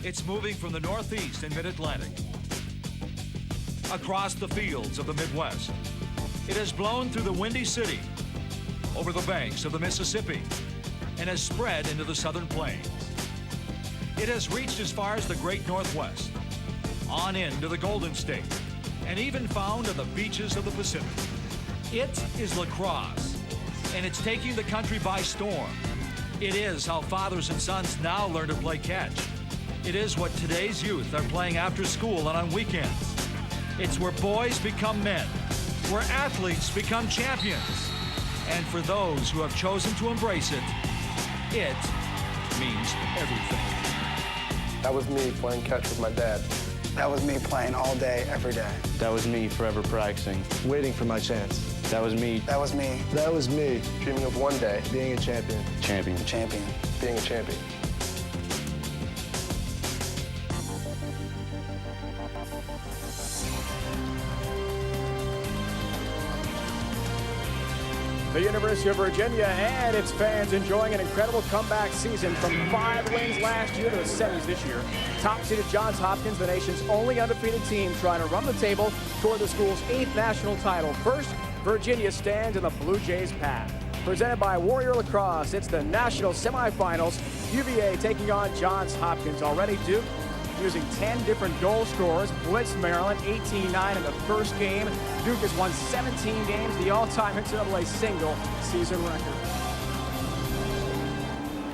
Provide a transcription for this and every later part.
It's moving from the Northeast and Mid-Atlantic across the fields of the Midwest. It has blown through the Windy City, over the banks of the Mississippi, and has spread into the Southern Plains. It has reached as far as the Great Northwest, on into the Golden State, and even found on the beaches of the Pacific. It is lacrosse, and it's taking the country by storm. It is how fathers and sons now learn to play catch. It is what today's youth are playing after school and on weekends. It's where boys become men, where athletes become champions. And for those who have chosen to embrace it, it means everything. That was me playing catch with my dad. That was me playing all day, every day. That was me forever practicing, waiting for my chance. That was me. That was me. That was me dreaming of one day being a champion. Champion. Being a champion. The University of Virginia and its fans enjoying an incredible comeback season from 5 wins last year to the semis this year. Top-seeded Johns Hopkins, the nation's only undefeated team, trying to run the table toward the school's 8th national title. First, Virginia stands in the Blue Jays' path. Presented by Warrior Lacrosse, it's the national semifinals. UVA taking on Johns Hopkins. Already Duke using 10 different goal scorers. Blitzed Maryland 18-9 in the first game. Duke has won 17 games, the all-time NCAA single season record.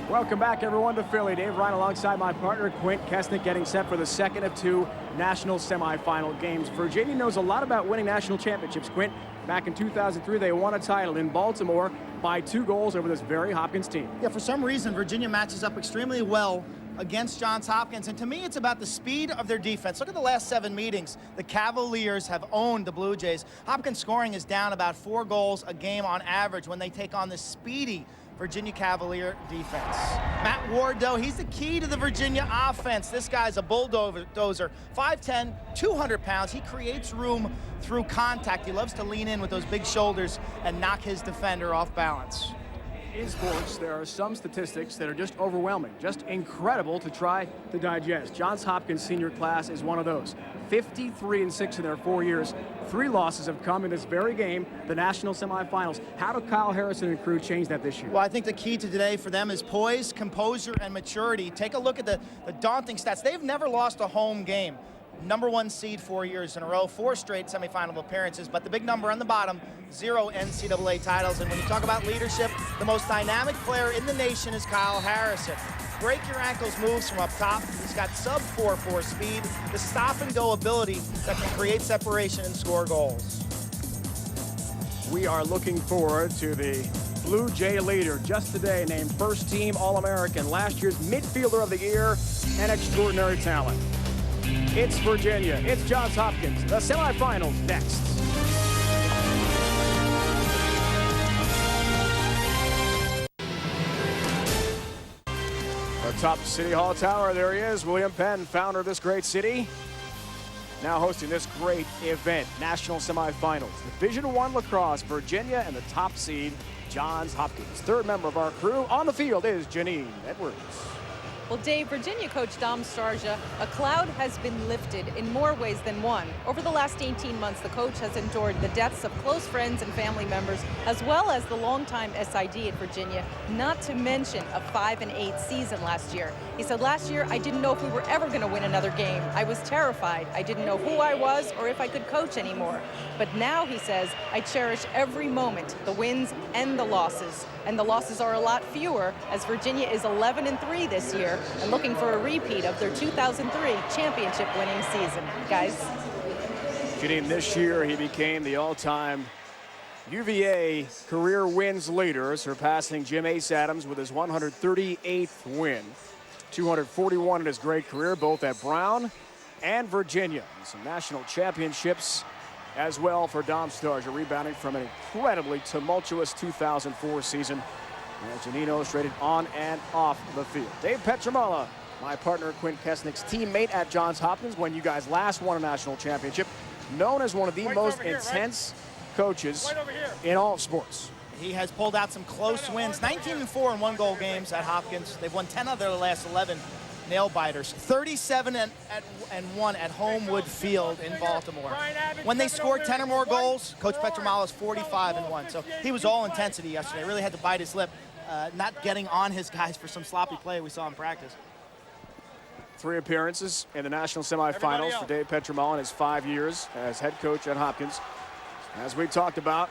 Welcome back, everyone, to Philly. Dave Ryan alongside my partner, Quint Kesnick, getting set for the second of 2 national semifinal games. Virginia knows a lot about winning national championships, Quint. Back in 2003, they won a title in Baltimore by 2 goals over this very Hopkins team. Yeah, for some reason, Virginia matches up extremely well against Johns Hopkins, and to me it's about the speed of their defense. Look at the last 7 meetings. The Cavaliers have owned the Blue Jays. Hopkins scoring is down about 4 goals a game on average when they take on the speedy Virginia Cavalier defense. Matt Ward, though, he's the key to the Virginia offense. This guy's a bulldozer, 5'10", 200 pounds. He creates room through contact. He loves to lean in with those big shoulders and knock his defender off balance. In sports, there are some statistics that are just overwhelming, just incredible to try to digest. Johns Hopkins senior class is one of those. 53-6 in their 4 years. 3 losses have come in this very game, the national semifinals. How do Kyle Harrison and crew change that this year? Well, I think the key to today for them is poise, composure, and maturity. Take a look at the daunting stats. They've never lost a home game. #1 seed 4 years in a row, 4 straight semifinal appearances, but the big number on the bottom, 0 NCAA titles. And when you talk about leadership, the most dynamic player in the nation is Kyle Harrison. Break your ankles moves from up top. He's got sub 4.4 speed, the stop and go ability that can create separation and score goals. We are looking forward to the Blue Jay leader just today, named first team All-American, last year's midfielder of the year, and extraordinary talent. It's Virginia, it's Johns Hopkins, the semifinals next. Atop City Hall Tower, there he is, William Penn, founder of this great city, now hosting this great event, national semifinals. Division I lacrosse, Virginia and the top seed, Johns Hopkins. Third member of our crew on the field is Janine Edwards. Well, Dave, Virginia coach Dom Starja, a cloud has been lifted in more ways than one. Over the last 18 months, the coach has endured the deaths of close friends and family members, as well as the longtime SID at Virginia, not to mention a 5-8 season last year. He said, last year, I didn't know if we were ever going to win another game. I was terrified. I didn't know who I was or if I could coach anymore. But now, he says, I cherish every moment, the wins and the losses. And the losses are a lot fewer, as Virginia is 11-3 this year and looking for a repeat of their 2003 championship winning season. Guys. Janine, this year he became the all-time UVA career wins leader, surpassing Jim Ace Adams with his 138th win. 241 in his great career, both at Brown and Virginia. And some national championships as well for Dom Starja, rebounding from an incredibly tumultuous 2004 season. As Janine illustrated on and off the field. Dave Petramala, my partner Quint Kesnick's teammate at Johns Hopkins when you guys last won a national championship, known as one of the most intense coaches in all of sports. He has pulled out some close wins, 19-4 in 1-goal games at Hopkins. They've won 10 of their last 11 nail biters. 37-1 at Homewood Field in Baltimore. When they scored 10 or more goals, Coach Petromalo's 45-1. So he was all intensity yesterday. Really had to bite his lip, not getting on his guys for some sloppy play we saw in practice. 3 appearances in the national semifinals for Dave Petromalo in his 5 years as head coach at Hopkins. As we talked about,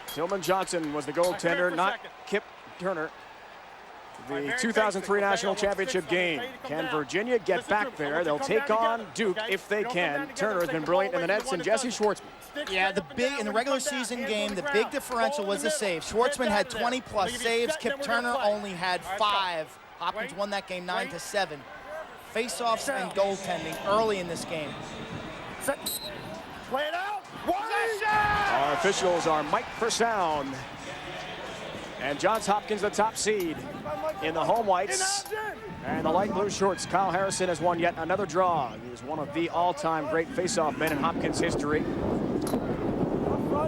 Tillman Johnson was the goaltender, not Kip Turner. The 2003 national championship game. Can Virginia get back there? They'll take on Duke if they can. Turner has been brilliant in the nets, and Jesse Schwartzman. Yeah, in the regular season game, the big differential was the save. Schwartzman had 20+ saves. Kip Turner only had 5. Hopkins won that game 9-7. Face-offs and goaltending early in this game. Play it out. Our officials are Mike Persound. And Johns Hopkins the top seed in the home whites and the light blue shorts. Kyle Harrison has won yet another draw. He is one of the all-time great face-off men in Hopkins history.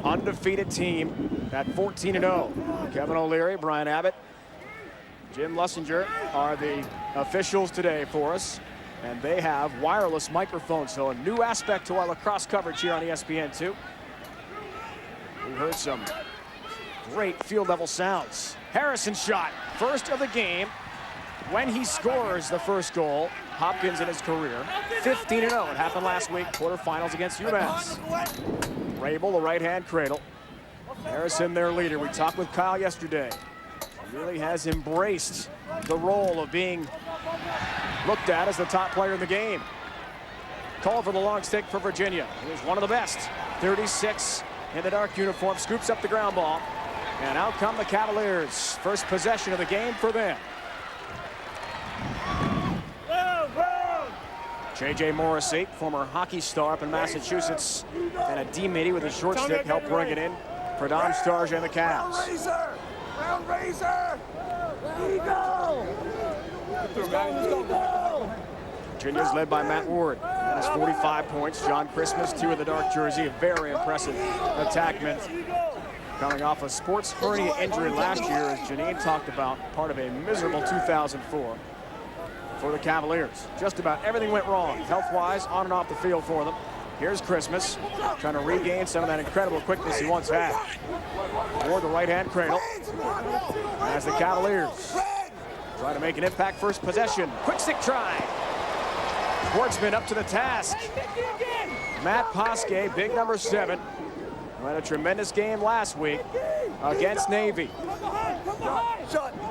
Undefeated team at 14-0. Kevin O'Leary, Brian Abbott, Jim Lussinger are the officials today for us. And they have wireless microphones, so a new aspect to our lacrosse coverage here on ESPN2. We heard some great field level sounds. Harrison shot, first of the game. When he scores the first goal, Hopkins in his career, 15-0. It happened last week, quarterfinals against UMass. Rabel, the right-hand cradle. Harrison, their leader. We talked with Kyle yesterday. He really has embraced the role of being looked at as the top player in the game. Call for the long stick for Virginia. He's one of the best. 36 in the dark uniform, scoops up the ground ball. And out come the Cavaliers. First possession of the game for them. J.J. Morrissey, former hockey star up in Massachusetts, and a D-Mitty with his short stick helped bring it in for Dom Starja and the Cavs. Round razor! Eagle! Virginia's led by Matt Ward. That is 45 points. John Christmas, 2 in the dark jersey. A very impressive attackman. Coming off a sports hernia injury last year, as Janine talked about, part of a miserable 2004 for the Cavaliers. Just about everything went wrong, health-wise, on and off the field for them. Here's Christmas, trying to regain some of that incredible quickness he once had. Toward the right-hand cradle, as the Cavaliers try to make an impact first possession. Quick stick try. Schwartzman up to the task. Matt Poske, big number 7, who had a tremendous game last week against Navy.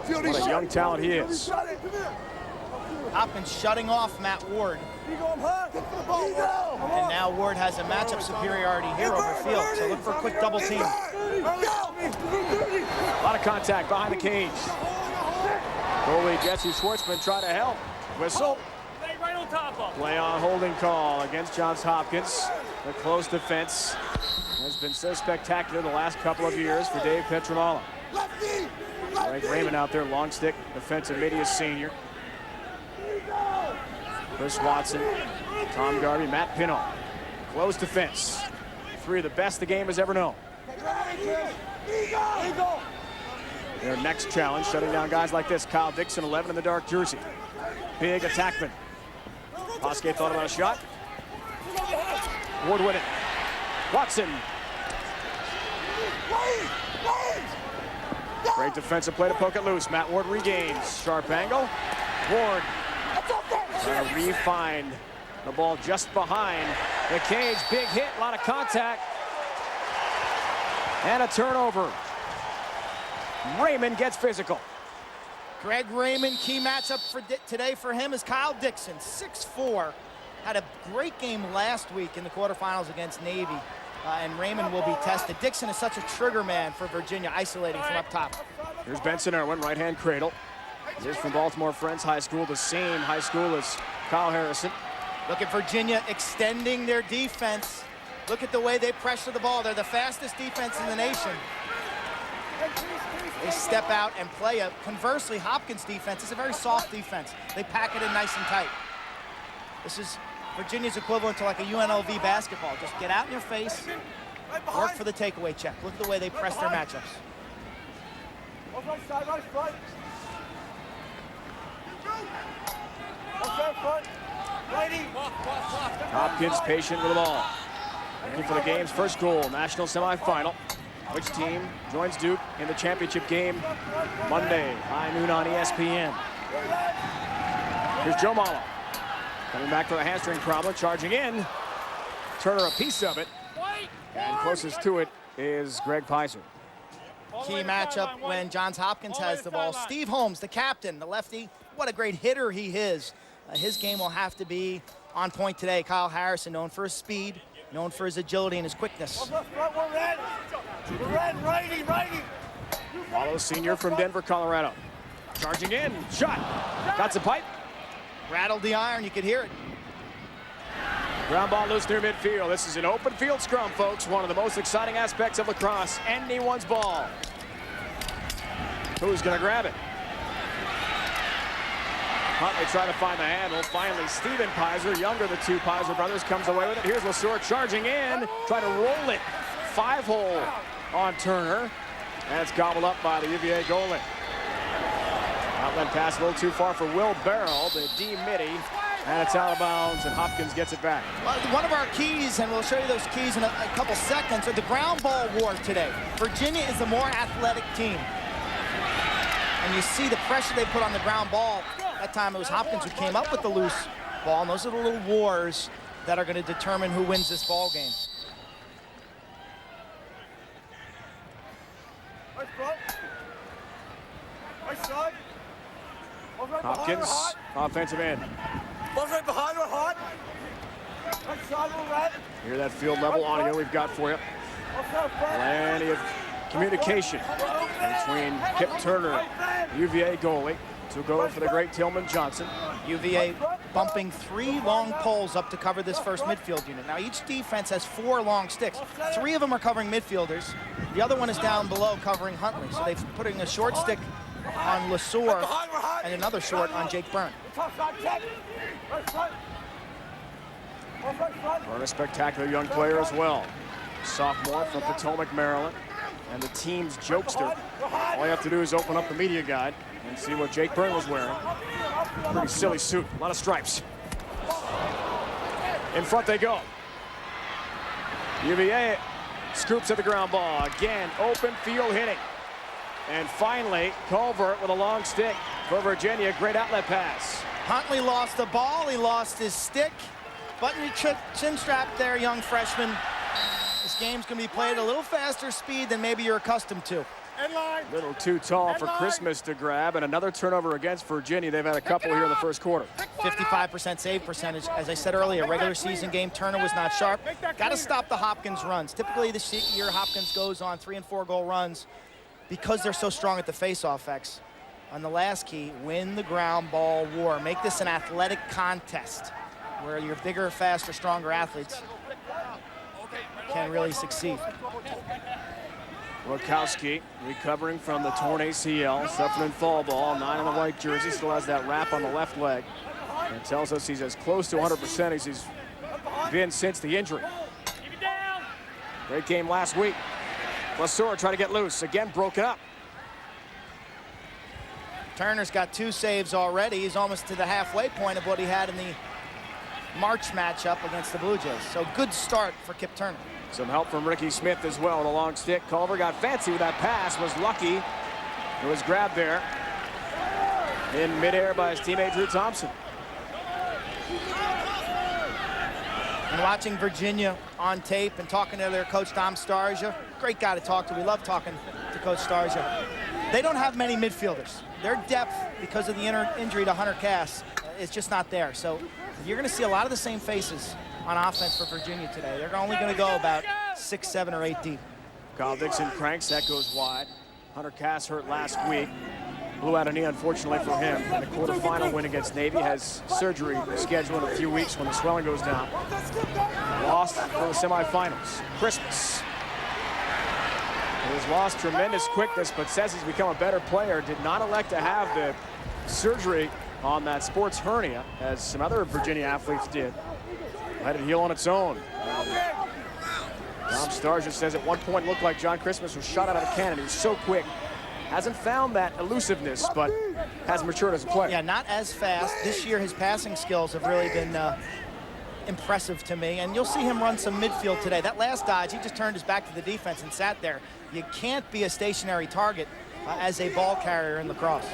What a young talent he is. Hopkins shutting off Matt Ward. And now Ward has a matchup superiority here over field, so look for a quick double team. A lot of contact behind the cage. Goalie Jesse Schwartzman trying to help. Whistle. Play on holding call against Johns Hopkins. The close defense has been so spectacular the last couple of years for Dave Petromalo. Greg Raymond out there, long stick, defensive mid, senior. Chris Watson, Tom Garvey, Matt Pino. Close defense. 3 of the best the game has ever known. Their next challenge, shutting down guys like this. Kyle Dixon, 11 in the dark jersey. Big attackman. Poske thought about a shot. Ward with it. Watson. Great defensive play to poke it loose. Matt Ward regains. Sharp angle. Ward trying to re-find the ball just behind the cage. Big hit, a lot of contact. And a turnover. Raymond gets physical. Greg Raymond, key matchup for today for him is Kyle Dixon, 6'4". Had a great game last week in the quarterfinals against Navy, and Raymond will be tested. Dixon is such a trigger man for Virginia, isolating from up top. Here's Benson Irwin, right-hand cradle. He's from Baltimore Friends High School, the same high school as Kyle Harrison. Look at Virginia extending their defense. Look at the way they pressure the ball. They're the fastest defense in the nation. They step out and play a, conversely, Hopkins defense is a very soft defense. They pack it in nice and tight. This is Virginia's equivalent to like a UNLV basketball. Just get out in your face, work for the takeaway check. Look at the way they press their matchups. Hopkins patient with the ball. Looking for the game's first goal, national semifinal. Which team joins Duke in the championship game Monday, high noon on ESPN. Here's Joe Malo. Coming back for a hamstring problem, charging in. Turner a piece of it. And closest to it is Greg Peiser. Key matchup when Johns Hopkins has the ball. Steve Holmes, the captain, the lefty, what a great hitter he is. His game will have to be on point today. Kyle Harrison, known for his speed, known for his agility and his quickness. Malo senior from Denver, Colorado. Charging in, shot, got some pipe. Rattled the iron, you could hear it. Ground ball loose near midfield. This is an open field scrum, folks. One of the most exciting aspects of lacrosse. Anyone's ball. Who's going to grab it? Huntley trying to find the handle. Finally, Steven Peiser, younger of the two Peiser brothers, comes away with it. Here's Lesueur charging in, trying to roll it. 5-hole on Turner. And it's gobbled up by the UVA goalie. Outlet pass a little too far for Will Barrel, the D-midi. And it's out of bounds, and Hopkins gets it back. Well, one of our keys, and we'll show you those keys in a couple seconds, are the ground ball war today. Virginia is the more athletic team. And you see the pressure they put on the ground ball. That time it was Hopkins who came up with the loose ball, and those are the little wars that are going to determine who wins this ball game. Hopkins, offensive end. Hear that field level audio we've got for you. Plenty of communication between Kip Turner, UVA goalie, to go for the great Tillman Johnson. UVA bumping 3 long poles up to cover this first midfield unit. Now each defense has 4 long sticks. 3 of them are covering midfielders. The other one is down below covering Huntley. So they're putting a short stick on Lesueur and another short on Jake Byrne. Byrne, a spectacular young player as well. Sophomore from Potomac, Maryland. And the team's jokester. All you have to do is open up the media guide and see what Jake Byrne was wearing. Pretty silly suit, a lot of stripes. In front they go. UVA scoops at the ground ball. Again, open field hitting. And finally, Culver with a long stick for Virginia. Great outlet pass. Huntley lost the ball, he lost his stick. Button your chin strap there, young freshman. This game's going to be played at a little faster speed than maybe you're accustomed to. A little too tall for Christmas to grab, and another turnover against Virginia. They've had a couple here in the first quarter. 55% save percentage. As I said earlier, regular season game, Turner was not sharp. Got to stop the Hopkins runs. Typically this year, Hopkins goes on 3- and 4-goal runs because they're so strong at the face-off X. On the last key, win the ground ball war. Make this an athletic contest where your bigger, faster, stronger athletes can really succeed. Rokowski recovering from the torn ACL, suffering fall ball, 9 on the white jersey, still has that wrap on the left leg. And it tells us he's as close to 100% as he's been since the injury. Great game last week. Lesueur trying to get loose, again broken up. Turner's got 2 saves already. He's almost to the halfway point of what he had in the March matchup against the Blue Jays. So good start for Kip Turner. Some help from Ricky Smith as well with a long stick. Culver got fancy with that pass, was lucky. It was grabbed there in midair by his teammate Drew Thompson. And watching Virginia on tape and talking to their coach Dom Starsia, great guy to talk to. We love talking to Coach Starsia. They don't have many midfielders. Their depth, because of the injury to Hunter Cass, is just not there. So you're going to see a lot of the same faces on offense for Virginia today. They're only going to go about 6, 7, or 8 deep. Kyle Dixon cranks, that goes wide. Hunter Cass hurt last week. Blew out a knee, unfortunately for him. And a quarterfinal win against Navy, has surgery scheduled in a few weeks when the swelling goes down. Lost for the semifinals. Christmas. He has lost tremendous quickness, but says he's become a better player. Did not elect to have the surgery on that sports hernia, as some other Virginia athletes did. Let it heal on its own. Dom Starsia says at one point it looked like John Christmas was shot out of a cannon. He was so quick. Hasn't found that elusiveness, but has matured as a player. Yeah, not as fast. This year his passing skills have really been impressive to me, and you'll see him run some midfield today. That last dodge, he just turned his back to the defense and sat there. You can't be a stationary target as a ball carrier in lacrosse.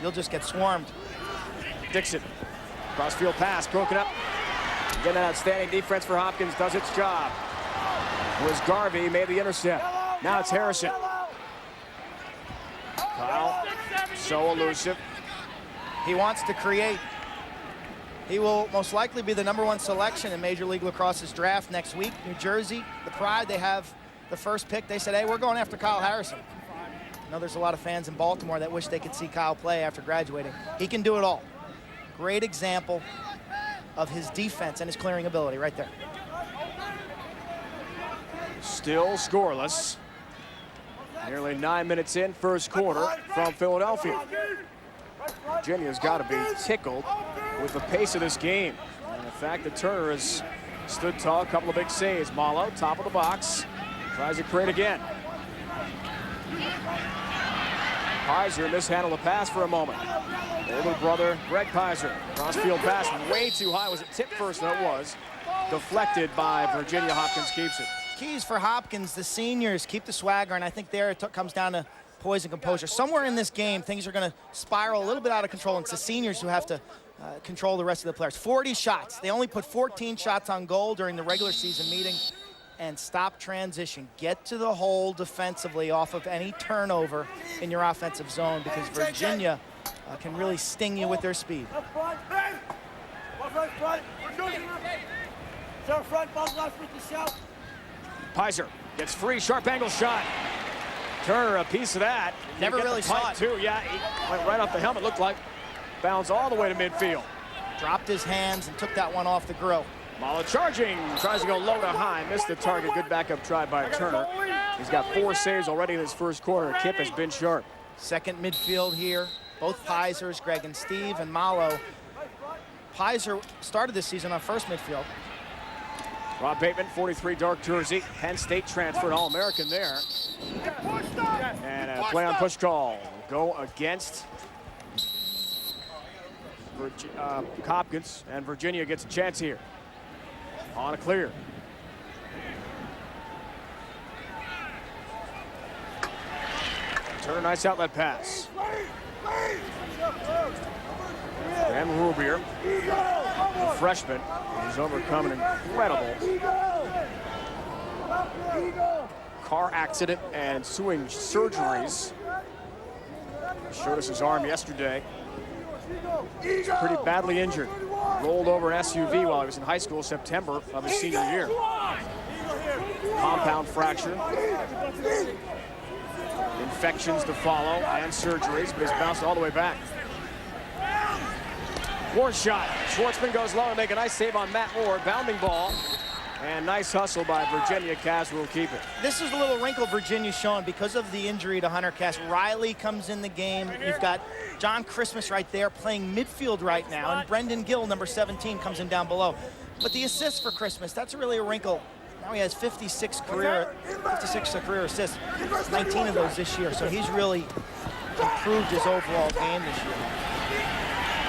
You'll just get swarmed. Dixon, cross-field pass, broken up. Again, an outstanding defense for Hopkins, does its job. Was Garvey, made the intercept. Now it's Harrison. Kyle, so elusive. He wants to create. He will most likely be the #1 selection in Major League Lacrosse's draft next week. New Jersey, the Pride, they have the first pick. They said, hey, we're going after Kyle Harrison. I know there's a lot of fans in Baltimore that wish they could see Kyle play after graduating. He can do it all. Great example of his defense and his clearing ability right there. Still scoreless. Nearly 9 minutes in, first quarter from Philadelphia. Virginia's got to be tickled with the pace of this game. And the fact that Turner has stood tall, a couple of big saves. Malo, top of the box, tries to create again. Pizer mishandled the pass for a moment. Older brother, Greg Pizer. Cross-field pass way too high. Was it tipped first? No, it was. Deflected by Virginia. Hopkins keeps it. Keys for Hopkins, the seniors keep the swagger, and I think there it comes down to poise and composure. Somewhere in this game, things are going to spiral a little bit out of control, and it's the seniors who have to control the rest of the players. 40 shots. They only put 14 shots on goal during the regular season meeting. And stop transition. Get to the hole defensively off of any turnover in your offensive zone, because Virginia can really sting you with their speed. Pizer gets free, sharp angle shot. Turner a piece of that. Never really saw it. Too. Yeah, he went right off the helmet, looked like. Bounced all the way to midfield. Dropped his hands and took that one off the grill. Malo charging, tries to go low to high, missed the target. Good backup try by Turner. He's got 4 saves already in his first quarter. Kip has been sharp. Second midfield here. Both Pizers, Greg and Steve, and Malo. Pizer started this season on first midfield. Rob Bateman, 43, dark jersey. Penn State transferred, All-American there. And a play on push call. Go against Hopkins, and Virginia gets a chance here. On a clear. Turner, nice outlet pass. Graham Rubier, the freshman, who's overcome an incredible car accident and ensuing surgeries. Showed us his arm yesterday. He's pretty badly injured. Rolled over an SUV while he was in high school, September of his senior year. Compound fracture. Infections to follow and surgeries, but he's bounced all the way back. More shot. Schwartzman goes low and make a nice save on Matt Moore. Bounding ball. And nice hustle by Virginia. Kaz will keep it. This is a little wrinkle Virginia's showing because of the injury to Hunter Cass. Riley comes in the game. You've got John Christmas right there playing midfield right now. And Brendan Gill, number 17, comes in down below. But the assist for Christmas, that's really a wrinkle. Now he has 56 career assists, 19 of those this year. So he's really improved his overall game this year.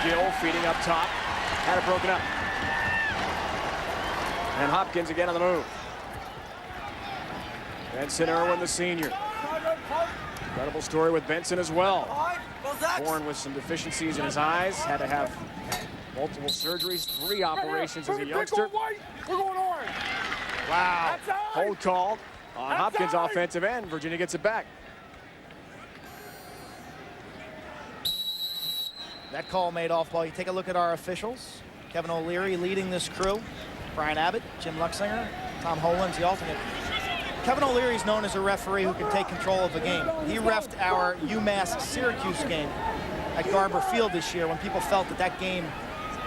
Gill feeding up top. Had it broken up. And Hopkins again on the move. Benson Irwin, the senior. Incredible story with Benson as well. Born with some deficiencies in his eyes. Had to have multiple surgeries, 3 operations as a youngster. Wow. Hold call on Hopkins' offensive end. Virginia gets it back. That call made off ball. You take a look at our officials. Kevin O'Leary leading this crew. Brian Abbott, Jim Luxinger, Tom Holan's the alternate. Kevin O'Leary is known as a referee who can take control of the game. He reffed our UMass-Syracuse game at Garber Field this year when people felt that that game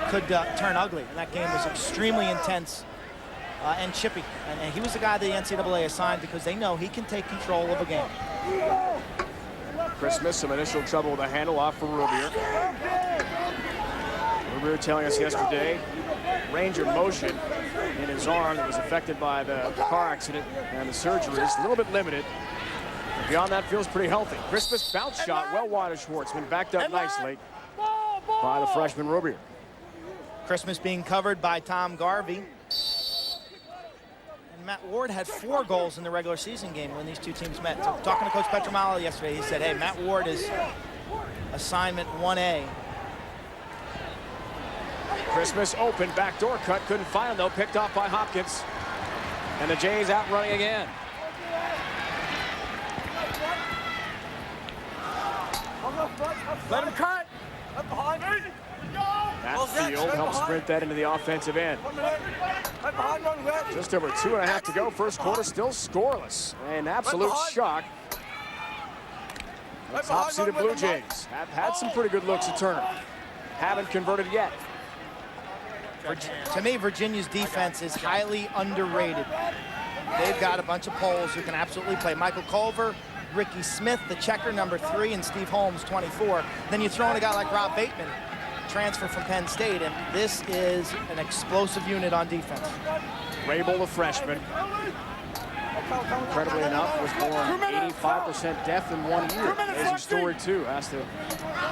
could turn ugly. And that game was extremely intense and chippy. And he was the guy the NCAA assigned because they know he can take control of a game. Christmas, some initial trouble with the handle off for Rubier. Rubier telling us yesterday, range of motion in his arm that was affected by the car accident and the surgeries, a little bit limited. But beyond that, feels pretty healthy. Christmas bounce shot, well wide of Schwartzman, backed up nicely. by the freshman Rubier. Christmas being covered by Tom Garvey. And Matt Ward had 4 goals in the regular season game when these two teams met. So talking to Coach Petramala yesterday, he said, hey, Matt Ward is assignment 1A. Christmas open, backdoor cut, couldn't find him though, picked off by Hopkins. And the Jays out running again. Let him cut. Up behind me. Matt Field helps sprint that into the offensive end. Just over 2.5 to go. First quarter still scoreless. An absolute shock. The top-seeded Blue Jays have had some pretty good looks at Turner. Haven't converted yet. To me, Virginia's defense is highly underrated. They've got a bunch of Poles who can absolutely play. Michael Culver, Ricky Smith, the checker, number 3, and Steve Holmes, 24. Then you throw in a guy like Rob Bateman, transfer from Penn State, and this is an explosive unit on defense. Rabel, the freshman, incredibly enough, was born 85% deaf in 1 year. Amazing story, too. Has to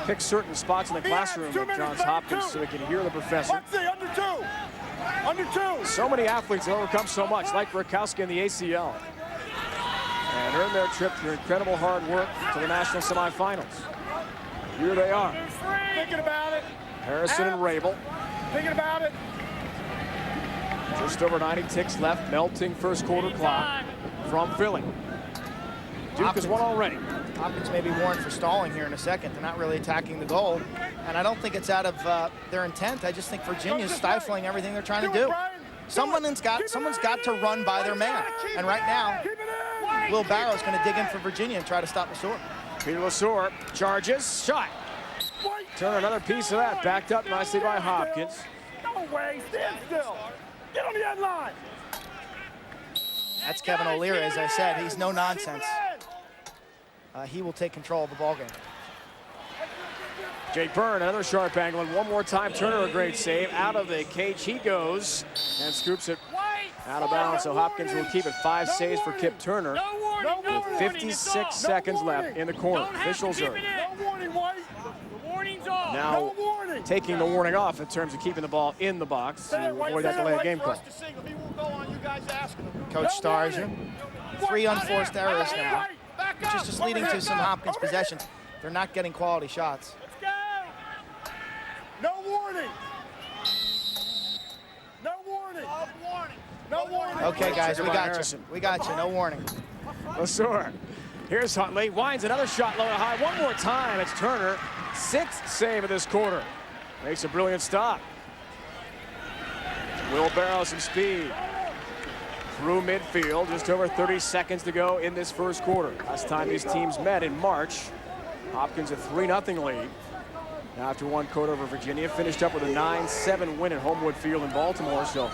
pick certain spots in the classroom at Johns Hopkins so he can hear the professor. Under 2. So many athletes have overcome so much, like Rakowski in the ACL, and earned their trip through incredible hard work to the national semifinals. Here they are. Thinking about it. Harrison and Rabel. Thinking about it. Just over 90 ticks left, melting first quarter clock from Philly. Duke has won already. Hopkins may be warned for stalling here in a second. They're not really attacking the goal, and I don't think it's out of their intent. I just think Virginia's stifling everything they're trying to do. Someone's got to run by their man, and right now, Will Barrow's going to dig in for Virginia and try to stop Lesor. Peter Lesor charges, shot. Turn another piece of that, backed up nicely by Hopkins. No way, stand still. Get on the end line. That's Kevin O'Leary, as I said. He's no nonsense. He will take control of the ballgame. Jake Byrne, another sharp angle, and one more time. Turner, a great save. Out of the cage he goes and scoops it out of bounds. So Hopkins will keep it. 5 saves for Kip Turner with 56 seconds left in the corner. Officials are now taking the warning off in terms of keeping the ball in the box to avoid that delay of game call. Coach Starsia, 3 unforced errors now, which is just leading to some Hopkins possessions. They're not getting quality shots. Let's go. No warning. No warning. No warning. Okay, guys, we got you. We got you. No warning. Lesor. Here's Huntley. Winds another shot low and high. One more time. It's Turner. 6th save of this quarter. Makes a brilliant stop. Will Barrow some speed through midfield. Just over 30 seconds to go in this first quarter. Last time these teams met in March, Hopkins a 3-0 lead. Now after one quarter over Virginia, finished up with a 9-7 win at Homewood Field in Baltimore. So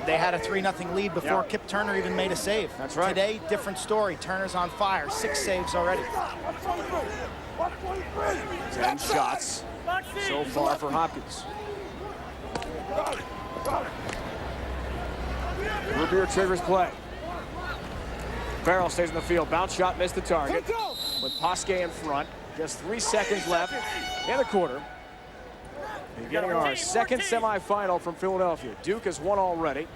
they had a 3-0 lead before Kip Turner even made a save. That's right. Today, different story. Turner's on fire. 6 saves already. 10 shots so far for Hopkins. Rubier triggers play. Farrell stays in the field. Bounce shot, missed the target. With Posque in front. Just 3 seconds left in the quarter. Beginning our second semifinal from Philadelphia. Duke has won already.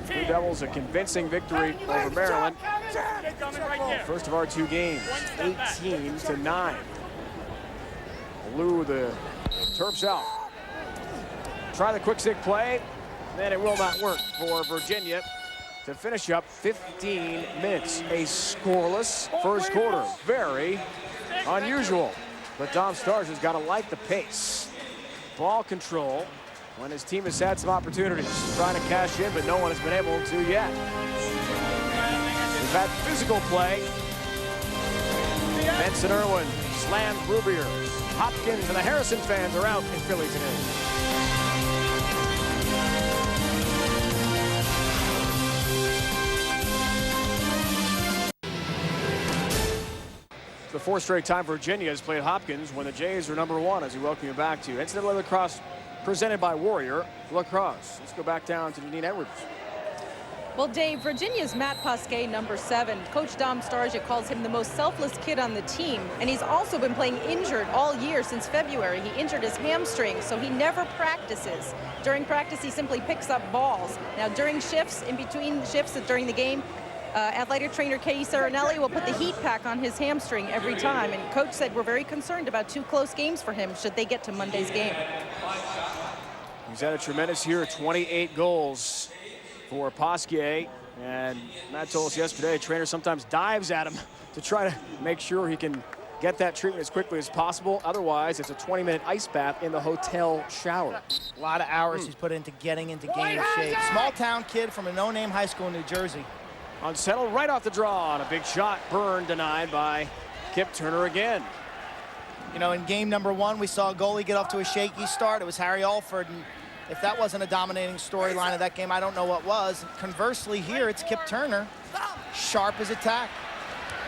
Blue Devils a convincing victory over Maryland. First of our 2 games, 18-9. Blew the Terps out. Try the quick stick play, then it will not work for Virginia to finish up 15 minutes. A scoreless first quarter. Very unusual. But Dom Starge has got to like the pace. Ball control when his team has had some opportunities. Trying to cash in, but no one has been able to yet. We've had physical play. Benson Irwin slammed Rubier. Hopkins and the Harrison fans are out in Philly today. The 4th straight time Virginia has played Hopkins when the Jays are #1, as we welcome you back to NCAA Lacrosse presented by Warrior Lacrosse. Let's go back down to Janine Edwards. Well, Dave, Virginia's Matt Pasquet, number 7. Coach Dom Starja calls him the most selfless kid on the team. And he's also been playing injured all year since February. He injured his hamstring, so he never practices. During practice, he simply picks up balls. Now, during shifts, in between shifts during the game, athletic trainer Katie Serenelli will put the heat pack on his hamstring every time. And Coach said we're very concerned about 2 close games for him should they get to Monday's game. He's had a tremendous year, 28 goals for Pasquet. And Matt told us yesterday, a trainer sometimes dives at him to try to make sure he can get that treatment as quickly as possible. Otherwise, it's a 20-minute ice bath in the hotel shower. A lot of hours he's put into getting into game shape. Small town kid from a no-name high school in New Jersey. Unsettled right off the draw, and a big shot burned, denied by Kip Turner again. You know, in game number 1, we saw a goalie get off to a shaky start. It was Harry Alford, and if that wasn't a dominating storyline of that game, I don't know what was. Conversely here, it's Kip Turner, sharp as attack.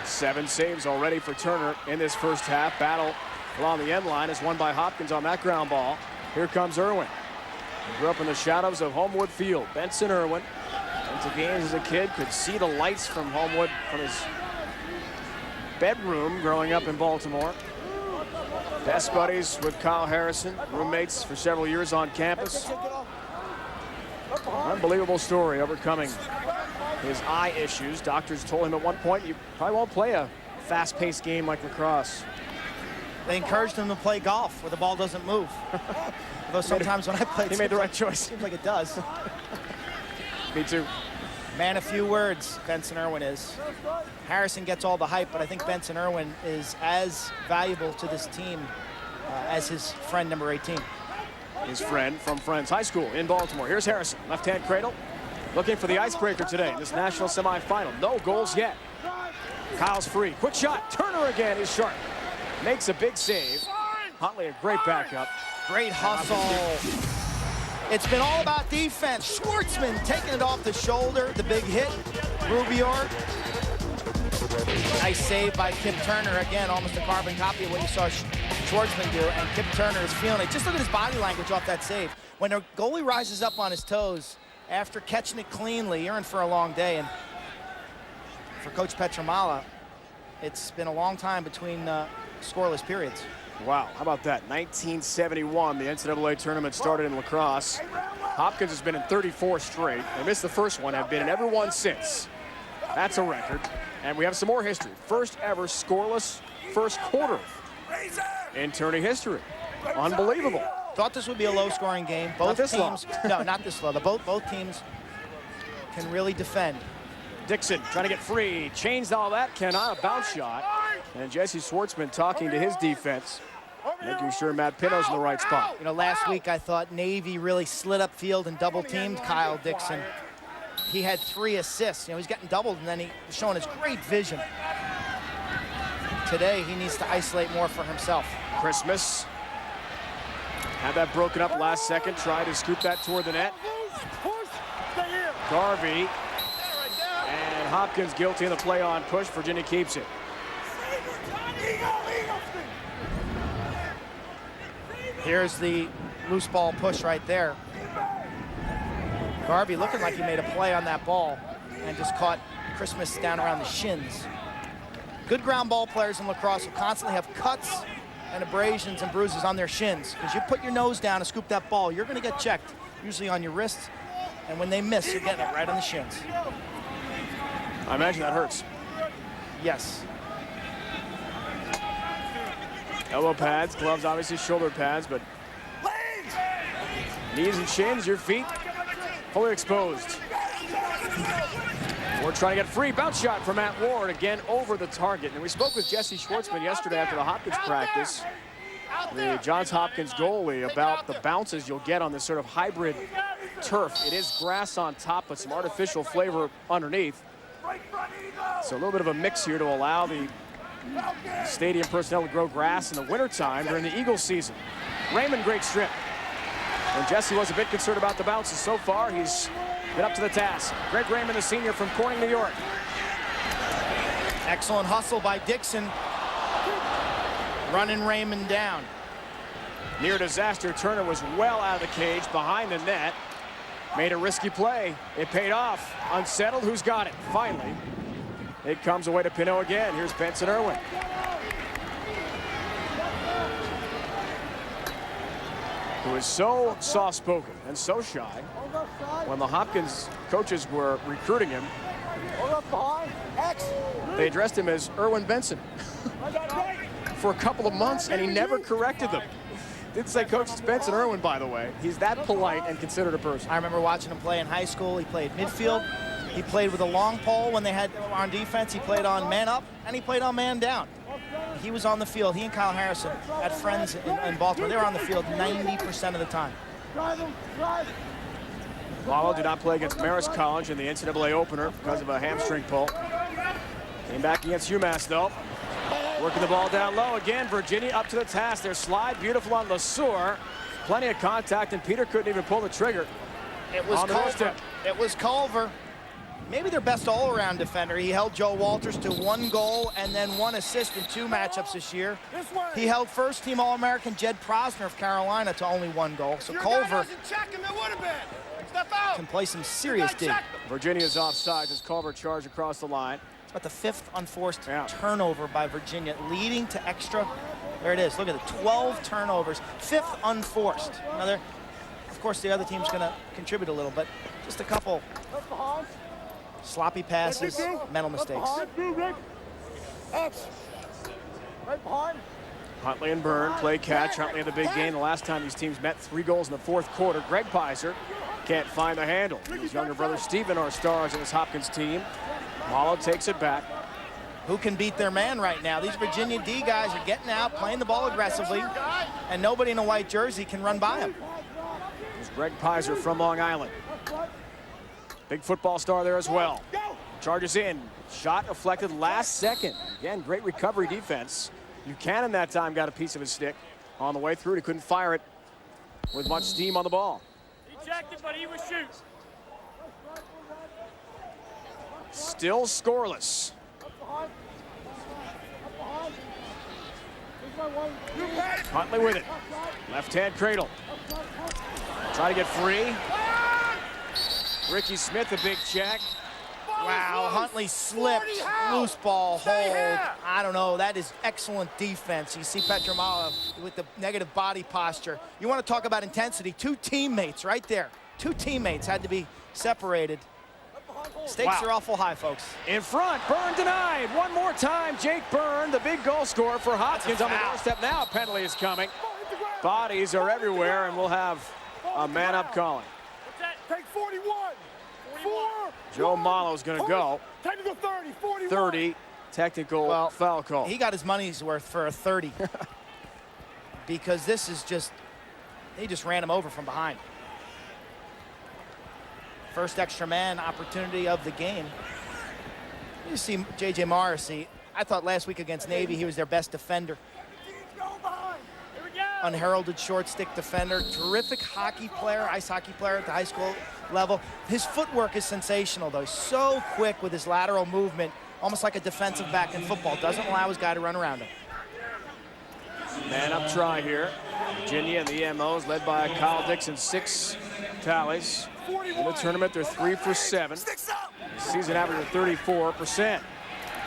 7 saves already for Turner in this first half. Battle along the end line is won by Hopkins on that ground ball. Here comes Irwin. He grew up in the shadows of Homewood Field. Benson Irwin, into games as a kid, could see the lights from Homewood from his bedroom growing up in Baltimore. Best buddies with Kyle Harrison, roommates for several years on campus. Unbelievable story, overcoming his eye issues. Doctors told him at one point, you probably won't play a fast-paced game like lacrosse. They encouraged him to play golf where the ball doesn't move. Although sometimes when I play, he made the right choice. Seems like it does. Me too. Man, a few words, Benson Irwin is. Harrison gets all the hype, but I think Benson Irwin is as valuable to this team as his friend number 18. His friend from Friends High School in Baltimore. Here's Harrison, left-hand cradle, looking for the icebreaker today in this national semifinal. No goals yet. Kyle's free. Quick shot. Turner again is sharp. Makes a big save. Huntley, a great backup. Great hustle. It's been all about defense. Schwartzman taking it off the shoulder. The big hit. Rubior. Nice save by Kip Turner. Again, almost a carbon copy of what you saw Schwartzman do. And Kip Turner is feeling it. Just look at his body language off that save. When a goalie rises up on his toes after catching it cleanly, you're in for a long day. And for Coach Petramala, it's been a long time between scoreless periods. Wow, how about that? 1971, the NCAA tournament started in lacrosse. Hopkins has been in 34 straight. They missed the first one, have been in every one since. That's a record. And we have some more history. First ever scoreless first quarter in tourney history. Unbelievable. Thought this would be a low-scoring game. Both teams, no, not this low. Both teams can really defend. Dixon trying to get free, changed all that, cannot, a bounce shot. And Jesse Schwartzman talking to his defense, making sure Matt Pino's in the right spot. You know, last week I thought Navy really slid up field and double-teamed Kyle Dixon. He had 3 assists. You know, he's getting doubled, and then he's showing his great vision. Today, he needs to isolate more for himself. Christmas had that broken up last second, tried to scoop that toward the net. Garvey and Hopkins guilty of the play on push. Virginia keeps it. Here's the loose ball push right there. Garvey looking like he made a play on that ball and just caught Christmas down around the shins. Good ground ball players in lacrosse will constantly have cuts and abrasions and bruises on their shins. Because you put your nose down and scoop that ball, you're going to get checked, usually on your wrists. And when they miss, you're getting it right on the shins. I imagine that hurts. Yes. Elbow pads, gloves, obviously shoulder pads, but knees and shins, your feet fully exposed. We're trying to get free. Bounce shot from Matt Ward, again over the target. And we spoke with Jesse Schwartzman yesterday after the Hopkins practice, the Johns Hopkins goalie, about the bounces you'll get on this sort of hybrid turf. It is grass on top, but some artificial flavor underneath. So a little bit of a mix here to allow the stadium personnel to grow grass in the wintertime during the Eagles season. Raymond, great strip. And Jesse was a bit concerned about the bounces. So far, he's been up to the task. Greg Raymond, the senior from Corning, New York. Excellent hustle by Dixon. Running Raymond down. Near disaster, Turner was well out of the cage behind the net. Made a risky play. It paid off. Unsettled. Who's got it? Finally, it comes away to Pinot again. Here's Benson Irwin. Who is so soft-spoken and so shy. When the Hopkins coaches were recruiting him, they addressed him as Irwin Benson for a couple of months, and he never corrected them. Didn't say Coach, it's Benson Irwin, by the way. He's that polite and considered a person. I remember watching him play in high school. He played midfield. He played with a long pole when they had on defense. He played on man up, and he played on man down. He was on the field. He and Kyle Harrison had friends in Baltimore. They were on the field 90% of the time. Malo did not play against Marist College in the NCAA opener because of a hamstring pull. Came back against UMass, though. Working the ball down low again. Virginia up to the task. Their slide beautiful on LeSueur. Plenty of contact, and Peter couldn't even pull the trigger. It was Culver. It was Culver. Maybe their best all-around defender. He held Joe Walters to 1 goal and then 1 assist in 2 matchups this year. He held first-team All-American Jed Prosner of Carolina to only 1 goal. So Culver can play some serious D. Virginia's offside as Culver charged across the line. It's about the 5th unforced turnover by Virginia, leading to extra. There it is. Look at it. 12 turnovers. 5th unforced. Now, of course, the other team's going to contribute a little, but just a couple sloppy passes, mental mistakes. Huntley and Byrne play catch. Huntley had the big game the last time these teams met. 3 goals in the 4th quarter. Greg Pizer can't find the handle. His younger brother Stephen are stars in this Hopkins team. Malo takes it back. Who can beat their man right now? These Virginia D guys are getting out, playing the ball aggressively, and nobody in a white jersey can run by them. There's Greg Pizer from Long Island. Big football star there as well. Charges in. Shot deflected last second. Again, great recovery defense. Buchanan that time got a piece of his stick on the way through. He couldn't fire it with much steam on the ball. He checked it, but he was shoot. Still scoreless. Huntley with it. Left-hand cradle. Try to get free. Ricky Smith, a big check. Wow, Huntley slipped. Loose ball hold. I don't know. That is excellent defense. You see Petromalo with the negative body posture. You want to talk about intensity. 2 teammates right there. 2 teammates had to be separated. Stakes are awful high, folks. In front, Byrne denied. One more time, Jake Byrne, the big goal scorer for Hopkins on the doorstep. Now a penalty is coming. Bodies are everywhere, and we'll have a man-up calling. Take 41. 4. Joe Malo's going to go. Technical 30. 41. 30, technical foul call. He got his money's worth for a 30. Because this is just, he just ran him over from behind. First extra man opportunity of the game. You see J.J. Morrissey. I thought last week against Navy he was their best defender. Unheralded short stick defender. Terrific hockey player, ice hockey player at the high school level. His footwork is sensational, though. He's so quick with his lateral movement, almost like a defensive back in football. Doesn't allow his guy to run around him. Man up try here. Virginia and the EMOs led by Kyle Dixon, 6 tallies. In the tournament, they're 3 for 7. Season average of 34%.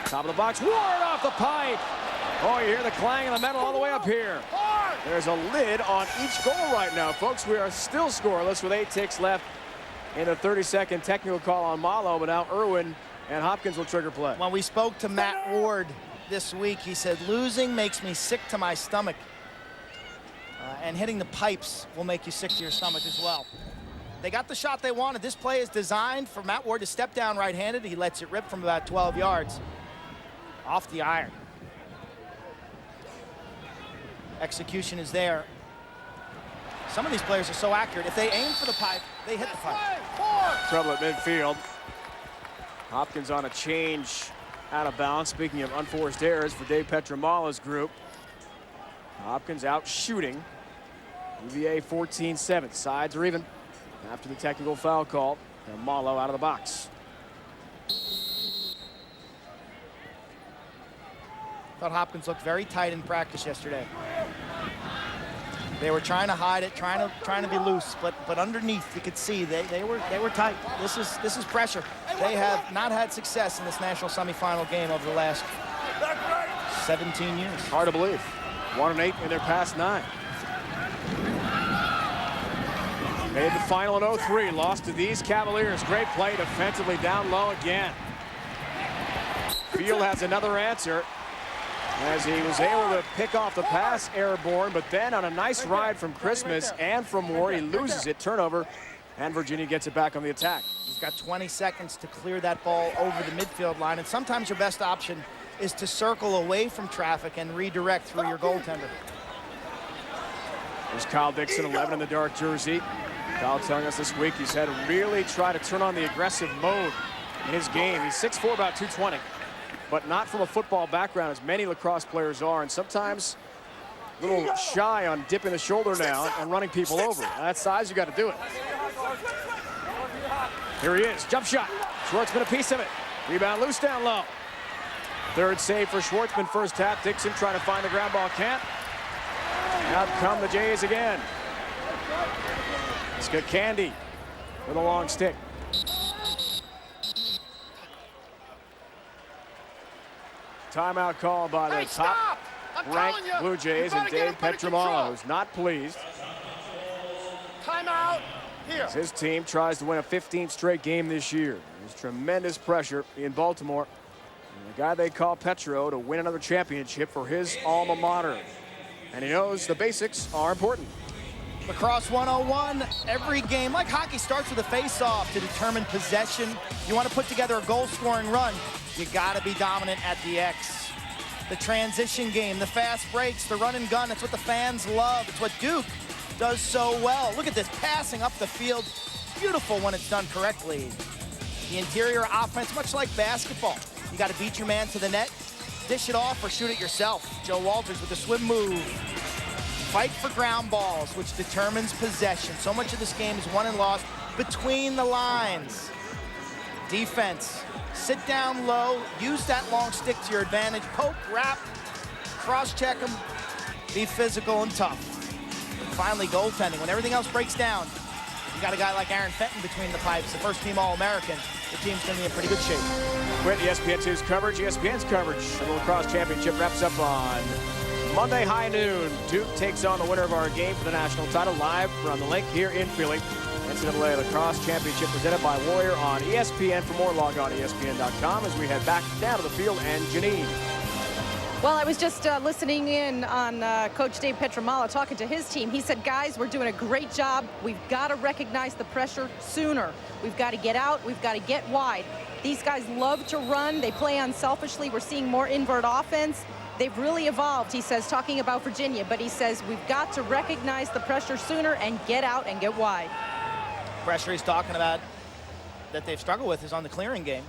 Top of the box, Ward off the pipe. Oh, you hear the clang of the metal all the way up here. There's a lid on each goal right now, folks. We are still scoreless with 8 ticks left in a 30-second technical call on Malo, but now Irwin and Hopkins will trigger play. When we spoke to Matt Ward this week, he said, losing makes me sick to my stomach. And hitting the pipes will make you sick to your stomach as well. They got the shot they wanted. This play is designed for Matt Ward to step down right-handed. He lets it rip from about 12 yards off the iron. Execution is there. Some of these players are so accurate. If they aim for the pipe, they hit the pipe. Trouble at midfield. Hopkins on a change out of bounds. Speaking of unforced errors for Dave Petromala's group. Hopkins out shooting. UVA 14-7. Sides are even after the technical foul call. And Malo out of the box. Thought Hopkins looked very tight in practice yesterday. They were trying to hide it, trying to be loose, but underneath you could see they were tight. This is pressure. They have not had success in this national semifinal game over the last 17 years. Hard to believe. 1-8 in their past 9. Made the final in 03, lost to these Cavaliers. Great play defensively down low again. Field has another answer as he was able to pick off the pass airborne, but then on a nice ride from Christmas and from Ward, he loses it, turnover, and Virginia gets it back on the attack. He's got 20 seconds to clear that ball over the midfield line, and sometimes your best option is to circle away from traffic and redirect through your goaltender. There's Kyle Dixon, 11 in the dark jersey. Kyle telling us this week he's had to really try to turn on the aggressive mode in his game. He's 6'4", about 220. But not from a football background, as many lacrosse players are, and sometimes a little shy on dipping the shoulder down and running people over. At that size, you got to do it. Here he is, jump shot. Schwartzman a piece of it. Rebound loose down low. Third save for Schwartzman, first tap. Dixon trying to find the ground ball, can't. Out come the Jays again. It's got Candy with a long stick. Timeout call by the top-ranked Blue Jays and Dave Petramala, who's not pleased. Timeout here. As his team tries to win a 15th straight game this year. There's tremendous pressure in Baltimore. And the guy they call Petro to win another championship for his alma mater. And he knows the basics are important. Lacrosse 101, every game, like hockey, starts with a face-off to determine possession. You want to put together a goal-scoring run, you got to be dominant at the X. The transition game, the fast breaks, the run and gun, that's what the fans love. It's what Duke does so well. Look at this, passing up the field. Beautiful when it's done correctly. The interior offense, much like basketball. You got to beat your man to the net, dish it off, or shoot it yourself. Joe Walters with the swim move. Fight for ground balls, which determines possession. So much of this game is won and lost between the lines. Defense, sit down low, use that long stick to your advantage, poke, wrap, cross-check them, be physical and tough. And finally, goaltending. When everything else breaks down, you got a guy like Aaron Fenton between the pipes, the first-team All-American. The team's going to be in pretty good shape. Quit ESPN2's coverage. ESPN's coverage of the Lacrosse Championship wraps up on Monday high noon. Duke takes on the winner of our game for the national title live from the link here in Philly. NCAA Lacrosse Championship presented by Warrior on ESPN. For more, log on ESPN.com as we head back down to the field. And Janine. Well, I was just listening in on Coach Dave Petramala talking to his team. He said, guys, we're doing a great job. We've got to recognize the pressure sooner. We've got to get out. We've got to get wide. These guys love to run. They play unselfishly. We're seeing more invert offense. They've really evolved, he says, talking about Virginia. But he says we've got to recognize the pressure sooner and get out and get wide. Pressure he's talking about that they've struggled with is on the clearing game.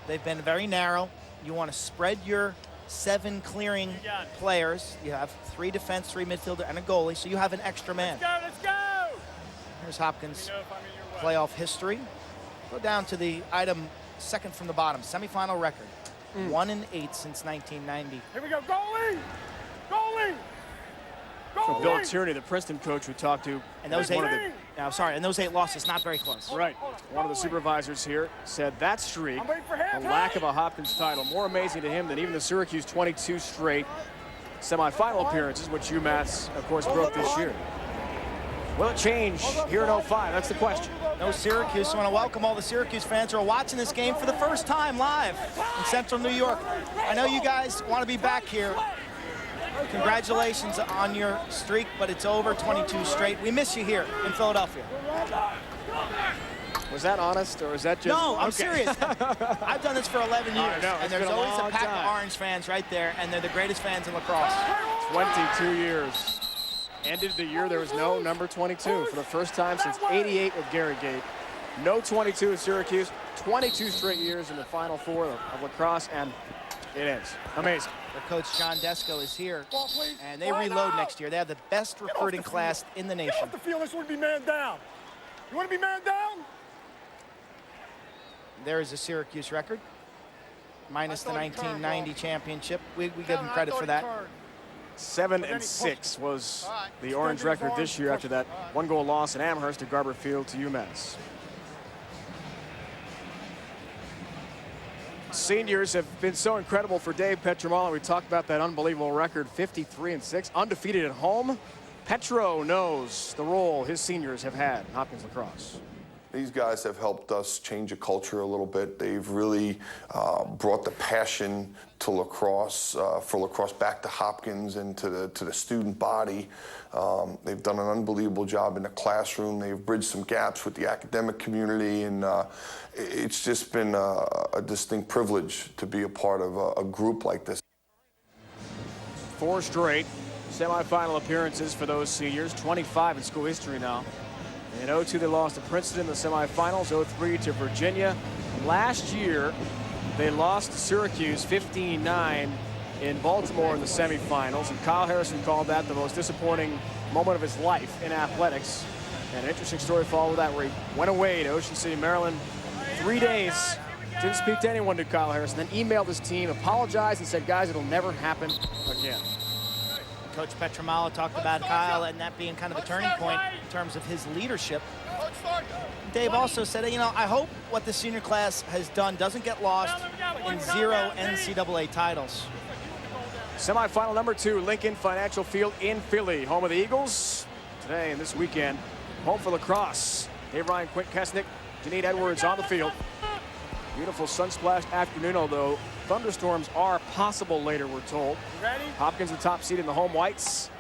They've been very narrow. You want to spread your 7 clearing players. You have 3 defense, 3 midfielder, and a goalie, so you have an extra man. Let's go! Here's Hopkins' playoff history. Go down to the item second from the bottom, semifinal record. 1-8 since 1990. Here we go, goalie! Goalie! Goalie! So Bill Tierney, the Princeton coach we talked to, And those 8 losses, not very close. right, one of the supervisors here said that streak, the lack of a Hopkins title, more amazing to him than even the Syracuse 22 straight semifinal appearances, which UMass, of course, broke this year. Will it change here in 05? That's the question. No Syracuse. I want to welcome all the Syracuse fans who are watching this game for the first time live in Central New York. I know you guys want to be back here. Congratulations on your streak, but it's over, 22 straight. We miss you here in Philadelphia. Was that honest, or is that just... No, I'm serious. I've done this for 11 years, know, and there's always a pack of Orange fans right there, and they're the greatest fans in lacrosse. 22 years. Ended the year there was no number 22 for the first time since '88 with Gary Gate. No 22 at Syracuse, 22 straight years in the Final Four of lacrosse, and it ends. Amazing. Their coach John Desco is here, and they reload next year. They have the best recruiting class in the nation. Get off the field. This would be man down. You want to be man down? There is a Syracuse record, minus the 1990 championship. We give them credit for that. 7-6 was the Orange record this year after that 1-goal loss in Amherst at Garber Field to UMass. Seniors have been so incredible for Dave Petramala. We talked about that unbelievable record, 53-6, undefeated at home. Petro knows the role his seniors have had in Hopkins lacrosse. These guys have helped us change a culture a little bit. They've really brought the passion to lacrosse, for lacrosse back to Hopkins and to the student body. They've done an unbelievable job in the classroom. They've bridged some gaps with the academic community, and it's just been a distinct privilege to be a part of a group like this. 4 straight semifinal appearances for those seniors, 25 in school history now. In 02, they lost to Princeton in the semifinals, 03 to Virginia. Last year, they lost to Syracuse 15-9 in Baltimore in the semifinals, and Kyle Harrison called that the most disappointing moment of his life in athletics. And an interesting story followed that, where he went away to Ocean City, Maryland, 3 days, didn't speak to anyone to Kyle Harrison, then emailed his team, apologized, and said, guys, it'll never happen again. Coach Petramala talked about Kyle and that being kind of a turning point in terms of his leadership. Dave also said, you know, I hope what the senior class has done doesn't get lost in 0 NCAA titles. Semifinal number 2, Lincoln Financial Field in Philly, home of the Eagles. Today and this weekend, home for lacrosse. Dave Ryan, Quint Kesnick, Janine Edwards on the field. Beautiful sun-splashed afternoon, although thunderstorms are possible later, we're told. Hopkins the top seed in the home whites.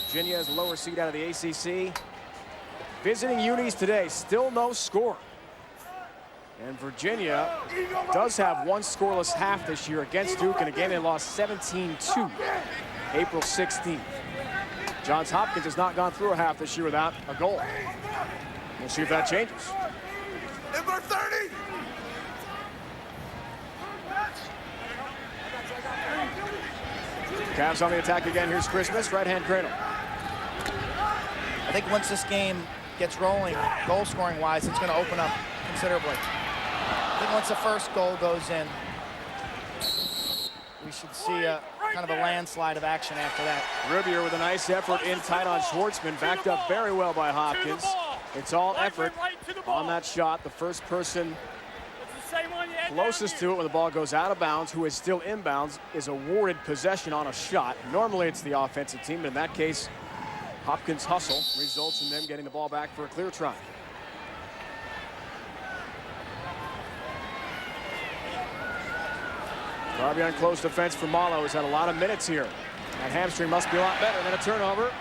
Virginia is the lower seed out of the ACC. Visiting unis today, still no score. And Virginia does have 1 scoreless half this year against Duke, and again they lost 17-2 April 16th. Johns Hopkins has not gone through a half this year without a goal. We'll see if that changes. Number 30. Cavs on the attack again. Here's Christmas, right-hand cradle. I think once this game gets rolling, goal-scoring wise, it's going to open up considerably. I think once the first goal goes in, we should see a kind of a landslide of action after that. Rubier with a nice effort in tight on Schwartzman, backed up very well by Hopkins. It's all effort on that shot. The first person closest to it when the ball goes out of bounds, who is still inbounds, is awarded possession on a shot. Normally it's the offensive team, but in that case, Hopkins' hustle results in them getting the ball back for a clear try. Darby on close defense for Malo has had a lot of minutes here. That hamstring must be a lot better than a turnover.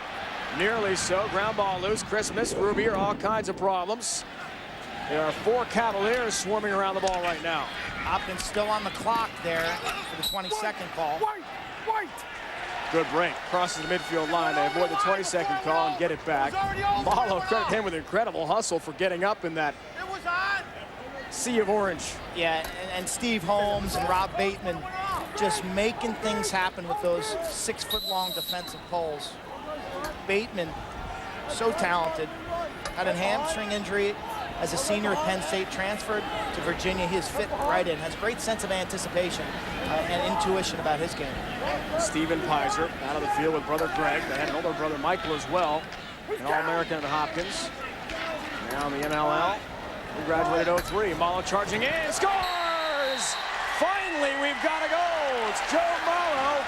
Nearly so. Ground ball loose. Christmas, Rubier, all kinds of problems. There are 4 Cavaliers swarming around the ball right now. Hopkins still on the clock there for the 22nd call. Good break. Crosses the midfield line. They avoid the 22nd call and get it back. Malo, credit him with incredible hustle for getting up in that sea of orange. Yeah, and Steve Holmes and Rob Bateman just making things happen with those 6-foot-long defensive poles. Bateman, so talented, had a hamstring injury as a senior at Penn State, transferred to Virginia. He is fit right in, has a great sense of anticipation and intuition about his game. Steven Pizer out of the field with brother Greg. They had an older brother Michael as well, an All-American at Hopkins. Now in the MLL. He graduated 03. Malo charging in, scores! Finally, we've got a goal. It's Joe Malo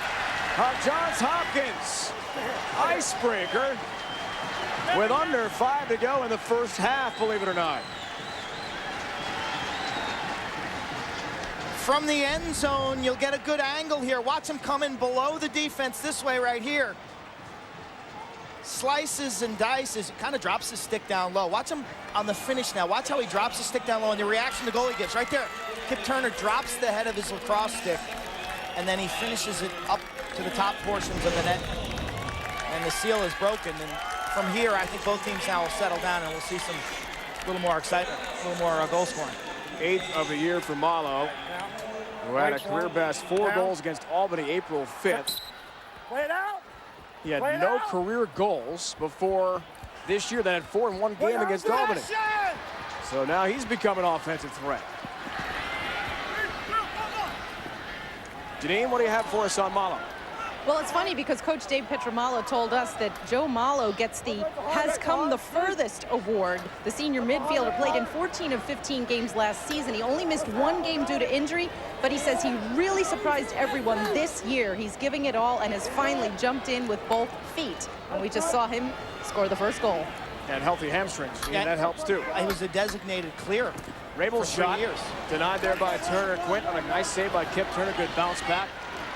of Johns Hopkins. Icebreaker with under 5 to go in the first half, believe it or not. From the end zone, you'll get a good angle here. Watch him come in below the defense this way right here. Slices and dices, kind of drops the stick down low. Watch him on the finish now. Watch how he drops the stick down low and the reaction the goalie gives right there. Kip Turner drops the head of his lacrosse stick, and then he finishes it up to the top portions of the net, and the seal is broken. And from here, I think both teams now will settle down, and we'll see some little more excitement, a little more goal scoring. 8th of the year for Malo, who had a career best 4 goals against Albany April 5th. Play it out. He had no career goals before this year, then had 4 in 1 game against Albany. So now he's become an offensive threat. Janine, what do you have for us on Malo? Well, it's funny because Coach Dave Petramalo told us that Joe Malo gets the Has Come the Furthest award. The senior midfielder played in 14 of 15 games last season. He only missed 1 game due to injury, but he says he really surprised everyone this year. He's giving it all and has finally jumped in with both feet. And we just saw him score the first goal. And healthy hamstrings. Yeah, that helps too. He was a designated clear. Rabel's shot denied there by Turner. Quint on a nice save by Kip Turner. Good bounce back.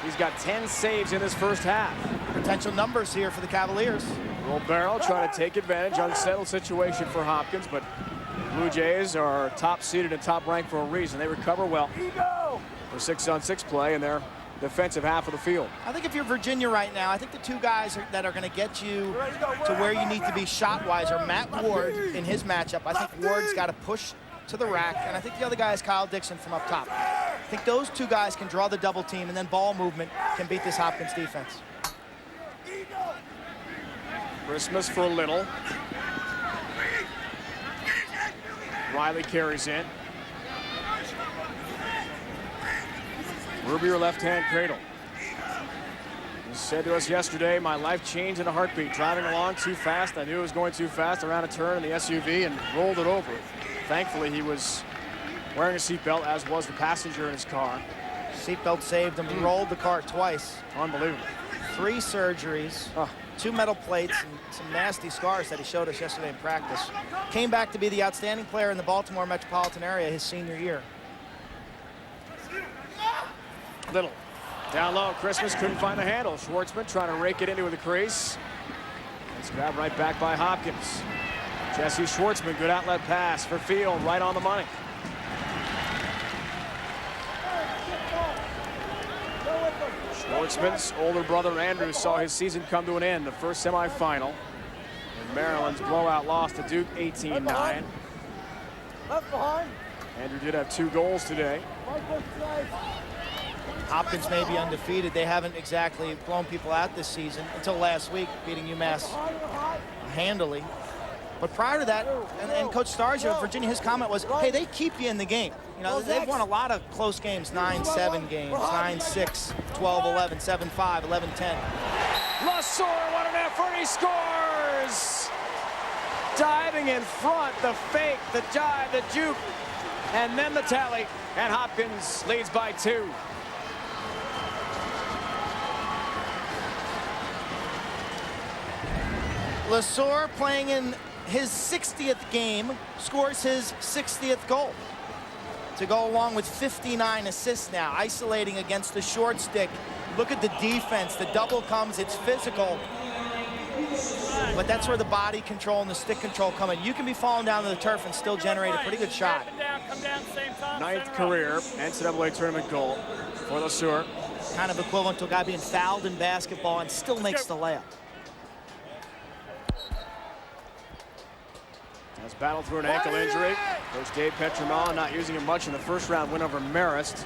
He's got 10 saves in this first half. Potential numbers here for the Cavaliers. Romero trying to take advantage. Unsettled situation for Hopkins, but Blue Jays are top seeded and top ranked for a reason. They recover well for 6-on-6 play in their defensive half of the field. I think if you're Virginia right now, I think the two guys that are going to get you to where you need to be shot-wise are Matt Ward in his matchup. I think Ward's got to push to the rack, and I think the other guy is Kyle Dixon from up top. I think those two guys can draw the double team, and then ball movement can beat this Hopkins defense. Christmas for Little. Riley carries in. Ruby, left-hand cradle. He said to us yesterday, my life changed in a heartbeat. Driving along too fast. I knew it was going too fast around a turn in the SUV and rolled it over. Thankfully, he was wearing a seatbelt, as was the passenger in his car. Seatbelt saved him. He rolled the car twice. Unbelievable. 3 surgeries, 2 metal plates, and some nasty scars that he showed us yesterday in practice. Came back to be the outstanding player in the Baltimore metropolitan area his senior year. Little. Down low. Christmas couldn't find the handle. Schwartzman trying to rake it into the crease. It's grabbed right back by Hopkins. Jesse Schwartzman, good outlet pass for Field, right on the money. Schwartzman's older brother Andrew saw his season come to an end, the first semifinal. And Maryland's blowout loss to Duke 18-9. Left behind. Andrew did have 2 goals today. Hopkins may be undefeated. They haven't exactly blown people out this season until last week, beating UMass handily. But prior to that, and Coach Stargio of Virginia, his comment was, hey, they keep you in the game. You know, they've won a lot of close games, 9-7 games, 9-6, 12-11, 7-5, 11-10. Lasor, what an effort, he scores! Diving in front, the fake, the dive, the juke, and then the tally, and Hopkins leads by 2. Lasor, playing in his 60th game, scores his 60th goal to go along with 59 assists now, isolating against the short stick. Look at the defense. The double comes. It's physical. But that's where the body control and the stick control come in. You can be falling down to the turf and still generate a pretty good shot. 9th career NCAA tournament goal for Lasor. Kind of equivalent to a guy being fouled in basketball and still makes the layup. Has battled through an ankle injury. Coach Dave Petramalo not using him much in the first round win over Marist.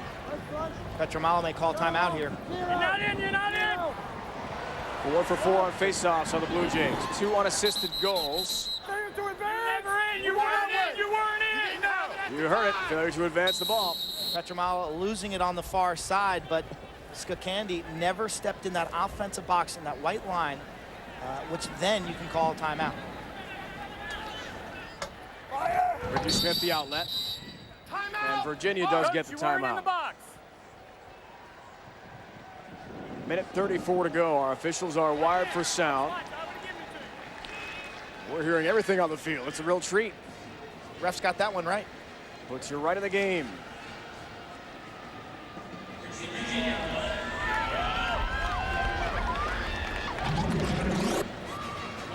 Petramalo may call timeout here. You're not in, you're not in. 4 for 4 on faceoffs on the Blue Jays. 2 unassisted goals. Failure to advance. Never in, you weren't in, you weren't in. No. You heard it, failure to advance the ball. Petramalo losing it on the far side, but Skakandi never stepped in that offensive box in that white line, which then you can call a timeout. Ricky Smith the outlet. And Virginia does get the timeout. Minute 34 to go. Our officials are wired for sound. We're hearing everything on the field. It's a real treat. Ref's got that one right. Puts you right in the game.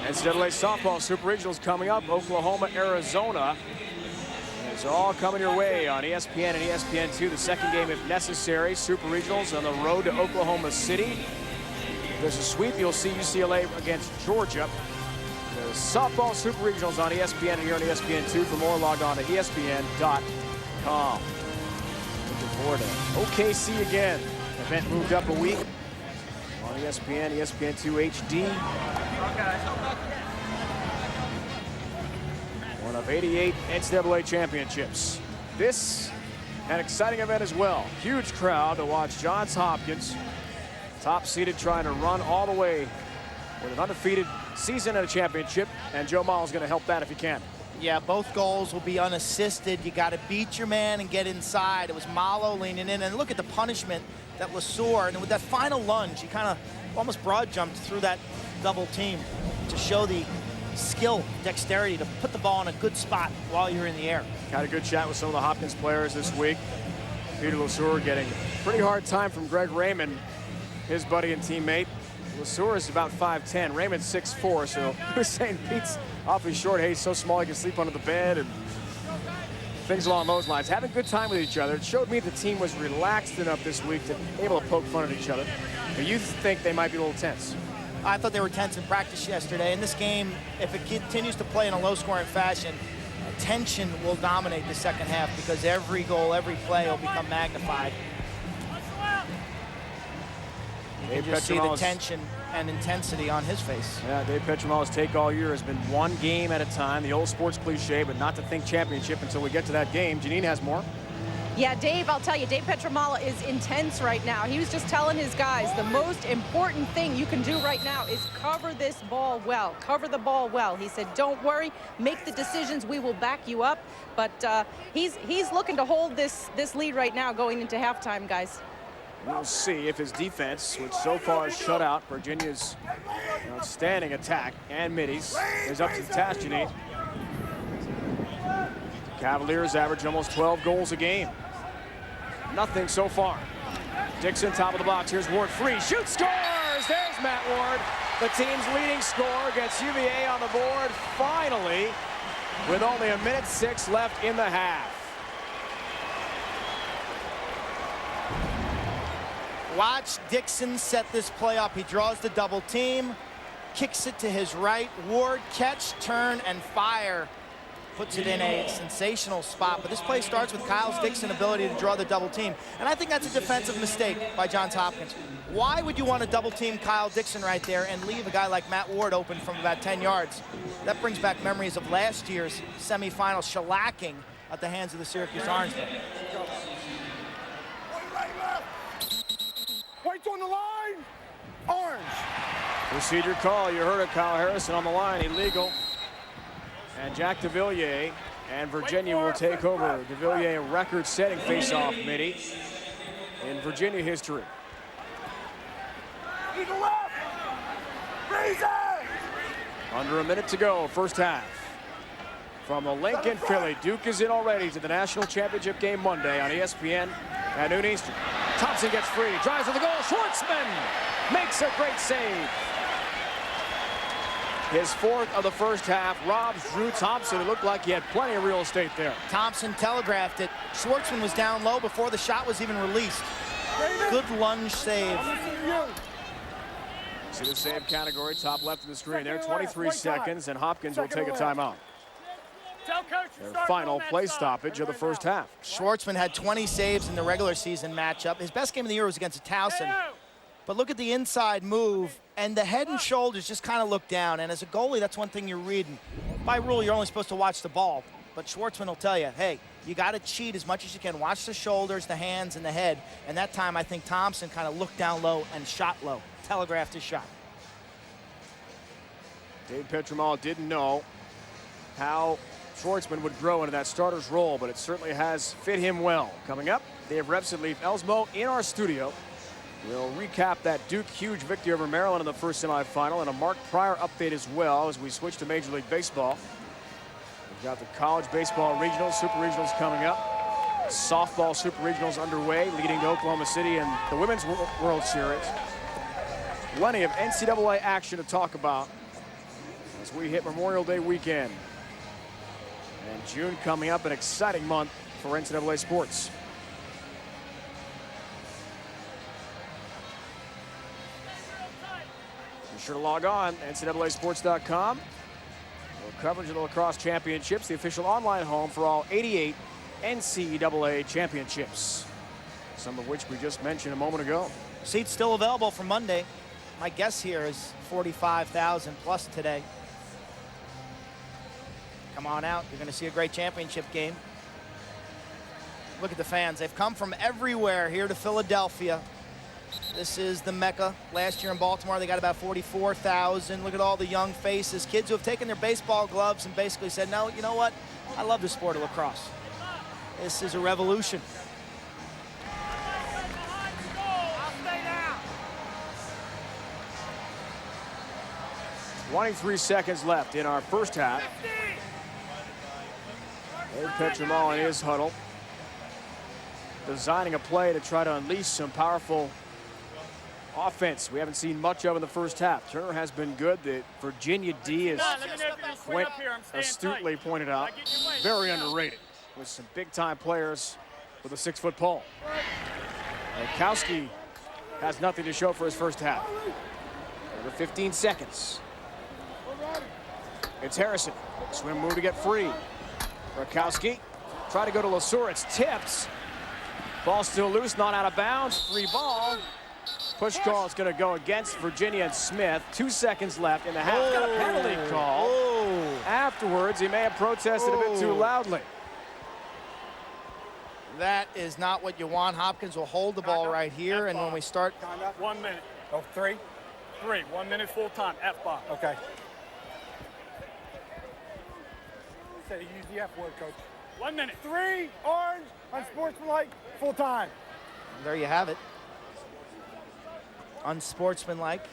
NCAA softball super regionals coming up. Oklahoma, Arizona. It's all coming your way on ESPN and ESPN2. The second game, if necessary. Super regionals on the road to Oklahoma City. If there's a sweep, you'll see UCLA against Georgia. The softball super regionals on ESPN and here on ESPN2. For more, log on to ESPN.com. Looking forward to OKC again. Event moved up a week on ESPN, ESPN2 HD. One of 88 NCAA championships. This, an exciting event as well. Huge crowd to watch Johns Hopkins top seeded, trying to run all the way with an undefeated season and a championship, and Joe Mall's going to help that if he can. Yeah, both goals will be unassisted. You got to beat your man and get inside. It was Malo leaning in, and look at the punishment that Lesueur, and with that final lunge, he kind of almost broad jumped through that double team to show the skill, dexterity to put the ball in a good spot while you're in the air. Had a good chat with some of the Hopkins players this week. Peter Lesueur getting a pretty hard time from Greg Raymond, his buddy and teammate. Lesueur is about 5'10", Raymond's 6'4", so he was saying Pete's awfully short. Hey, he's so small he can sleep under the bed and things along those lines. Having a good time with each other. It showed me the team was relaxed enough this week to be able to poke fun at each other. But you think they might be a little tense? I thought they were tense in practice yesterday. In this game, if it continues to play in a low-scoring fashion, tension will dominate the second half because every goal, every play will become magnified. You just see the tension and intensity on his face. Yeah, Dave Petramala's take all year has been one game at a time. The old sports cliche, but not to think championship until we get to that game. Janine has more. Yeah, Dave, I'll tell you, Dave Petramala is intense right now. He was just telling his guys the most important thing you can do right now is cover this ball well. Cover the ball well. He said, don't worry, make the decisions. We will back you up. But he's looking to hold this lead right now going into halftime, guys. We'll see if his defense, which so far has shut out Virginia's outstanding attack and middies, is up to the task, Janine. Cavaliers average almost 12 goals a game. Nothing so far. Dixon, top of the box. Here's Ward, free, shoots, scores! There's Matt Ward. The team's leading scorer gets UVA on the board, finally, with only 1:06 left in the half. Watch Dixon set this play up. He draws the double team, kicks it to his right. Ward, catch, turn, and fire. Puts it in a sensational spot. But this play starts with Kyle Dixon's ability to draw the double team. And I think that's a defensive mistake by Johns Hopkins. Why would you want to double team Kyle Dixon right there and leave a guy like Matt Ward open from about 10 yards? That brings back memories of last year's semifinal shellacking at the hands of the Syracuse Orangemen. White's on the line. Orange. Procedure call. You heard it, Kyle Harrison on the line. Illegal. And Jack DeVilliers and Virginia will take over. DeVilliers, a record-setting face-off midi in Virginia history. Eagle up. Raise it. Under a minute to go, first half. From the Lincoln Philly, Duke is in already to the national championship game Monday on ESPN at noon Eastern. Thompson gets free, drives to the goal. Schwartzman makes a great save. His fourth of the first half robs Drew Thompson. It looked like he had plenty of real estate there. Thompson telegraphed it. Schwartzman was down low before the shot was even released. Good lunge save. See the save category, top left of the screen there. 23 seconds, and Hopkins will take a timeout. Their final play stoppage of the first half. Schwartzman had 20 saves in the regular season matchup. His best game of the year was against Towson. But look at the inside move, and the head and shoulders just kind of look down. And as a goalie, that's one thing you're reading. By rule, you're only supposed to watch the ball. But Schwartzman will tell you, hey, you got to cheat as much as you can. Watch the shoulders, the hands, and the head. And that time, I think Thompson kind of looked down low and shot low. Telegraphed his shot. Dave Petramala didn't know how Schwartzman would grow into that starter's role, but it certainly has fit him well. Coming up, Dave Repson and Leif Elsmo in our studio. We'll recap that Duke huge victory over Maryland in the first semifinal and a Mark Pryor update as well as we switch to Major League Baseball. We've got the college baseball regionals, super regionals coming up. Softball super regionals underway, leading to Oklahoma City and the Women's World Series. Plenty of NCAA action to talk about as we hit Memorial Day weekend. And June coming up, an exciting month for NCAA sports. Be sure to log on, NCAAsports.com. For coverage of the Lacrosse Championships, the official online home for all 88 NCAA championships, some of which we just mentioned a moment ago. Seats still available for Monday. My guess here is 45,000 plus today. Come on out. You're going to see a great championship game. Look at the fans. They've come from everywhere here to Philadelphia. This is the Mecca. Last year in Baltimore, they got about 44,000. Look at all the young faces, kids who have taken their baseball gloves and basically said, no, you know what? I love the sport of lacrosse. This is a revolution. 23 seconds left in our first half. Dave Petromal in his huddle, designing a play to try to unleash some powerful offense we haven't seen much of in the first half. Turner has been good. The Virginia D is quite astutely pointed out, very underrated, with some big-time players with a 6-foot pole. Kowski has nothing to show for his first half. Under 15 seconds. It's Harrison. Swim move to get free. Rakowski try to go to Lesueur. It's tipped. Ball still loose, not out of bounds. Free ball. Push call is going to go against Virginia and Smith. 2 seconds left in the half. Got a penalty call. Afterwards, he may have protested a bit too loudly. That is not what you want. Hopkins will hold the ball right here, and when we start... 1 minute. Oh, three? 1 minute full time, F-bomb. Okay. Use the F word, coach. 1 minute. 3, orange, unsportsmanlike, full time. There you have it. Unsportsmanlike.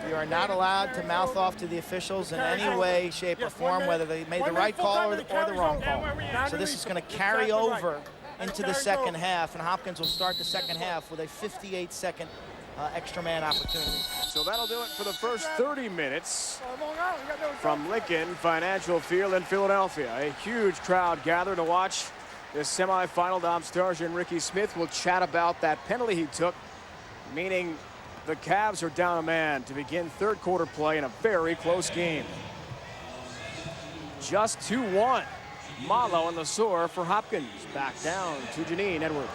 You are not allowed to mouth off to the officials in any way, shape, or form, whether they made the right call or the wrong call. So this is going to carry over into the second half, and Hopkins will start the second half with a 58-second extra man opportunity. So that'll do it for the first 30 minutes from Lincoln Financial Field in Philadelphia. A huge crowd gathered to watch this semifinal. Dom Starsia and Ricky Smith will chat about that penalty he took, meaning the Cavs are down a man to begin third quarter play in a very close game. Just 2-1. Malo and Lesueur for Hopkins. Back down to Janine Edwards.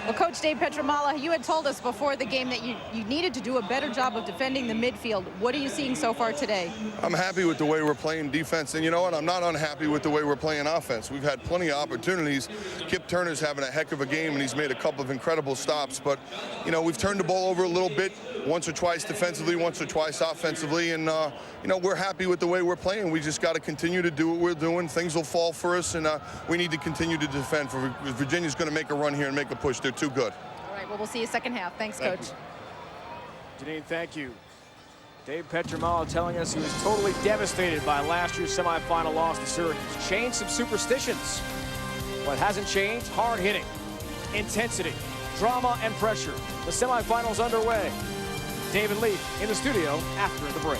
Well, Coach Dave Petromala, you had told us before the game that you needed to do a better job of defending the midfield. What are you seeing so far today? I'm happy with the way we're playing defense, and you know what? I'm not unhappy with the way we're playing offense. We've had plenty of opportunities. Kip Turner's having a heck of a game, and he's made a couple of incredible stops. But, you know, we've turned the ball over a little bit, once or twice defensively, once or twice offensively, and, you know, we're happy with the way we're playing. We just got to continue to do what we're doing. Things will fall for us, and we need to continue to defend. Virginia's going to make a run here and make a push. They're too good. All right, well, we'll see you second half. Thanks, Coach. Janine, thank you. Dave Petromala telling us he was totally devastated by last year's semifinal loss to Syracuse. Changed some superstitions. What hasn't changed? Hard hitting, intensity, drama, and pressure. The semifinals underway. David Leaf in the studio after the break.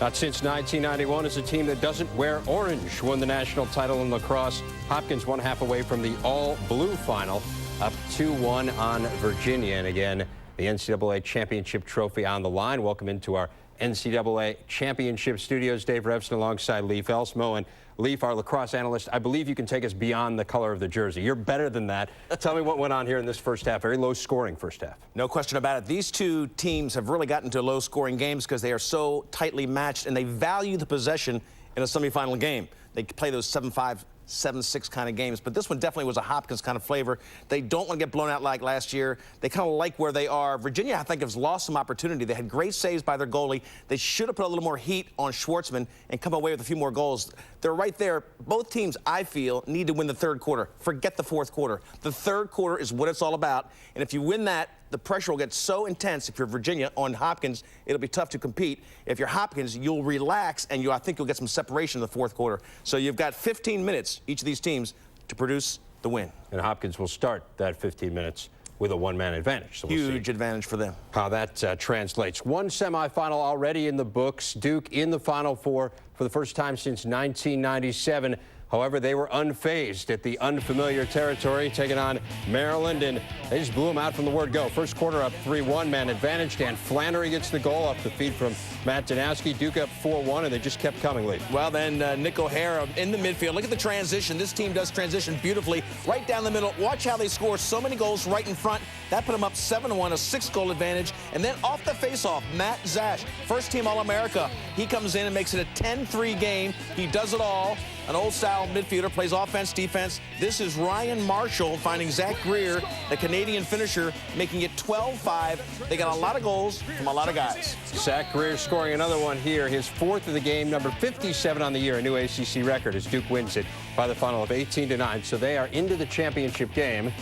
Not since 1991 is a team that doesn't wear orange won the national title in lacrosse. Hopkins 1 half away from the all-blue final, up 2-1 on Virginia. And again, the NCAA championship trophy on the line. Welcome into our NCAA championship studios. Dave Revson alongside Leif Elsmo. And Leif, our lacrosse analyst, I believe you can take us beyond the color of the jersey. You're better than that. Tell me what went on here in this first half. Very low-scoring first half. No question about it. These two teams have really gotten to low-scoring games because they are so tightly matched, and they value the possession in a semifinal game. They play those 7-5, 7-6 kind of games, but this one definitely was a Hopkins kind of flavor. They don't want to get blown out like last year. They kind of like where they are. Virginia, I think, has lost some opportunity. They had great saves by their goalie. They should have put a little more heat on Schwartzman and come away with a few more goals. They're right there. Both teams, I feel, need to win the third quarter. Forget the fourth quarter. The third quarter is what it's all about, and if you win that, the pressure will get so intense. If you're Virginia on Hopkins, it'll be tough to compete. If you're Hopkins, you'll relax, and I think you'll get some separation in the fourth quarter. So you've got 15 minutes, each of these teams, to produce the win. And Hopkins will start that 15 minutes with a one-man advantage. So we'll Huge advantage for them. How that translates. One semifinal already in the books. Duke in the Final Four for the first time since 1997. However, they were unfazed at the unfamiliar territory, taking on Maryland, and they just blew them out from the word go. First quarter up 3-1, man advantage. Dan Flannery gets the goal off the feed from Matt Danowski. Duke up 4-1, and they just kept coming, Lee. Well, then Nick O'Hara in the midfield. Look at the transition. This team does transition beautifully. Right down the middle. Watch how they score so many goals right in front. That put them up 7-1, a 6-goal advantage. And then off the faceoff, Matt Zash, first-team All-America. He comes in and makes it a 10-3 game. He does it all. An old-style midfielder, plays offense, defense. This is Ryan Marshall finding Zach Greer, the Canadian finisher, making it 12-5. They got a lot of goals from a lot of guys. Zach Greer scoring another one here, his 4th of the game, number 57 on the year, a new ACC record as Duke wins it by the final of 18-9. So they are into the championship game.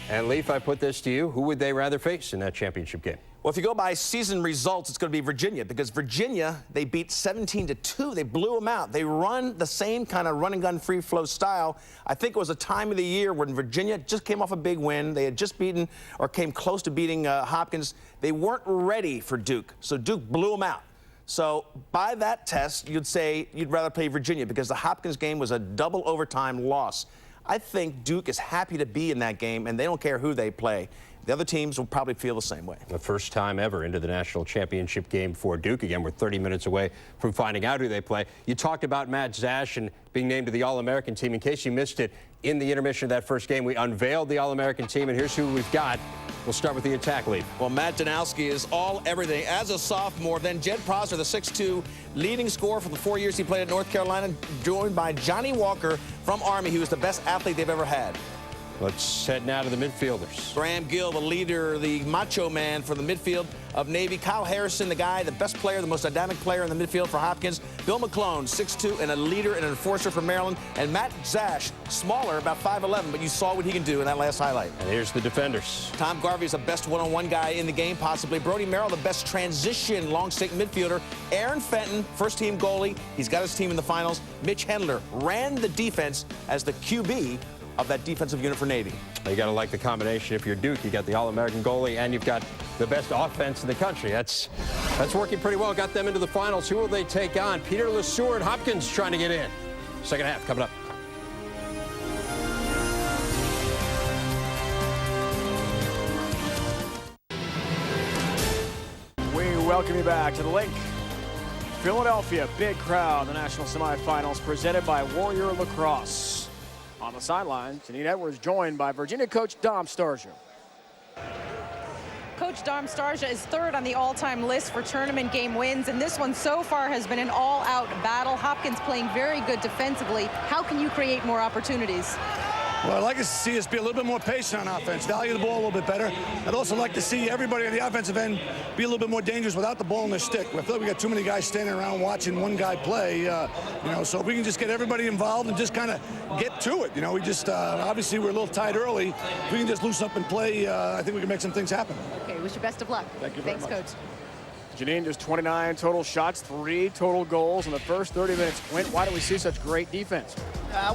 And Leaf, I put this to you. Who would they rather face in that championship game? Well, if you go by season results, it's going to be Virginia, because Virginia, they beat 17-2. They blew them out. They run the same kind of run-and-gun free-flow style. I think it was a time of the year when Virginia just came off a big win. They had just beaten, or came close to beating Hopkins. They weren't ready for Duke, so Duke blew them out. So by that test, you'd say you'd rather play Virginia, because the Hopkins game was a double overtime loss. I think Duke is happy to be in that game, and they don't care who they play. The other teams will probably feel the same way. The first time ever into the national championship game for Duke. Again, we're 30 minutes away from finding out who they play. You talked about Matt Zash and being named to the All-American team. In case you missed it, in the intermission of that first game, we unveiled the All-American team, and here's who we've got. We'll start with the attack lead. Well, Matt Danowski is all everything as a sophomore. Then Jed Prosser, the 6'2", leading scorer for the 4 years he played at North Carolina, joined by Johnny Walker from Army. He was the best athlete they've ever had. Let's head now to the midfielders. Graham Gill, the leader, the macho man for the midfield of Navy. Kyle Harrison, the guy, the best player, the most dynamic player in the midfield for Hopkins. Bill McClone, 6'2", and a leader and an enforcer for Maryland. And Matt Zash, smaller, about 5'11", but you saw what he can do in that last highlight. And here's the defenders. Tom Garvey is the best one-on-one guy in the game, possibly. Brody Merrill, the best transition long-stick midfielder. Aaron Fenton, first-team goalie. He's got his team in the finals. Mitch Hendler ran the defense as the QB of that defensive unit for Navy. You got to like the combination. If you're Duke, you got the All-American goalie, and you've got the best offense in the country. That's working pretty well. Got them into the finals. Who will they take on? Peter LeSueur and Hopkins trying to get in. Second half coming up. We welcome you back to the link. Philadelphia, big crowd, the national semifinals presented by Warrior Lacrosse. On the sidelines, Janine Edwards joined by Virginia coach Dom Starsia. Coach Dom Starsia is 3rd on the all-time list for tournament game wins, and this one so far has been an all-out battle. Hopkins playing very good defensively. How can you create more opportunities? Well, I'd like to see us be a little bit more patient on offense, value the ball a little bit better. I'd also like to see everybody on the offensive end be a little bit more dangerous without the ball in their stick. I feel like we got too many guys standing around watching one guy play, so if we can just get everybody involved and just kind of get to it. We just, obviously we're a little tight early. If we can just loosen up and play, I think we can make some things happen. Okay, wish you best of luck. Thank you very much. Thanks, Coach. Janine, just 29 total shots, 3 total goals in the first 30 minutes. Quint, why do we see such great defense?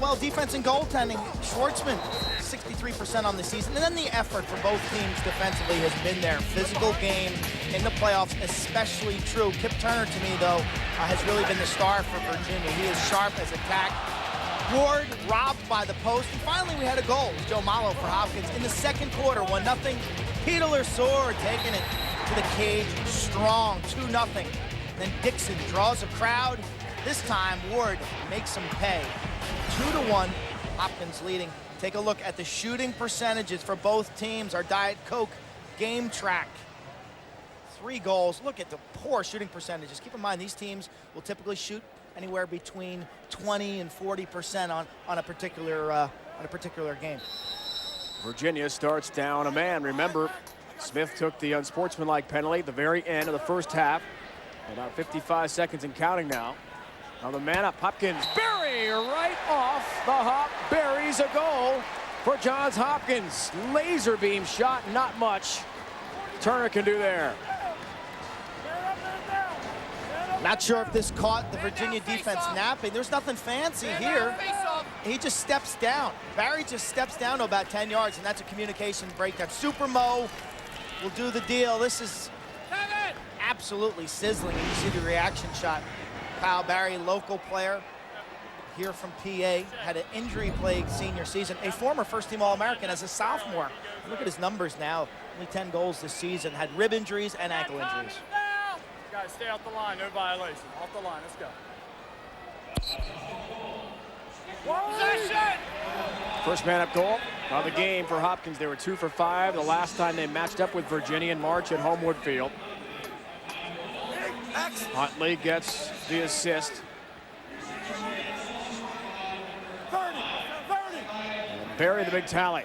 Well, defense and goaltending. Schwartzman, 63% on the season. And then the effort for both teams defensively has been there. Physical game in the playoffs, especially true. Kip Turner, to me, though, has really been the star for Virginia. He is sharp as attack. Ward robbed by the post. And finally, we had a goal. Joe Malo for Hopkins in the second quarter, 1-0. Peter LeSueur taking it to the cage, strong, 2-0. Then Dixon draws a crowd. This time, Ward makes him pay. 2-1, Hopkins leading. Take a look at the shooting percentages for both teams. Our Diet Coke game track. 3 goals. Look at the poor shooting percentages. Keep in mind, these teams will typically shoot anywhere between 20 and 40% on a particular game. Virginia starts down a man. Remember, Smith took the unsportsmanlike penalty at the very end of the first half. About 55 seconds and counting now. Now the man up, Hopkins. Berry right off the hop. Buries a goal for Johns Hopkins. Laser beam shot, not much. Turner can do there. Not sure if this caught the Virginia defense napping. There's nothing fancy here. He just steps down. Barry just steps down to about 10 yards, and that's a communication breakdown. Super Mo will do the deal. This is absolutely sizzling. You see the reaction shot. Kyle Barry, local player. here from PA, had an injury-plagued senior season, a former first-team All-American as a sophomore. Look at his numbers now, only 10 goals this season, had rib injuries and ankle injuries. Guys, stay off the line, no violation. Off the line, let's go. First man-up goal of the game for Hopkins. They were 2 for 5 the last time they matched up with Virginia in March at Homewood Field. Huntley gets the assist. And Barry the big tally.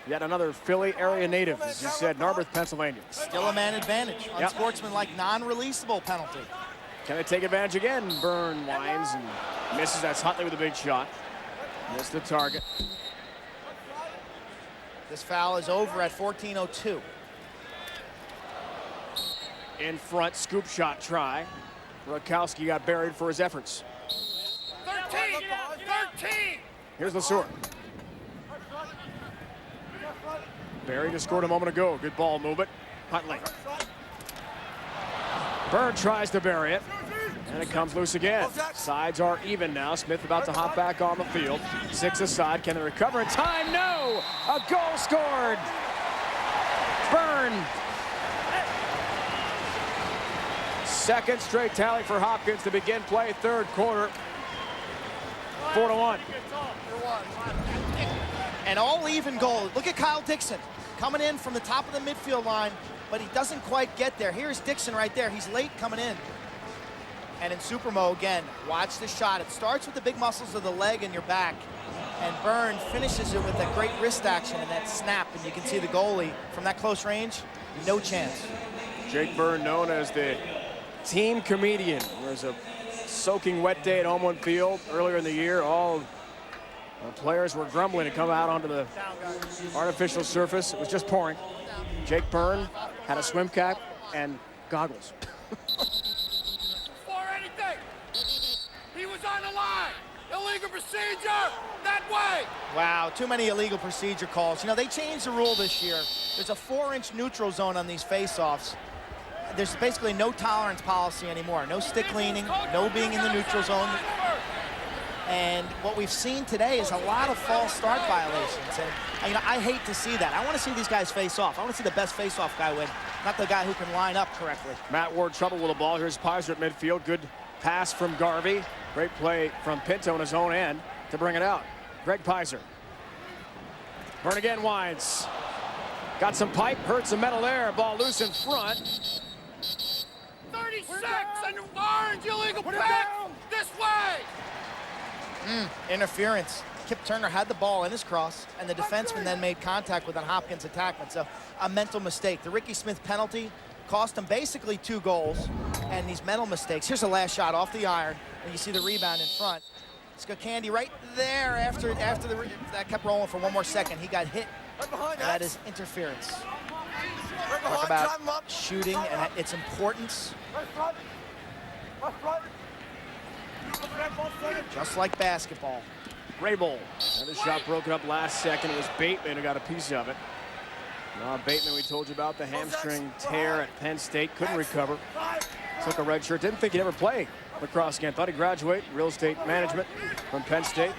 Yet another Philly area native, as you said, Narberth, Pennsylvania. Still a man advantage. Unsportsmanlike, non-releasable penalty. Can they take advantage again? Byrne winds and misses. That's Huntley with a big shot. Missed the target. This foul is over at 14:02. In front, scoop shot try. Rakowski got buried for his efforts. 13! 13! Here's Lesueur. Barry just scored a moment ago. Good ball movement. Huntley. Byrne tries to bury it. And it comes loose again. Sides are even now. Smith about to hop back on the field. 6 aside. Can they recover in time? No! A goal scored! Byrne. Second straight tally for Hopkins to begin play, third quarter. 4-1. An all-even goal. Look at Kyle Dixon coming in from the top of the midfield line, but he doesn't quite get there. Here's Dixon right there. He's late coming in. And in Supermo again, watch the shot. It starts with the big muscles of the leg and your back, and Byrne finishes it with a great wrist action and that snap, and you can see the goalie from that close range, no chance. Jake Byrne, known as the team comedian. There's a soaking wet day at Homewood Field earlier in the year. All the players were grumbling to come out onto the artificial surface. It was just pouring. Jake Byrne had a swim cap and goggles. For anything. He was on the line. Illegal procedure. That way. Wow, too many illegal procedure calls. You know, they changed the rule this year. There's a 4-inch neutral zone on these face-offs. There's basically no tolerance policy anymore. No stick leaning, no being in the neutral zone. And what we've seen today is a lot of false start violations. And you know, I hate to see that. I want to see these guys face off. I want to see the best face-off guy win, not the guy who can line up correctly. Matt Ward trouble with the ball. Here's Pizer at midfield. Good pass from Garvey. Great play from Pinto in his own end to bring it out. Greg Pizer. Byrne again winds. Got some pipe, hurt some metal there. Ball loose in front. 36 and orange illegal back this way. Interference. Kip Turner had the ball in his cross, and the defenseman then made contact with a Hopkins attackman. So a mental mistake. The Ricky Smith penalty cost him basically 2 goals, and these mental mistakes. Here's the last shot off the iron, and you see the rebound in front. It's got Candy right there after that kept rolling for 1 more second. He got hit. That is interference. Talk about shooting and its importance. Just like basketball. Rabel. Another shot broken up last second. It was Bateman who got a piece of it. Bateman, we told you about the hamstring tear at Penn State. Couldn't recover. Took a red shirt. Didn't think he'd ever play lacrosse again. Thought he'd graduate real estate management from Penn State.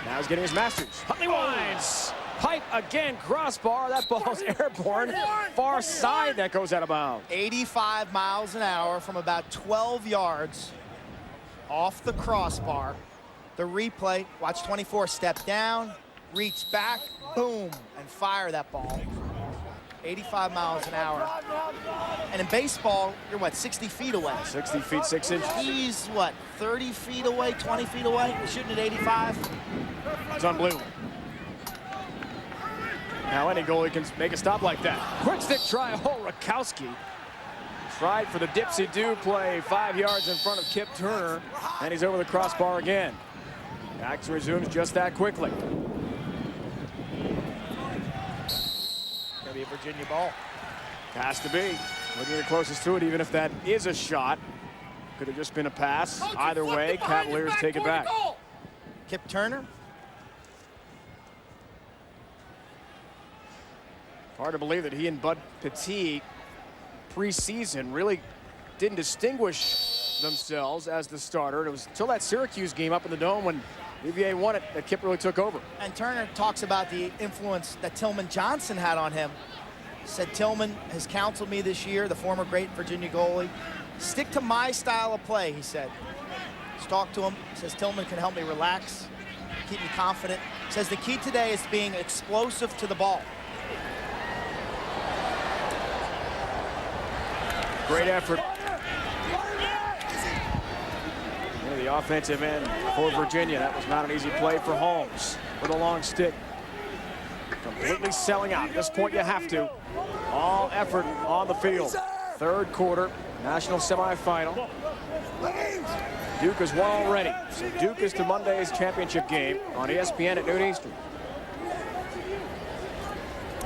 Now he's getting his master's. Huntley winds. Pipe again, crossbar. That ball's airborne. Far side that goes out of bounds. 85 miles an hour from about 12 yards off the crossbar. The replay, watch 24, step down, reach back, boom, and fire that ball. 85 miles an hour. And in baseball, you're what, 60 feet away? 60 feet, 6 inches. He's what, 30 feet away, 20 feet away, shooting at 85? It's on blue. Now any goalie can make a stop like that. Quick stick try, Rakowski. Tried for the dipsy-do play 5 yards in front of Kip Turner, and he's over the crossbar again. Action resumes just that quickly. Gonna be a Virginia ball. Has to be. Looking the closest to it, even if that is a shot. Could have just been a pass. Either way, Cavaliers take it back. Kip Turner. Hard to believe that he and Bud Petit preseason really didn't distinguish themselves as the starter. It was until that Syracuse game up in the Dome when UVA won it that Kip really took over. And Turner talks about the influence that Tillman Johnson had on him. Said Tillman has counseled me this year, the former great Virginia goalie. Stick to my style of play, he said. Just talked to him. Says Tillman can help me relax, keep me confident. Says the key today is being explosive to the ball. Great effort. The offensive end for Virginia. That was not an easy play for Holmes with a long stick. Completely selling out. At this point, you have to. All effort on the field. Third quarter, national semifinal. Duke has won already. So Duke is to Monday's championship game on ESPN at noon Eastern.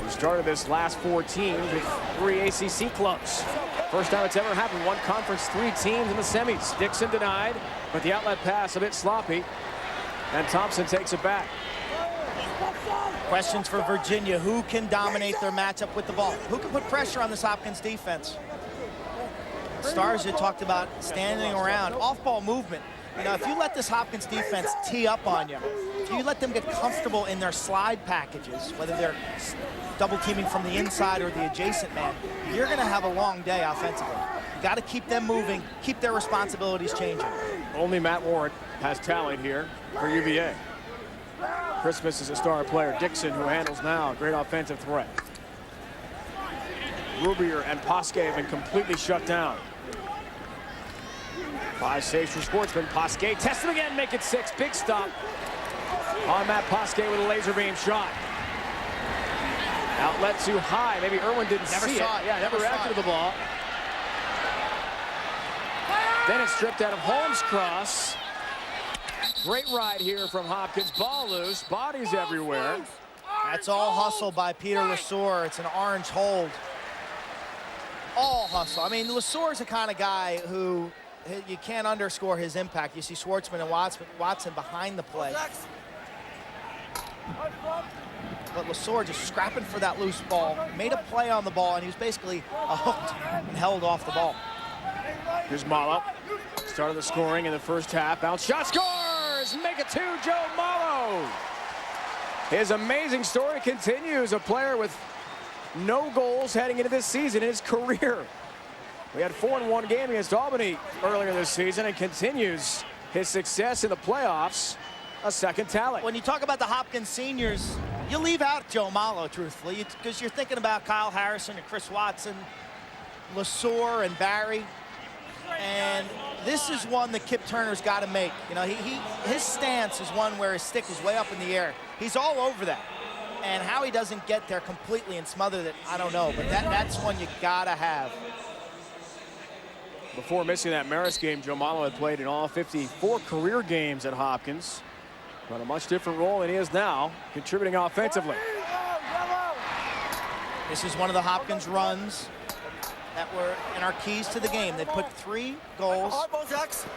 We started this last 4 teams with 3 ACC clubs. First time it's ever happened. One conference, 3 teams in the semis. Dixon denied, but the outlet pass a bit sloppy. And Thompson takes it back. Questions for Virginia. Who can dominate their matchup with the ball? Who can put pressure on this Hopkins defense? Starsia talked about standing around, off-ball movement. You know, if you let this Hopkins defense tee up on you, if you let them get comfortable in their slide packages, whether they're double teaming from the inside or the adjacent man, you're going to have a long day offensively. You got to keep them moving, keep their responsibilities changing. Only Matt Warren has talent here for UVA. Christmas is a star player. Dixon, who handles now, great offensive threat. Rubier and Posquet have been completely shut down. 5 saves for Sportsman. Posquet tests it again, make it 6. Big stop on Matt Posquet with a laser beam shot. Outlet too high. Maybe Irwin didn't see it. Yeah, never reacted to the ball. Then it's stripped out of Holmes' cross. Great ride here from Hopkins. Ball loose, bodies everywhere. That's all hustle by Peter Lesor. It's an orange hold. All hustle. I mean, Lesor's the kind of guy who you can't underscore his impact. You see Schwartzman and Watson behind the play. But Lesor just scrapping for that loose ball, made a play on the ball, and he was basically hooked and held off the ball. Here's Malo. Started the scoring in the first half. Bounce shot, scores! Make it 2, Joe Malo. His amazing story continues. A player with no goals heading into this season in his career. We had 4 in 1 game against Albany earlier this season and continues his success in the playoffs. A second tally. When you talk about the Hopkins seniors, you leave out Joe Malo, truthfully, because you're thinking about Kyle Harrison and Chris Watson, Lesor and Barry. And this is one that Kip Turner's got to make. You know, his stance is one where his stick is way up in the air. He's all over that. And how he doesn't get there completely and smother it, I don't know. But that's one you got to have. Before missing that Marist game, Joe Malo had played in all 54 career games at Hopkins. But a much different role than he is now, contributing offensively. This is one of the Hopkins runs that were in our keys to the game. They put 3 goals,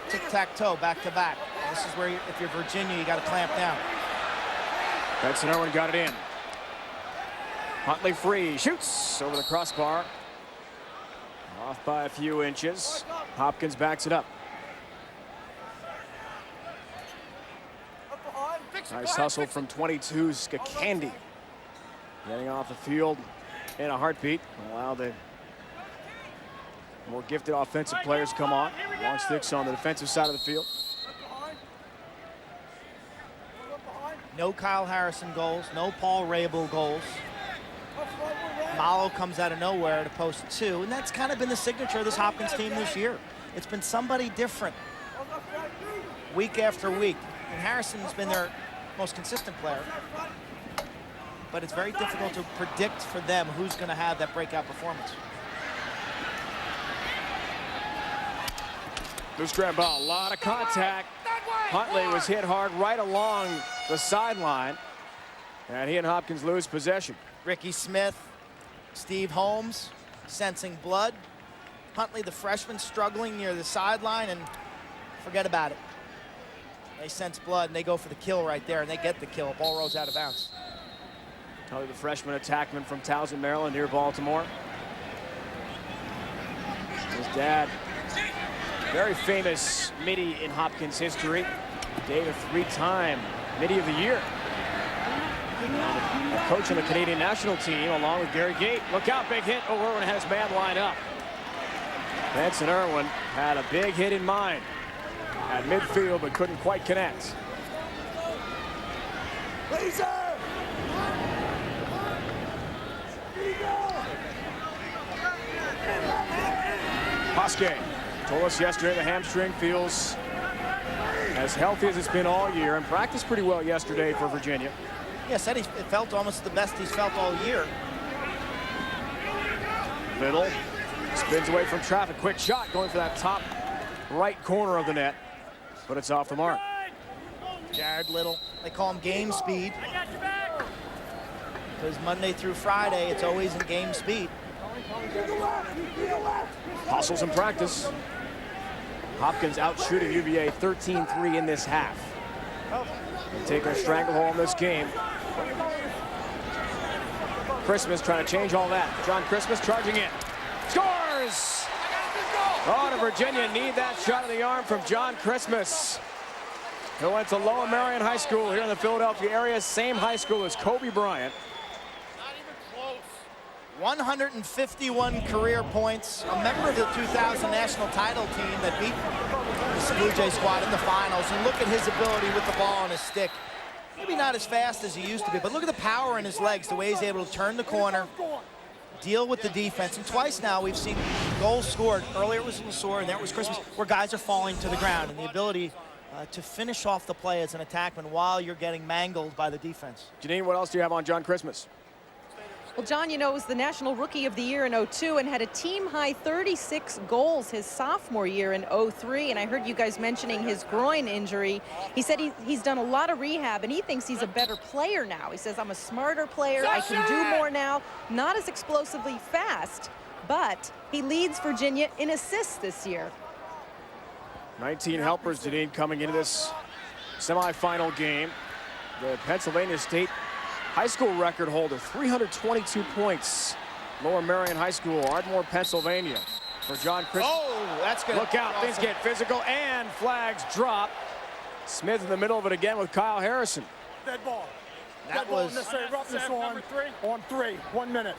tic-tac-toe, back-to-back. This is where, if you're Virginia, you got to clamp down. Benson Irwin got it in. Huntley free, shoots over the crossbar. Off by a few inches. Hopkins backs it up. Nice hustle from 22, Skakandi. Getting off the field in a heartbeat. Allow the more gifted offensive players come on. Long sticks on the defensive side of the field. No Kyle Harrison goals, no Paul Rabel goals. Malo comes out of nowhere to post 2, and that's kind of been the signature of this Hopkins team this year. It's been somebody different week after week. And Harrison's been their most consistent player. But it's very difficult to predict for them who's going to have that breakout performance. Loose grab ball, a lot of contact. Huntley was hit hard right along the sideline. And he and Hopkins lose possession. Ricky Smith, Steve Holmes sensing blood. Huntley, the freshman, struggling near the sideline, and forget about it. They sense blood, and they go for the kill right there, and they get the kill. Ball rolls out of bounds. Huntley, the freshman attackman from Towson, Maryland, near Baltimore. His dad Very famous midi in Hopkins history. Dave, a 3-time midi of the year. A coach on the Canadian national team along with Gary Gate. Look out, big hit. Oh, Irwin has man lined up. Benson Irwin had a big hit in mind at midfield, but couldn't quite connect. Hoske told us yesterday the hamstring feels as healthy as it's been all year and practiced pretty well yesterday for Virginia. Yeah, said it felt almost the best he's felt all year. Little spins away from traffic. Quick shot going for that top right corner of the net, but it's off the mark. Jared Little, they call him game speed. Because Monday through Friday, it's always in game speed. Hustles in practice. Hopkins out shooting UVA 13-3 in this half. They're taking a stranglehold in this game. Christmas trying to change all that. John Christmas charging in. Scores! Oh, to Virginia need that shot of the arm from John Christmas, who went to Lower Merion High School here in the Philadelphia area. Same high school as Kobe Bryant. 151 career points, a member of the 2000 national title team that beat the Blue Jay squad in the finals. And look at his ability with the ball on his stick. Maybe not as fast as he used to be, but look at the power in his legs, the way he's able to turn the corner, deal with the defense. And twice now we've seen goals scored. Earlier it was Lesor and there it was Christmas, where guys are falling to the ground. And the ability to finish off the play as an attackman while you're getting mangled by the defense. Janine, what else do you have on John Christmas? Well, John, you know, was the National Rookie of the Year in 02 and had a team-high 36 goals his sophomore year in 03. And I heard you guys mentioning his groin injury. He said he's done a lot of rehab, and he thinks he's a better player now. He says, I'm a smarter player. I can do more now. Not as explosively fast, but he leads Virginia in assists this year. 19 helpers, Janine, coming into this semifinal game. The Pennsylvania State high school record holder, 322 points. Lower Merion High School, Ardmore, Pennsylvania. For John Christmas. Oh, that's good. Look out, things get physical, and flags drop. Smith in the middle of it again with Kyle Harrison. Dead ball. That was roughness on 3, 1 minute.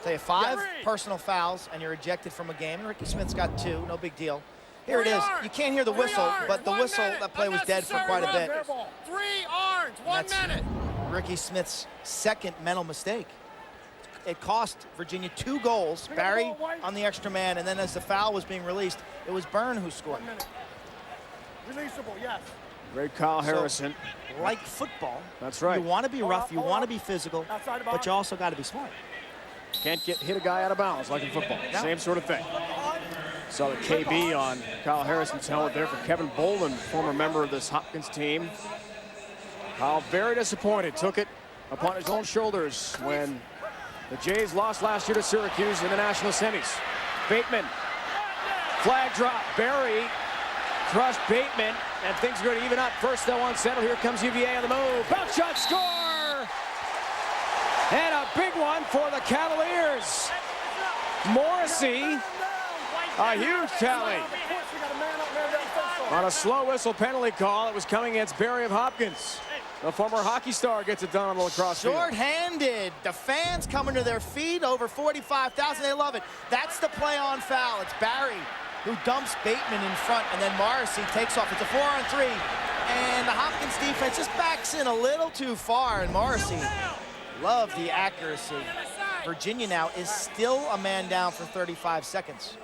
Say 5 personal fouls, and you're ejected from a game. And Ricky Smith's got 2, no big deal. Here it is. You can't hear the whistle, but the whistle, that play was dead for quite a bit. 3 arms, 1 minute. Ricky Smith's second mental mistake. It cost Virginia 2 goals. Barry on the extra man, and then as the foul was being released, it was Byrne who scored. 1 minute. Releasable, yes. Great Kyle Harrison. So, like football, that's right. You want to be rough, you want to be physical, but you also got to be smart. Can't hit a guy out of bounds like in football. No. Same sort of thing. Saw the KB on Kyle Harrison's helmet there for Kevin Bolden, former member of this Hopkins team. Kyle very disappointed, took it upon his own shoulders when the Jays lost last year to Syracuse in the national semis. Bateman, flag drop, Barry crushed Bateman, and things are going to even up. First though unsettled, here comes UVA on the move. Bounce shot, score! And a big one for the Cavaliers. Morrissey, a huge tally. On a slow whistle penalty call, it was coming against Barry of Hopkins. The former hockey star gets it done on the lacrosse field. Short-handed. The fans coming to their feet, over 45,000. They love it. That's the play on foul. It's Barry who dumps Bateman in front, and then Morrissey takes off. It's a 4-on-3, and the Hopkins defense just backs in a little too far, and Morrissey loved the accuracy. Virginia now is still a man down for 35 seconds.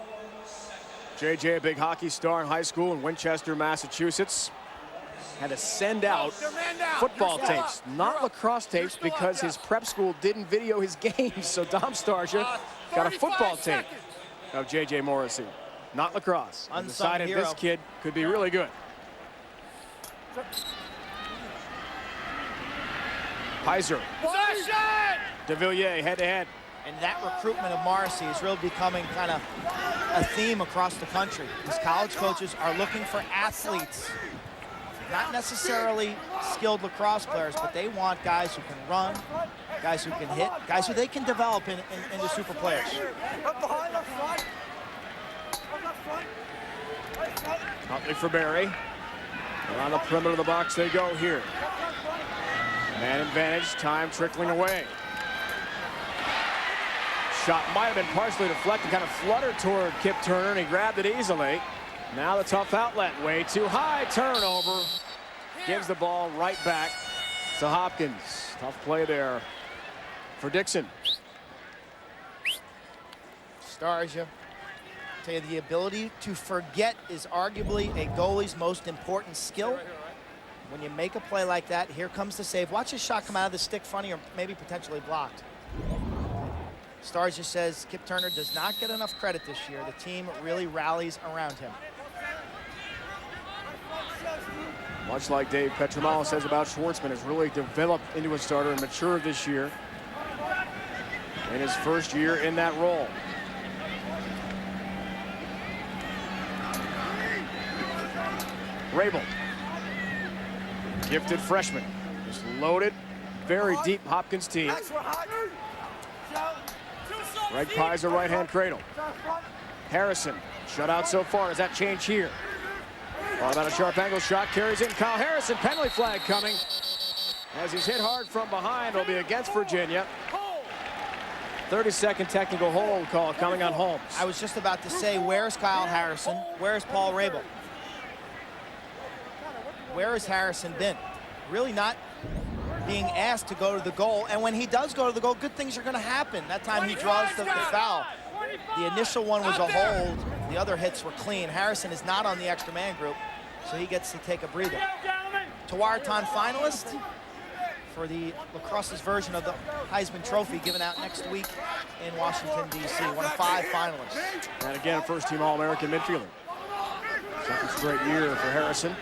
JJ, a big hockey star in high school in Winchester, Massachusetts. Had to send out football tapes, not lacrosse tapes, because his prep school didn't video his games. So Dom Starsia got a football tape of J.J. Morrissey, not lacrosse. And decided this kid could be really good. Heiser. De Villiers head-to-head. And that recruitment of Morrissey is really becoming kind of a theme across the country. These college coaches are looking for athletes. Not necessarily skilled lacrosse players, but they want guys who can run, guys who can hit, guys who they can develop into super players. Huntley for Barry. Around the perimeter of the box they go here. Man advantage, time trickling away. Shot might have been partially deflected, kind of fluttered toward Kip Turner, and he grabbed it easily. Now the tough outlet, way too high, turnover. Gives the ball right back to Hopkins. Tough play there for Dixon. Starja, tell you, the ability to forget is arguably a goalie's most important skill. When you make a play like that, here comes the save. Watch his shot come out of the stick funny or maybe potentially blocked. Starja says Kip Turner does not get enough credit this year. The team really rallies around him. Much like Dave Petromalo says about Schwartzman, has really developed into a starter and matured this year in his first year in that role. Rabel, gifted freshman, just loaded, very deep Hopkins team. Greg Pizer, right-hand cradle. Harrison, shut out so far. Does that change here? All about a sharp angle shot, carries in. Kyle Harrison, penalty flag coming. As he's hit hard from behind, it'll be against Virginia. 30-second technical hold call coming on Holmes. I was just about to say, where's Kyle Harrison? Where's Paul Rabel? Where has Harrison been? Really not being asked to go to the goal. And when he does go to the goal, good things are going to happen. That time he draws the foul. The initial one was a hold. The other hits were clean. Harrison is not on the extra man group, so he gets to take a breather. Tawarton finalist for the Lacrosse's version of the Heisman Trophy given out next week in Washington, D.C. One of 5 finalists. And again, a first-team All-American midfielder. Second straight year for Harrison.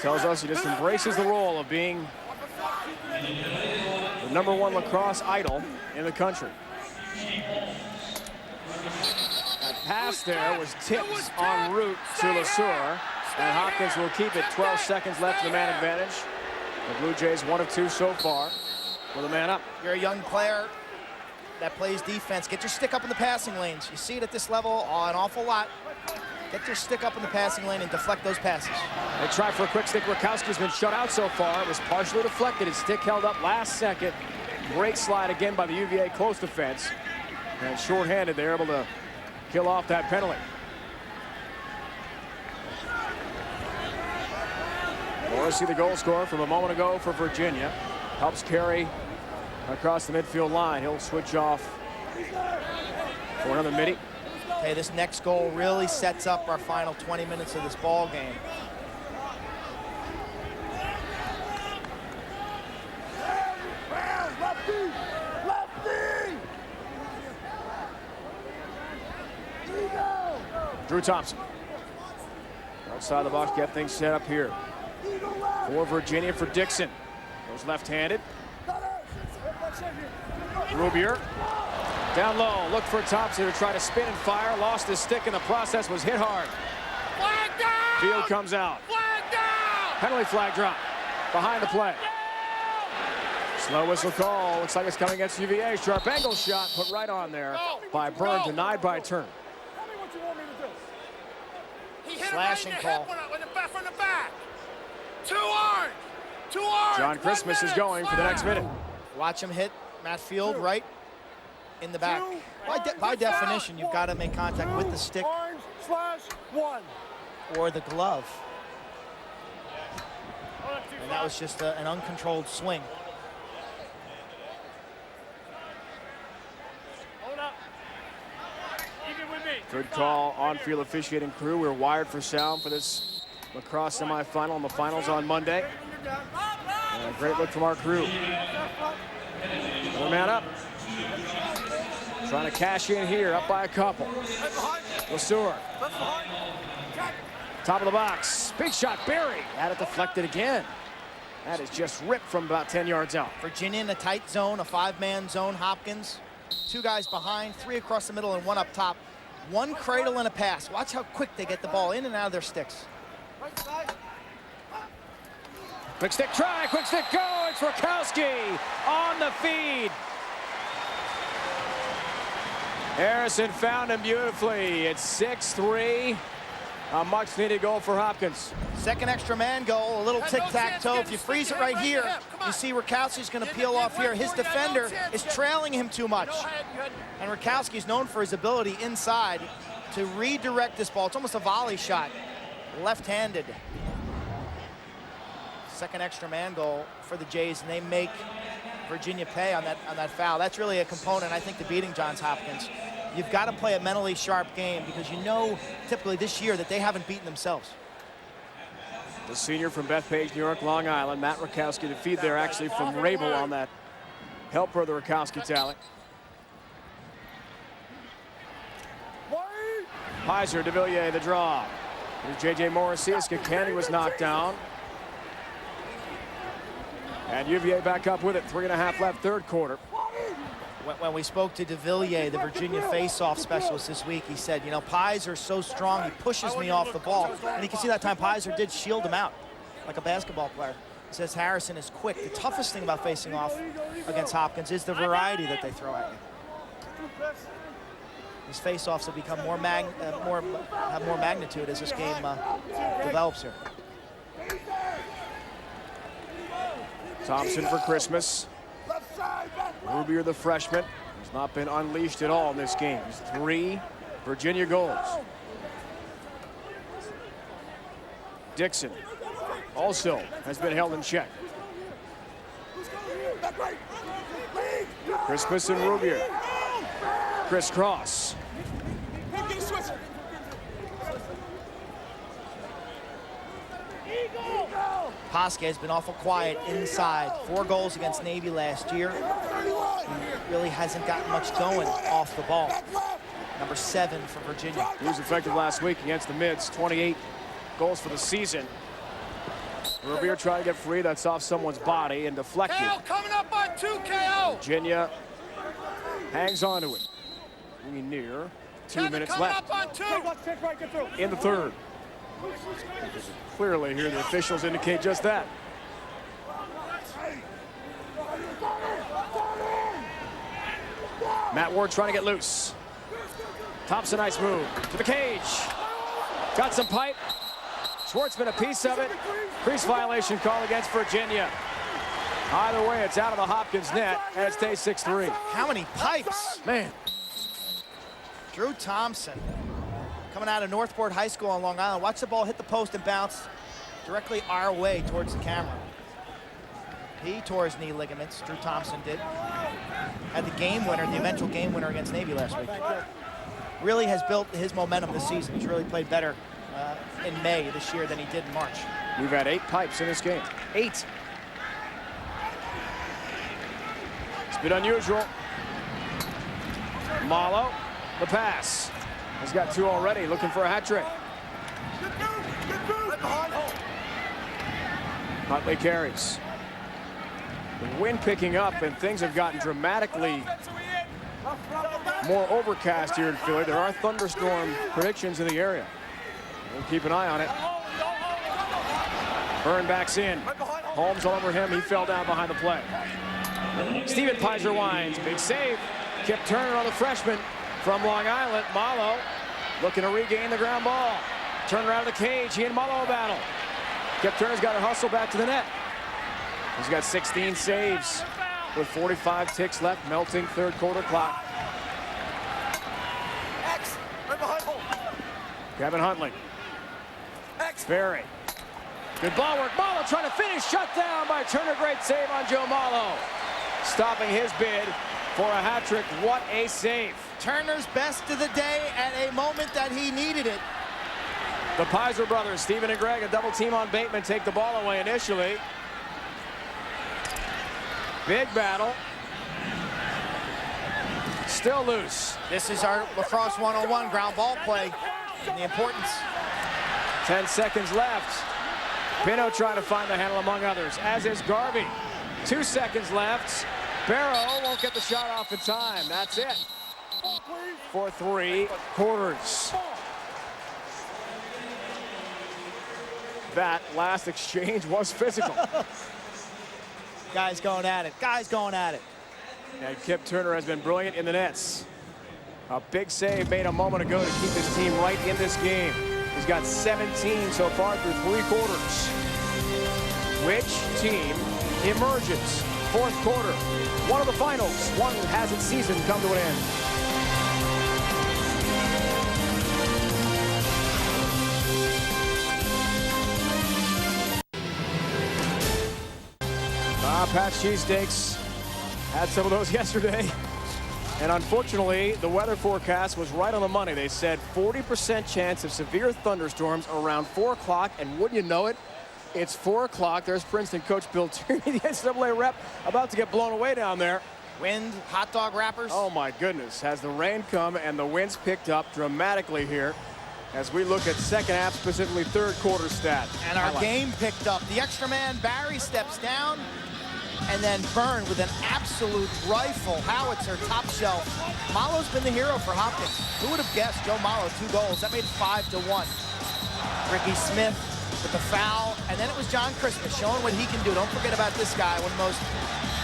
Tells us he just embraces the role of being the #1 lacrosse idol in the country. That pass there was tipped en route to LeSueur, and Hopkins will keep it. 12 seconds left in the man advantage. The Blue Jays 1 of 2 so far with a man up. You're a young player that plays defense. Get your stick up in the passing lanes. You see it at this level an awful lot. Get your stick up in the passing lane and deflect those passes. They try for a quick stick. Rakowski's been shut out so far. It was partially deflected. His stick held up last second. Great slide again by the UVA close defense. And shorthanded, they're able to kill off that penalty. Morrissey, the goal scorer from a moment ago for Virginia, helps carry across the midfield line. He'll switch off for another midi. Okay, this next goal really sets up our final 20 minutes of this ball game. Drew Thompson. Outside the box, get things set up here. For Virginia, for Dixon. Goes left-handed. Rubier. Down low, look for Thompson to try to spin and fire. Lost his stick in the process, was hit hard. Flag down! Field comes out. Flag down! Penalty flag drop. Behind the play. Slow whistle call. Looks like it's coming against UVA. Sharp angle shot put right on there by Byrne, denied by Turner. Slashing call. From the back. 2 arms. 2 arms. John Christmas is going for the next minute. Watch him hit Matt Field right in the back. By definition, you've got to make contact with the stick or the glove. And that was just an uncontrolled swing. Good call, on-field officiating crew. We're wired for sound for this lacrosse semifinal and the finals on Monday. And a great look from our crew. Another man up. Trying to cash in here, up by a couple. LeSueur. Top of the box. Big shot, Barry. Had it deflected again. That is just ripped from about 10 yards out. Virginia in a tight zone, a 5-man zone. Hopkins, 2 guys behind, 3 across the middle and 1 up top. 1 cradle and a pass. Watch how quick they get the ball in and out of their sticks. Quick stick try, quick stick go. It's Rakowski on the feed. Harrison found him beautifully. It's 6-3. A much-needed goal for Hopkins. Second extra man goal, a little tic-tac-toe. If you freeze it right here, you see Rakowski's going to peel off here. His defender is trailing him too much. And Rakowski's known for his ability inside to redirect this ball. It's almost a volley shot, left-handed. Second extra man goal for the Jays, and they make Virginia pay on that foul. That's really a component, I think, to beating Johns Hopkins. You've got to play a mentally sharp game because you know typically this year that they haven't beaten themselves. The senior from Bethpage, New York, Long Island, Matt Rakowski, the feed there actually from Rabel on that helper of the Rakowski talent. Pizer, de Villiers, the draw. Here's J.J. Morisius. Candy was knocked down. And UVA back up with it. 3.5 left, third quarter. When we spoke to de Villiers, the Virginia face-off specialist this week, he said, you know, Pizer's so strong, he pushes me off the ball. And you can see that time Pizer did shield him out like a basketball player. He says Harrison is quick. The toughest thing about facing off against Hopkins is the variety that they throw at you. These face-offs have become have more magnitude as this game develops here. Thompson for Christmas. Rubier, the freshman, has not been unleashed at all in this game. 3 Virginia goals. Dixon also has been held in check. Christmas and Rubier. Crisscross. Hoske has been awful quiet inside. 4 goals against Navy last year. He really hasn't gotten much going off the ball. Number 7 for Virginia. He was effective last week against the Mids. 28 goals for the season. Rubier trying to get free. That's off someone's body and deflected. KO coming up on 2 KO. Virginia hangs on to it. We near 2 minutes left in the third. Clearly here the officials indicate just that. Matt Ward trying to get loose. Thompson, nice move to the cage. Got some pipe. Schwartzman a piece of it. Crease violation call against Virginia. Either way, it's out of the Hopkins net, and it stays 6-3. How many pipes? Man. Drew Thompson coming out of Northport High School on Long Island. Watch the ball hit the post and bounce directly our way towards the camera. He tore his knee ligaments, Drew Thompson did. Had the game winner, the eventual game winner against Navy last week. Really has built his momentum this season. He's really played better in May this year than he did in March. We've had 8 pipes in this game. 8. It's been unusual. Malo, the pass. He's got 2 already, looking for a hat trick. Huntley carries. The wind picking up, and things have gotten dramatically more overcast here in Philly. There are thunderstorm predictions in the area. We'll keep an eye on it. Byrne backs in. Holmes all over him. He fell down behind the play. Steven Pizer winds. Big save. Kip Turner on the freshman from Long Island. Malo looking to regain the ground ball. Turner out of the cage. He and Malo battle. Kip Turner's got to hustle back to the net. He's got 16 saves with 45 ticks left. Melting third quarter clock. Kevin Huntley. Berry. Good ball work. Malo trying to finish. Shut down by Turner. Great save on Joe Malo. Stopping his bid for a hat trick. What a save. Turner's best of the day at a moment that he needed it. The Pizer brothers, Stephen and Greg, a double team on Bateman, take the ball away initially. Big battle. Still loose. This is our Lacrosse 101 ground ball play and the importance. 10 seconds left. Pino trying to find the handle among others, as is Garvey. 2 seconds left. Barrow won't get the shot off in time. That's it for 3 quarters. That last exchange was physical. Guys going at it. Guys going at it. And Kip Turner has been brilliant in the nets. A big save made a moment ago to keep his team right in this game. He's got 17 so far through 3 quarters. Which team emerges? Fourth quarter, one of the finals. One has its season come to an end. Pat's cheesesteaks. Had some of those yesterday. And unfortunately, the weather forecast was right on the money. They said 40% chance of severe thunderstorms around 4 o'clock. And wouldn't you know it, it's 4 o'clock. There's Princeton coach Bill Tierney, the NCAA rep, about to get blown away down there. Wind, hot dog wrappers. Oh, my goodness. Has the rain come and the winds picked up dramatically here as we look at second half, specifically third quarter stat. And our game picked up. The extra man, Barry, steps down. And then Byrne with an absolute rifle howitzer, top shelf. Malo's been the hero for Hopkins. Who would have guessed Joe Malo, 2 goals? That made 5-1. Ricky Smith with the foul. And then it was John Christmas showing what he can do. Don't forget about this guy, one of the most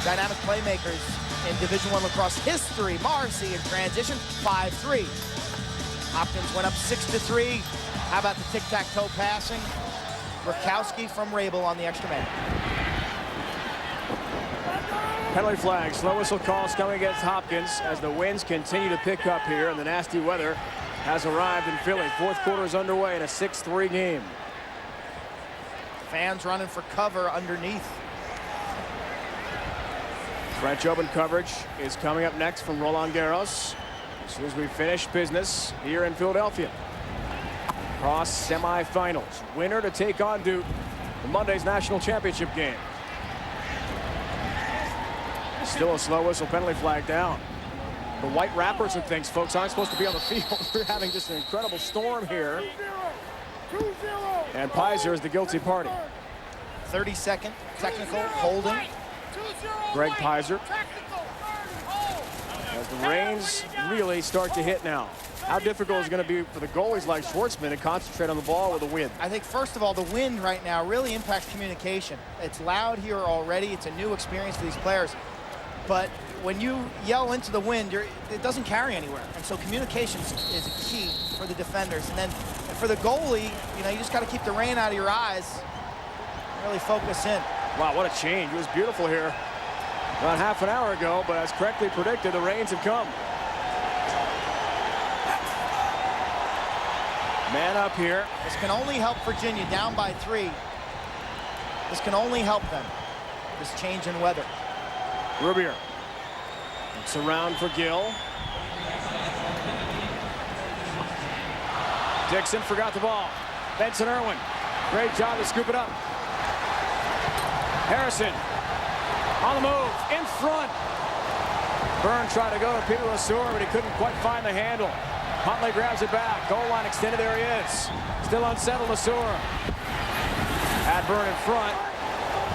dynamic playmakers in Division I lacrosse history. Morrissey in transition, 5-3. Hopkins went up 6-3. How about the tic-tac-toe passing? Rakowski from Rabel on the extra man. Penalty flag, slow whistle calls coming against Hopkins as the winds continue to pick up here and the nasty weather has arrived in Philly. Fourth quarter is underway in a 6-3 game. Fans running for cover underneath. French Open coverage is coming up next from Roland Garros as soon as we finish business here in Philadelphia. Cross semifinals. Winner to take on Duke in Monday's national championship game. Still a slow whistle, penalty flag down. The white wrappers and things, folks, aren't supposed to be on the field. We're having just an incredible storm here. And Pizer is the guilty party. 30-second technical holding. Greg Pizer. As the rains really start to hit now. How difficult is it going to be for the goalies like Schwartzman to concentrate on the ball with the wind? I think, first of all, the wind right now really impacts communication. It's loud here already. It's a new experience for these players. But when you yell into the wind, it doesn't carry anywhere. And so communication is a key for the defenders. And then for the goalie, you know, you just got to keep the rain out of your eyes and really focus in. Wow, what a change. It was beautiful here about half an hour ago, but as correctly predicted, the rains have come. Man up here. This can only help Virginia, down by 3. This can only help them, this change in weather. Rubier. It's around for Gill. Dixon forgot the ball. Benson Irwin. Great job to scoop it up. Harrison on the move, in front. Byrne tried to go to Peter Lesueur, but he couldn't quite find the handle. Huntley grabs it back. Goal line extended. There he is. Still unsettled, Lesueur. Had Byrne in front.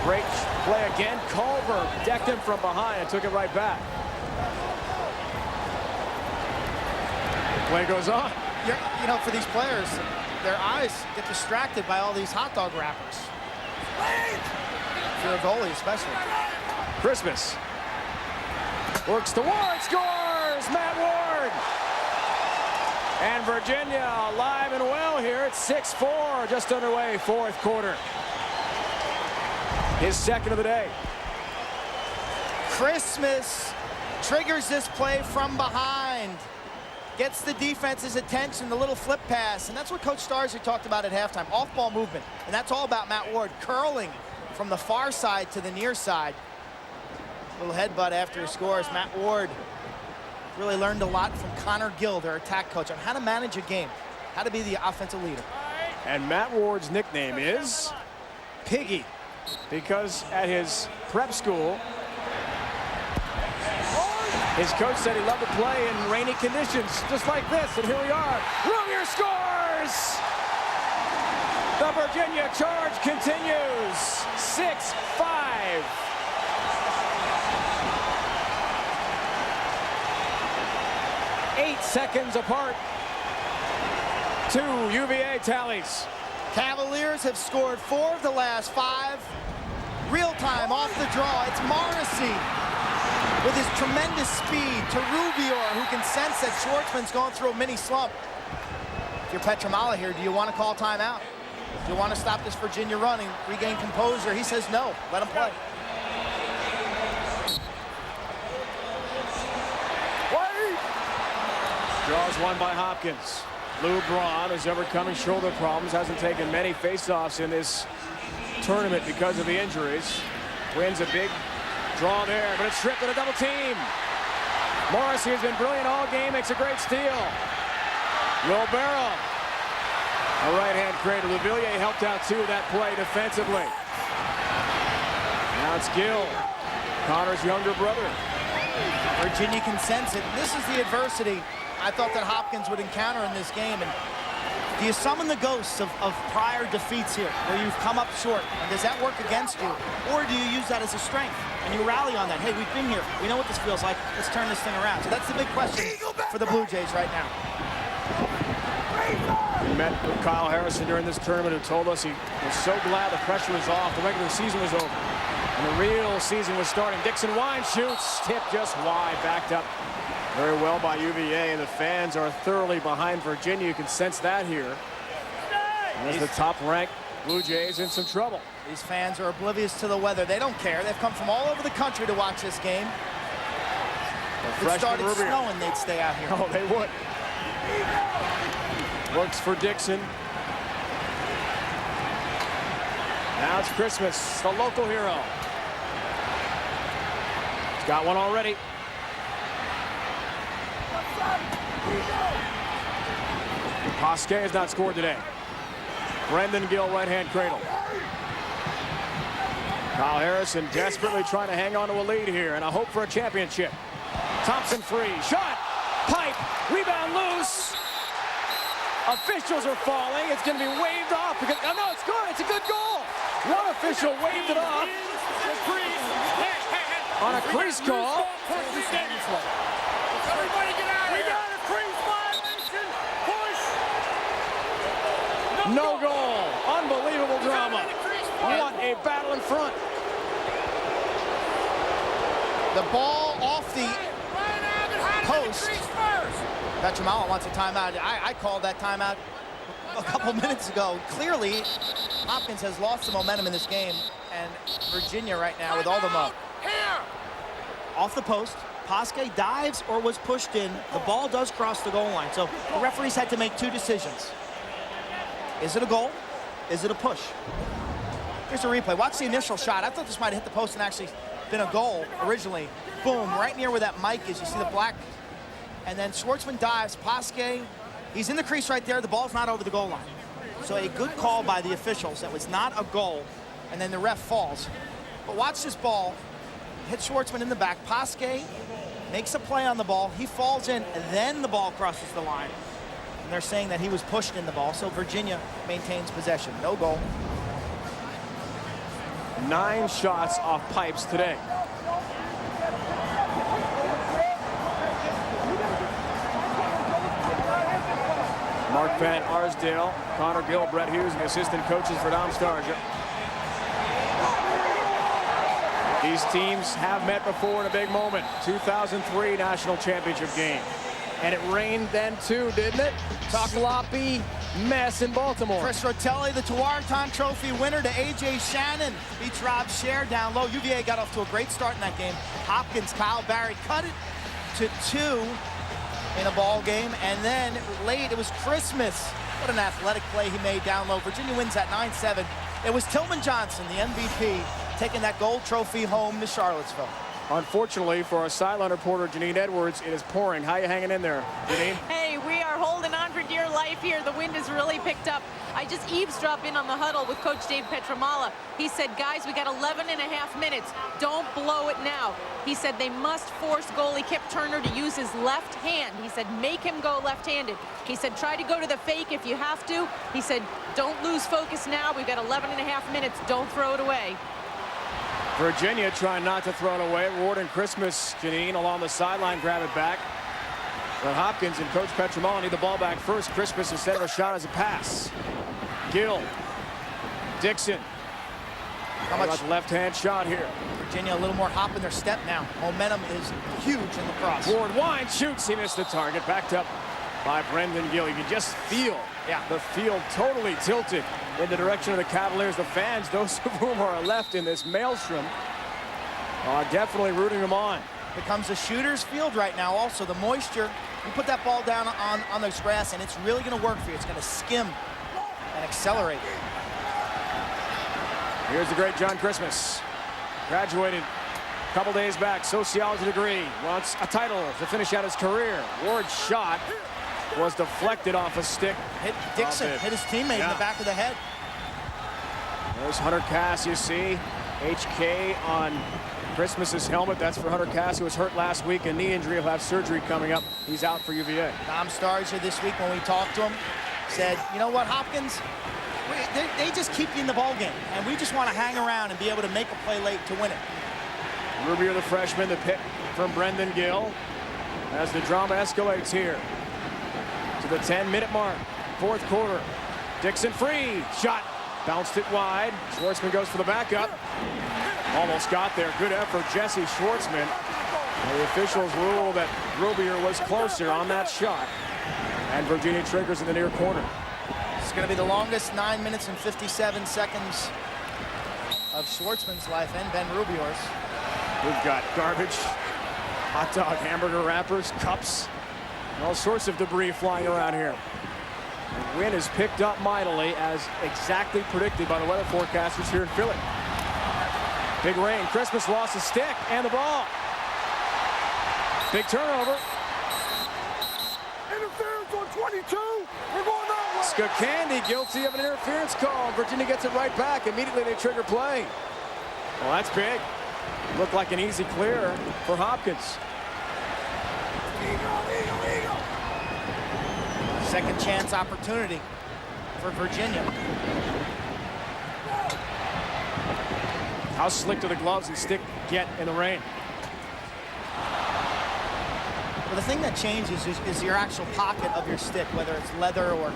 Great play again. Culver decked him from behind and took it right back. The play goes on. You know, for these players, their eyes get distracted by all these hot dog wrappers. For a goalie, especially. Christmas works to Ward, scores! Matt Ward! And Virginia alive and well here at 6-4, just underway, fourth quarter. His second of the day. Christmas triggers this play from behind. Gets the defense's attention, the little flip pass. And that's what Coach Starzer talked about at halftime, off-ball movement. And that's all about Matt Ward, curling from the far side to the near side. Little headbutt after he scores. Matt Ward really learned a lot from Connor Gill, their attack coach, on how to manage a game, how to be the offensive leader. And Matt Ward's nickname is Piggy, because at his prep school, his coach said he loved to play in rainy conditions, just like this, and here we are. Rubier scores! The Virginia charge continues, 6-5. Eight seconds apart. 2 UVA tallies. Cavaliers have scored 4 of the last 5. Real time off the draw. It's Morrissey with his tremendous speed to Rubier, who can sense that Schwartzman's going through a mini slump. you're Petramala here, do you want to call timeout? Do you want to stop this Virginia run and regain composure? He says no. Let him play. Draws one by Hopkins. Lou Braun is overcoming shoulder problems. Hasn't taken many faceoffs in this tournament because of the injuries. Wins a big draw there, but it's stripped in a double team. Morrissey has been brilliant all game. Makes a great steal. Will Barrow. A right-hand cradle. Lavillier helped out too that play defensively. Now it's Gill, Connor's younger brother. Virginia can sense it. This is the adversity I thought that Hopkins would encounter in this game. And do you summon the ghosts of prior defeats here, where you've come up short? And does that work against you? Or do you use that as a strength and you rally on that? Hey, we've been here. We know what this feels like. Let's turn this thing around. So that's the big question for the Blue Jays right now. We met with Kyle Harrison during this tournament, who told us he was so glad the pressure was off, the regular season was over, and the real season was starting. Dixon Wine shoots, tipped just wide, backed up very well by UVA, and the fans are thoroughly behind Virginia. You can sense that here. As the top-ranked Blue Jays in some trouble. These fans are oblivious to the weather. They don't care. They've come from all over the country to watch this game. If it started snowing, they'd stay out here. Oh, they would. Works for Dixon. Now it's Christmas, the local hero. He's got one already. Pasquet has not scored today. Brendan Gill, right-hand cradle. Kyle Harrison desperately trying to hang on to a lead here and a hope for a championship. Thompson free, shot, pipe, rebound loose. Officials are falling. It's going to be waved off because, oh no, it's good. It's a good goal. One official waved it off on a crease call. Everybody get out of here. We got a crease violation. Push. No goal. Unbelievable drama. What a battle in front. The ball off the post. Petramala wants a timeout. I called that timeout a couple minutes ago. Clearly, Hopkins has lost the momentum in this game, and Virginia right now with all the mo. Off the post, Pasquet dives or was pushed in. The ball does cross the goal line, so the referees had to make two decisions. Is it a goal? Is it a push? Here's a replay. Watch the initial shot. I thought this might have hit the post and actually been a goal originally. Boom, right near where that mic is. You see the black. And then Schwartzman dives. Pasquet, he's in the crease right there. The ball's not over the goal line. So a good call by the officials. That was not a goal. And then the ref falls. But watch this ball. Hit Schwartzman in the back. Pasquet makes a play on the ball. He falls in, and then the ball crosses the line. And they're saying that he was pushed in the ball. So Virginia maintains possession. No goal. 9 shots off pipes today. Mark Van Arsdale, Connor Gill, Brett Hughes, and the assistant coaches for Dom Starja. These teams have met before in a big moment. 2003 national championship game. And it rained then too, didn't it? Sloppy mess in Baltimore. Chris Rotelli, the Tewaaraton Trophy winner, to A.J. Shannon. Beats Rob Scher down low. UVA got off to a great start in that game. Hopkins, Kyle Barry cut it to 2 in a ball game. And then late, it was Christmas. What an athletic play he made down low. Virginia wins that 9-7. It was Tillman Johnson, the MVP, taking that gold trophy home to Charlottesville. Unfortunately for our sideline reporter, Janine Edwards, it is pouring. How you hanging in there, Janine? Hey, we are holding on for dear life here. The wind has really picked up. I just eavesdropped in on the huddle with Coach Dave Petramala. He said, guys, we got 11 and a half minutes. Don't blow it now. He said they must force goalie Kip Turner to use his left hand. He said, make him go left-handed. He said, try to go to the fake if you have to. He said, don't lose focus now. We've got 11 and a half minutes. Don't throw it away. Virginia trying not to throw it away. Ward and Christmas, Janine, along the sideline, grab it back. But Hopkins and Coach Petramala need the ball back first. Christmas instead of a shot as a pass. Gill. Dixon. How much left-hand shot here? Virginia a little more hop in their step now. Momentum is huge in lacrosse. Ward Wine shoots. He missed the target. Backed up by Brendan Gill. You can just feel the field totally tilted in the direction of the Cavaliers. The fans, those of whom are left in this maelstrom, are definitely rooting them on. Becomes a shooter's field right now. Also, the moisture, you put that ball down on this grass, and it's really going to work for you. It's going to skim and accelerate. Here's the great John Christmas. Graduated a couple days back, sociology degree. Wants a title to finish out his career. Ward's shot was deflected off a stick. Hit Dixon, hit his teammate in the back of the head. There's Hunter Cass, you see. HK on Christmas's helmet. That's for Hunter Cass, who was hurt last week. A knee injury. He'll have surgery coming up. He's out for UVA. Dom Starsia this week, when we talked to him, said, you know what, Hopkins? They just keep you in the ball game, and we just want to hang around and be able to make a play late to win it. Rubier, the freshman, the pick from Brendan Gill, as the drama escalates here to the 10-minute mark. Fourth quarter. Dixon free. Shot. Bounced it wide. Schwartzman goes for the backup. Almost got there. Good effort, Jesse Schwartzman. And the officials rule that Rubier was closer on that shot. And Virginia triggers in the near corner. It's going to be the longest 9 minutes and 57 seconds of Schwartzman's life and Ben Rubier's. We've got garbage, hot dog, hamburger wrappers, cups, and all sorts of debris flying around here. The wind is picked up mightily, as exactly predicted by the weather forecasters here in Philly. Big rain. Christmas lost a stick and the ball. Big turnover. Interference on 22. We're going that way. Skacandy guilty of an interference call. Virginia gets it right back. Immediately they trigger play. Well, that's big. Looked like an easy clear for Hopkins. Second chance opportunity for Virginia. How slick do the gloves and stick get in the rain? Well, the thing that changes is your actual pocket of your stick, whether it's leather or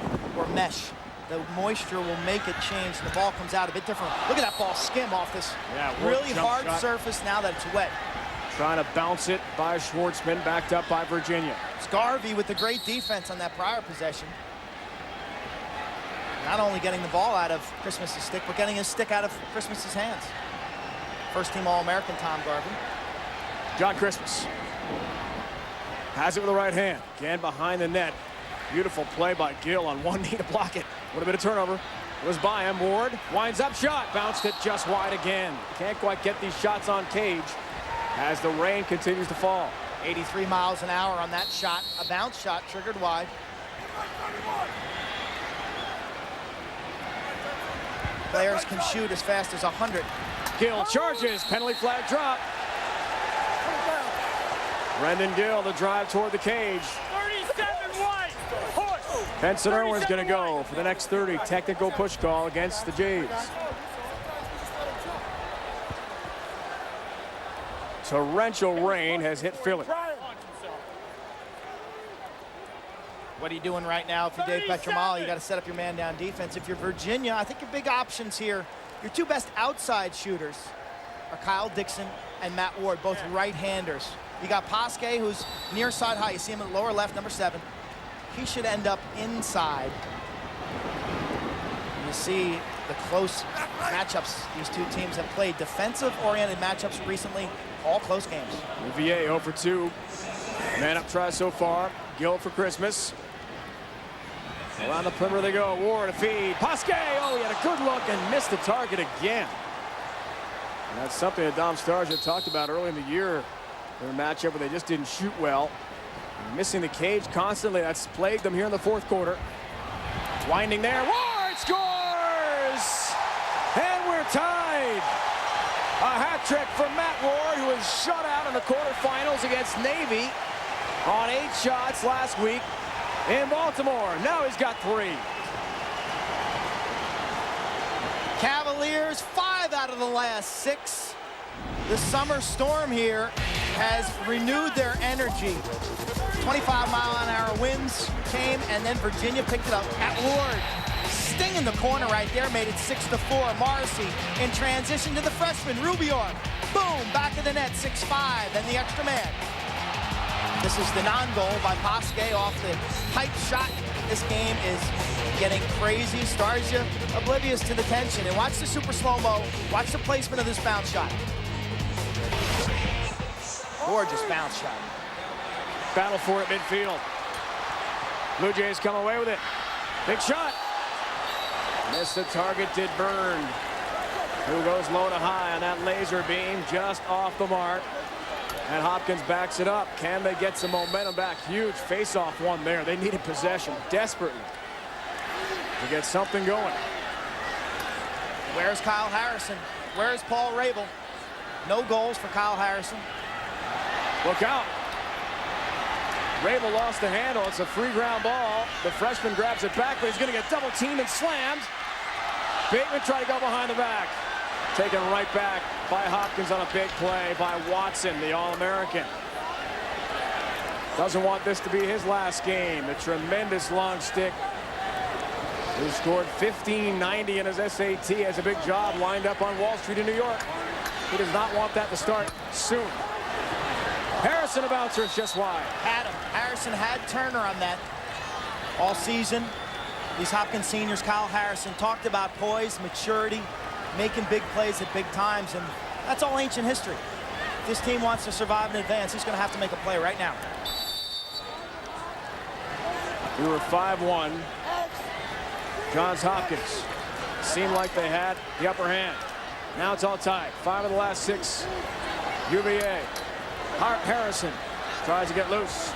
mesh. The moisture will make it change. The ball comes out a bit different. Look at that ball skim off this really hard surface now that it's wet. Trying to bounce it by Schwartzman, backed up by Virginia. Scarvey with the great defense on that prior possession. Not only getting the ball out of Christmas's stick, but getting his stick out of Christmas's hands. First team All-American Tom Garvey. John Christmas has it with the right hand. Again behind the net. Beautiful play by Gill on one knee to block it. Would have been a turnover. It was by him. Ward winds up shot. Bounced it just wide again. Can't quite get these shots on cage as the rain continues to fall. 83 miles an hour on that shot. A bounce shot triggered wide. Players can shoot as fast as 100. Gill charges. Penalty flag drop. Brendan Gill, the drive toward the cage. 37 white. Benson Irwin's going to go for the next 30. Technical push call against the Jays. Torrential rain has hit Philly. What are you doing right now if you're Dave Petramali? You got to set up your man down defense. If you're Virginia, I think your big options here, your two best outside shooters are Kyle Dixon and Matt Ward, both right-handers. You got Pasquet, who's near side high. You see him at lower left, number 7. He should end up inside. You see the close matchups these two teams have played. Defensive-oriented matchups recently, all close games. UVA 0 for 2. Man up try so far. Gill for Christmas. Around the perimeter they go. Ward a feed. Pasquet, oh, he had a good look and missed the target again. And that's something that Dom Starsia talked about early in the year in a matchup where they just didn't shoot well. Missing the cage constantly. That's plagued them here in the fourth quarter. It's winding there. Ward scores! And we're tied. A hat trick from Matt Ward, who was shut out in the quarterfinals against Navy on 8 shots last week in Baltimore. Now he's got 3. Cavaliers 5 out of the last 6. The summer storm here has renewed their energy. 25-mile-an-hour winds came, and then Virginia picked it up. At Ward, sting in the corner right there, made it 6-4. Morrissey in transition to the freshman, Rubier. Boom, back of the net, 6-5, and the extra man. This is the non-goal by Pasquet off the pipe shot. This game is getting crazy. Starja oblivious to the tension. And watch the super slow-mo. Watch the placement of this bounce shot. Gorgeous bounce shot. Battle for it midfield. Blue Jays come away with it. Big shot. Missed the target, did Burn. Who goes low to high on that laser beam, just off the mark. And Hopkins backs it up. Can they get some momentum back? Huge face-off one there. They needed possession desperately to get something going. Where's Kyle Harrison? Where's Paul Rabel? No goals for Kyle Harrison. Look out. Rabel lost the handle. It's a free ground ball. The freshman grabs it back, but he's going to get double teamed and slammed. Bateman tried to go behind the back. Taken right back by Hopkins on a big play by Watson, the All-American. Doesn't want this to be his last game. A tremendous long stick. Who scored 1590 in his SAT, has a big job lined up on Wall Street in New York. He does not want that to start soon. Harrison, a bouncer, is just wide. Had him. Harrison had Turner on that all season. These Hopkins seniors, Kyle Harrison, talked about poise, maturity, making big plays at big times, and that's all ancient history. If this team wants to survive and advance, he's going to have to make a play right now. We were 5-1. Johns Hopkins seemed like they had the upper hand. Now it's all tied. 5 of the last 6 UVA. Harrison tries to get loose.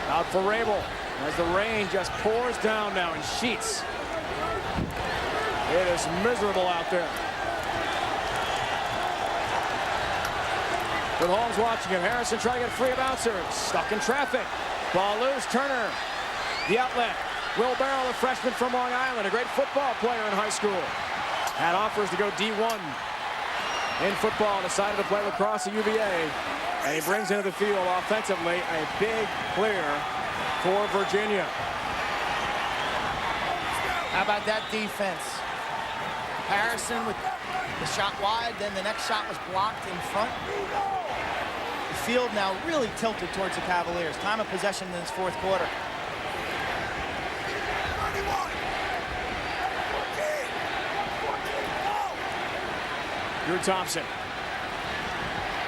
Out for Rabel as the rain just pours down now in sheets. It is miserable out there. With Holmes watching him, Harrison trying to get free of bouncer. Stuck in traffic. Ball loose. Turner. The outlet. Will Barrow, a freshman from Long Island, a great football player in high school. Had offers to go D1 in football. Decided to play lacrosse at UVA. And he brings into the field offensively a big clear for Virginia. How about that defense? Harrison with the shot wide, then the next shot was blocked in front. The field now really tilted towards the Cavaliers. Time of possession in this fourth quarter. Drew Thompson.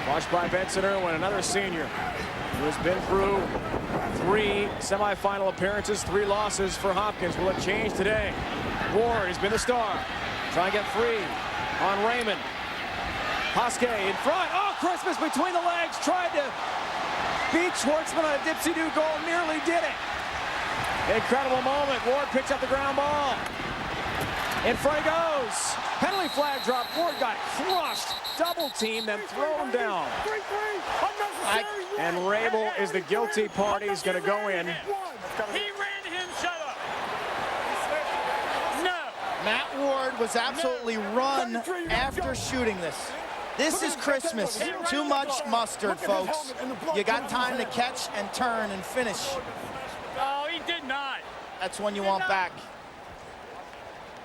Watched by Benson Irwin, another senior who has been through 3 semifinal appearances, 3 losses for Hopkins. Will it change today? Ward has been the star. Trying to get free on Raymond. Pasquet in front. Oh, Christmas between the legs. Tried to beat Schwartzman on a dipsy-do goal. Nearly did it. Incredible moment. Ward picks up the ground ball. In front he goes. Penalty flag drop. Ward got crushed. Double team, then thrown down. And Rabel is the guilty party. He's going to go in. He ran him, shut up. No. Matt Ward was absolutely run after shooting this. This is Christmas. Too much mustard, folks. You got time to catch and turn and finish. Oh, he did not. That's one you want back.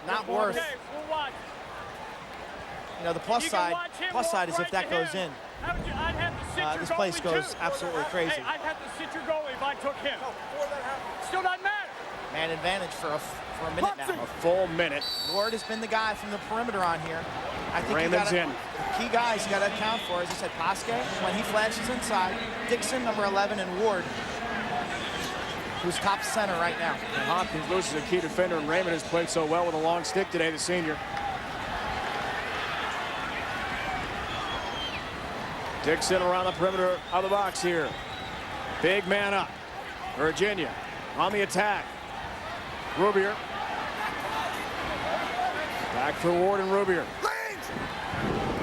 Not worth. Okay, we'll watch. You know, the plus side is if that goes in. I'd have to sit your This place goalie, goes too. absolutely crazy. Hey, I'd have to sit your goalie if I took him. Still doesn't matter. Man advantage for a minute now. A full minute. Ward has been the guy from the perimeter on here. I think Raymond's in. The key guys you got to account for, as I said, Pasquet, when he flashes inside, Dixon, number 11, and Ward, who's top center right now. And Hopkins loses a key defender, and Raymond has played so well with a long stick today, the senior. Dixon around the perimeter of the box here. Big man up. Virginia on the attack. Rubier. Back for Ward and Rubier.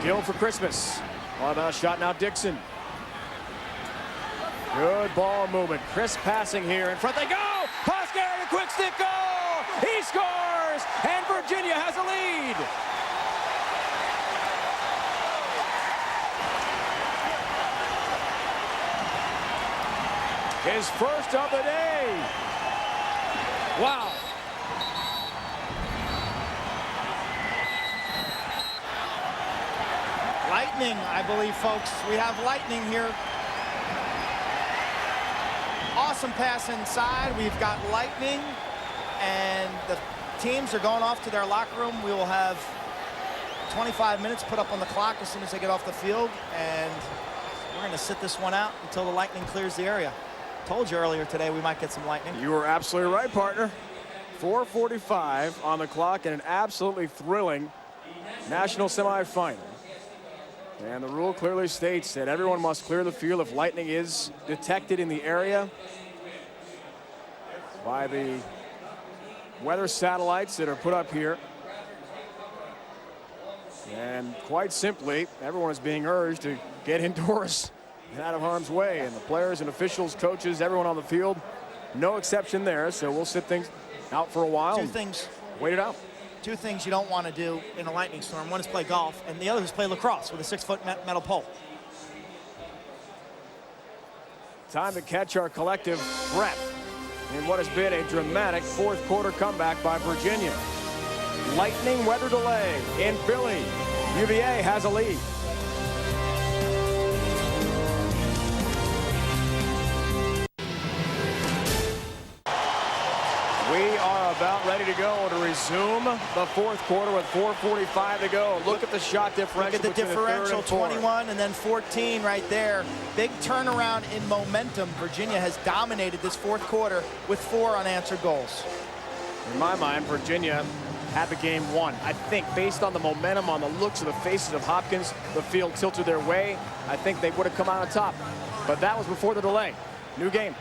Gill for Christmas. All about a shot now, Dixon. Good ball movement. Crisp passing here. In front they go. Pasquet, a quick stick goal. He scores, and Virginia has a lead. His first of the day. Wow. Lightning, I believe, folks. We have lightning here. some pass inside. We've got Lightning, and the teams are going off to their locker room. We will have 25 minutes put up on the clock as soon as they get off the field, and we're going to sit this one out until the Lightning clears the area. Told you earlier today we might get some lightning. You were absolutely right, partner. 4:45 on the clock in an absolutely thrilling national semifinal. And the rule clearly states that everyone must clear the field if lightning is detected in the area by the weather satellites that are put up here. And quite simply, everyone is being urged to get indoors and out of harm's way. And the players and officials, coaches, everyone on the field, no exception there. So we'll sit things out for a while. Two things. Wait it out. Two things you don't want to do in a lightning storm. One is play golf, and the other is play lacrosse with a 6-foot metal pole. Time to catch our collective breath in what has been a dramatic fourth quarter comeback by Virginia. Lightning weather delay in Philly. UVA has a lead. We are about ready to go to resume the fourth quarter with 4:45 to go. Look at the shot differential. Look at the differential, 21 and then 14 right there. Big turnaround in momentum. Virginia has dominated this fourth quarter with 4 unanswered goals. In my mind, Virginia had the game won. I think based on the momentum, on the looks of the faces of Hopkins, the field tilted their way. I think they would have come out on top. But that was before the delay. New game.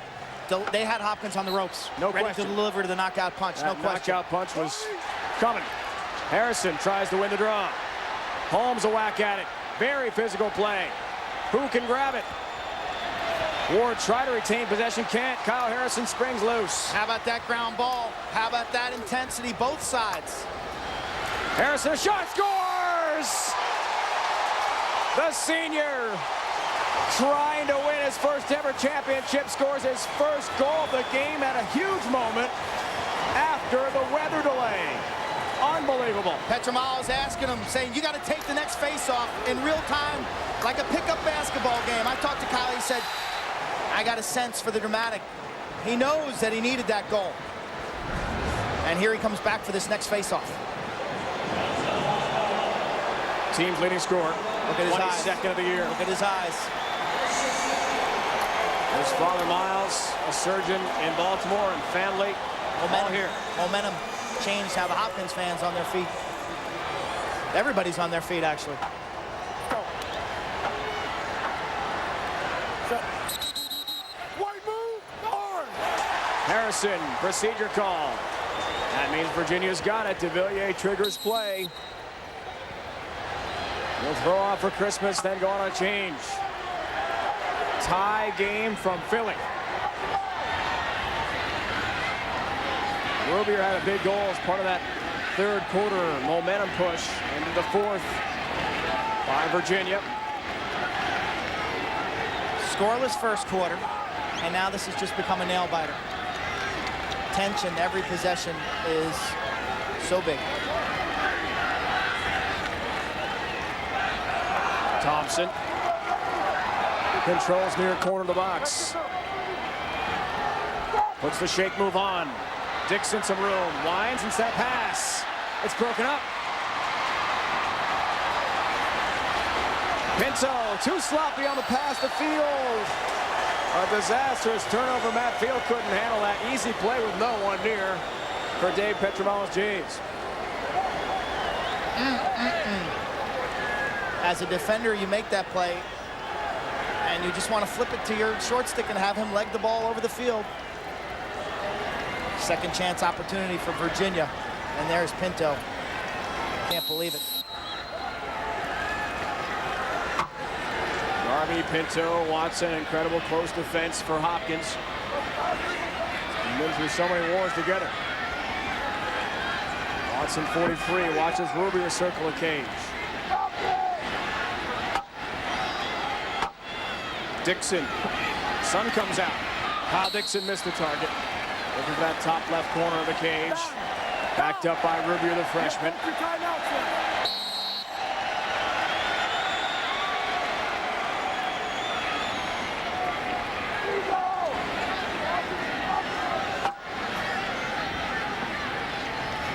They had Hopkins on the ropes, no ready question. to deliver to the knockout punch. That no question. Knockout punch was coming. Harrison tries to win the draw. Holmes a whack at it. Very physical play. Who can grab it? Ward tried to retain possession, can't. Kyle Harrison springs loose. How about that ground ball? How about that intensity, both sides? Harrison, a shot, scores! The senior, trying to win his first ever championship, scores his first goal of the game at a huge moment after the weather delay. Unbelievable. Petromalo's asking him, saying, you got to take the next face-off in real time, like a pickup basketball game. I talked to Kyle, he said, I got a sense for the dramatic. He knows that he needed that goal. And here he comes back for this next face-off. Team's leading scorer. Look at his eyes. 22nd of the year. Look at his eyes. His father, Miles, a surgeon in Baltimore, and family all here. Momentum changed how the Hopkins fans on their feet. Everybody's on their feet, actually. Harrison, procedure call. That means Virginia's got it. De Villiers triggers play. We'll throw off for Christmas, then go on a change. Tie game from Philly. Rubier had a big goal as part of that third quarter momentum push into the fourth by Virginia. Scoreless first quarter, and now this has just become a nail-biter. Tension, every possession is so big. Thompson controls near corner of the box. Puts the shake move on. Dixon some room. Winds and set pass. It's broken up. Pinto too sloppy on the pass to Field. A disastrous turnover. Matt Field couldn't handle that easy play with no one near for Dave Petromalo's Jays. As a defender, you make that play, and you just want to flip it to your short stick and have him leg the ball over the field. Second chance opportunity for Virginia, and there's Pinto. Can't believe it. Darby, Pinto, Watson, incredible close defense for Hopkins. They've been through so many wars together. Watson 43 watches Rubier circle the cage. Dixon, sun comes out. Kyle Dixon missed the target. Looking for that top left corner of the cage. Backed up by Rubier, the freshman.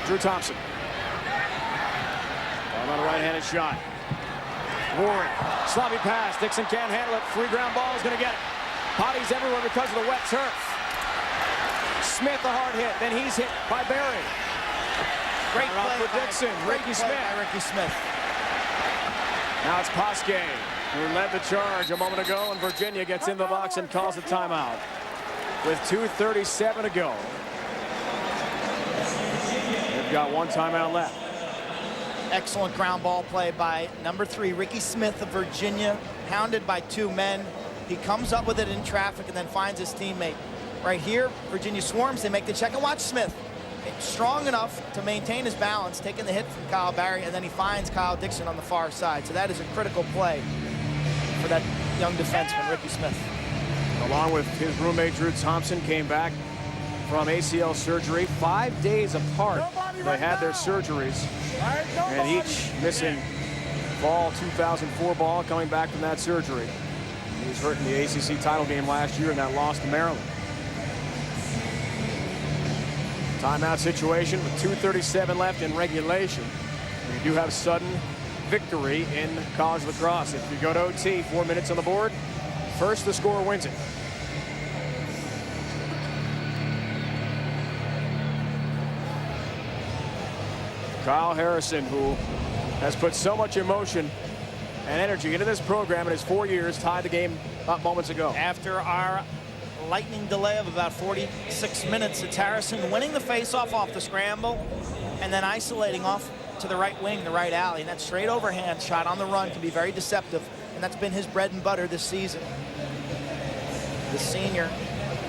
Drew Thompson. On a right-handed shot. Ward, sloppy pass. Dixon can't handle it. Free ground ball is going to get it. Bodies everywhere because of the wet turf. Smith a hard hit. Then he's hit by Barry. Great play for Dixon. Ricky Smith. Now it's Pasquet, who led the charge a moment ago, and Virginia gets in the box and calls a timeout with 2:37 to go. They've got one timeout left. Excellent ground ball play by number 3, Ricky Smith of Virginia, hounded by 2 men. He comes up with it in traffic and then finds his teammate. Right here, Virginia swarms. They make the check, and watch Smith. Strong enough to maintain his balance, taking the hit from Kyle Barry, and then he finds Kyle Dixon on the far side. So that is a critical play for that young defenseman, Ricky Smith. Along with his roommate, Drew Thompson, came back from ACL surgery 5 days apart. They had their surgeries, and each missing fall 2004 ball coming back from that surgery. He was hurt in the ACC title game last year, and that lost to Maryland. Timeout situation with 2:37 left in regulation. You do have sudden victory in college lacrosse. If you go to OT, 4 minutes on the board, first the scorer wins it. Kyle Harrison, who has put so much emotion and energy into this program in his 4 years, tied the game up moments ago. After our lightning delay of about 46 minutes, it's Harrison winning the faceoff off the scramble and then isolating off to the right wing, the right alley. And that straight overhand shot on the run can be very deceptive, and that's been his bread and butter this season. The senior.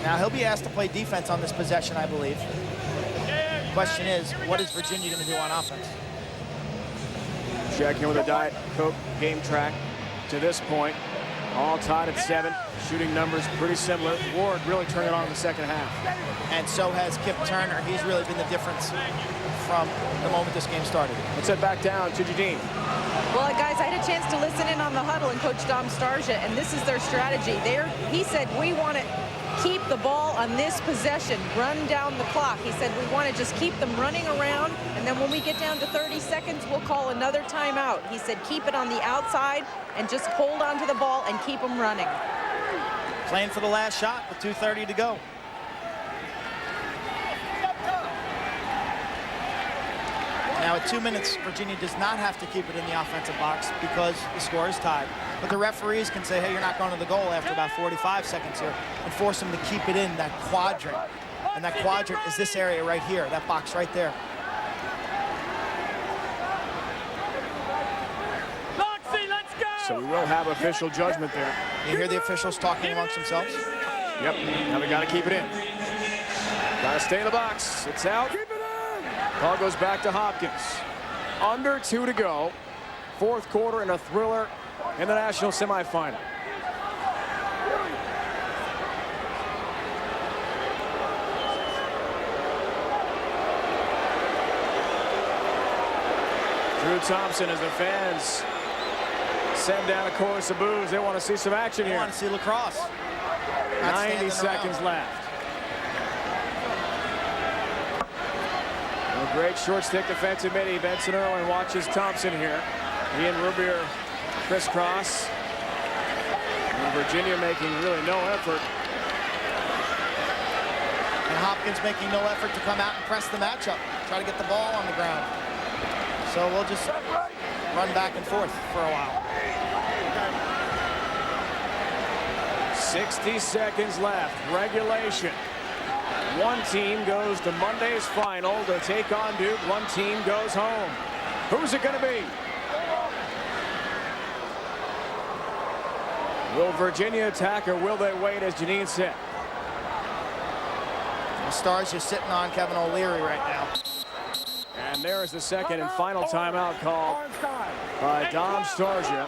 Now he'll be asked to play defense on this possession, I believe. The question is, what is Virginia going to do on offense? Checking with a Diet Coke game track to this point. All tied at 7. Shooting numbers pretty similar. Ward really turned it on in the second half. And so has Kip Turner. He's really been the difference from the moment this game started. Let's head back down to Jadine. Well, guys, I had a chance to listen in on the huddle and Coach Dom Starja, and this is their strategy. He said, we want to keep the ball on this possession, run down the clock. He said, we want to just keep them running around, and then when we get down to 30 seconds, we'll call another timeout. He said, keep it on the outside and just hold on to the ball and keep them running. Playing for the last shot with 2:30 to go. Now at 2 minutes, Virginia does not have to keep it in the offensive box because the score is tied. But the referees can say, hey, you're not going to the goal after about 45 seconds here, and force them to keep it in that quadrant. And that quadrant is this area right here, that box right there. So we will have official judgment there. You hear the officials talking amongst themselves? Yep, now we got to keep it in. Got to stay in the box. It's out. Ball goes back to Hopkins. Under 2 to go. 4th quarter and a thriller in the national semifinal. Drew Thompson, as the fans send down a chorus of boos. They want to see some action here. They want to see lacrosse. 90 seconds left. A great short stick defensive midi. Benson Irwin watches Thompson here. He and Rubier crisscross. And Virginia making really no effort. And Hopkins making no effort to come out and press the matchup. Try to get the ball on the ground. So we'll just run back and forth for a while. 60 seconds left. Regulation. One team goes to Monday's final to take on Duke. One team goes home. Who's it going to be? Will Virginia attack or will they wait, as Janine said? The Stars are sitting on Kevin O'Leary right now. And there is the second and final timeout called by Dom Starja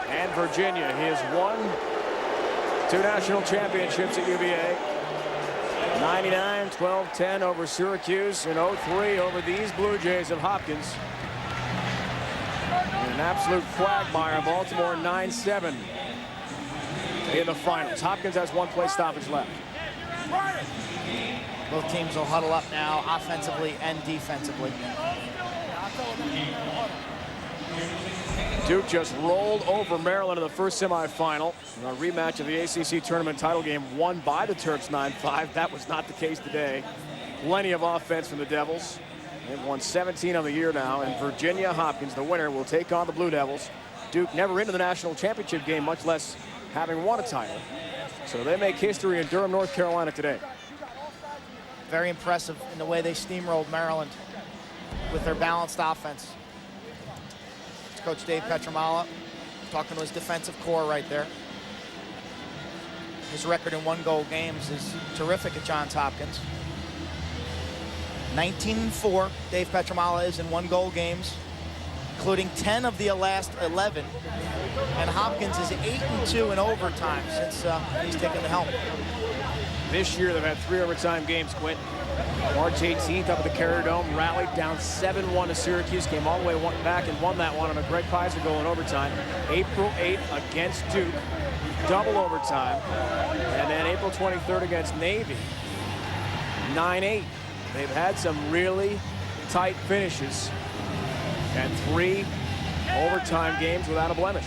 and Virginia. He has won 2 national championships at UVA. 99, 12-10 over Syracuse, and 0-3 over these Blue Jays of Hopkins. And an absolute quagmire, Baltimore 9-7 in the finals. Hopkins has 1 play stoppage left. Both teams will huddle up now, offensively and defensively. Duke just rolled over Maryland in the first semifinal. A rematch of the ACC tournament title game won by the Terps 9-5. That was not the case today. Plenty of offense from the Devils. They've won 17 on the year now, and Virginia Hopkins, the winner, will take on the Blue Devils. Duke never into the national championship game, much less having won a title. So they make history in Durham, North Carolina today. Very impressive in the way they steamrolled Maryland with their balanced offense. It's Coach Dave Petramala talking to his defensive core right there. His record in one-goal games is terrific at Johns Hopkins. 19-4, Dave Petramala is in one-goal games, including 10 of the last 11. And Hopkins is 8-2 in overtime since he's taken the helm. This year they've had 3 overtime games, Quint. March 18th up at the Carrier Dome, rallied down 7-1 to Syracuse, came all the way back and won that one on a Greg Pizer goal in overtime. April 8th against Duke, double overtime. And then April 23rd against Navy, 9-8. They've had some really tight finishes and 3 overtime games without a blemish.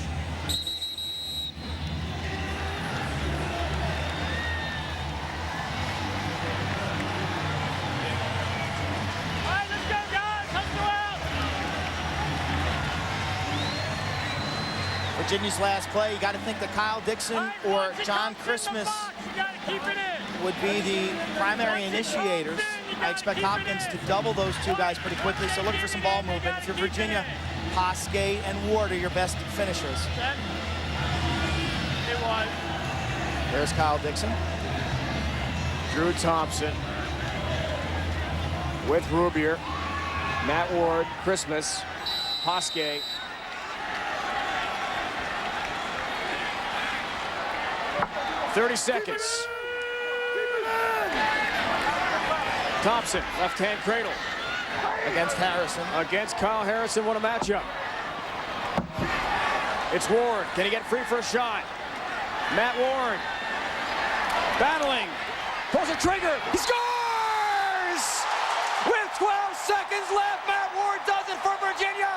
Virginia's last play, you got to think that Kyle Dixon or John Christmas would be the primary initiators. I expect Hopkins to double those 2 guys pretty quickly, so look for some ball movement. If you're Virginia, Posquet and Ward are your best finishers. There's Kyle Dixon. Drew Thompson with Rubier, Matt Ward, Christmas, Posquet. "30 seconds. Thompson, left-hand cradle. Against Harrison. Against Kyle Harrison, what a matchup. It's Ward. Can he get free for a shot? Matt Ward. Battling. Pulls a trigger. He scores! With 12 seconds left, Matt Ward does it for Virginia.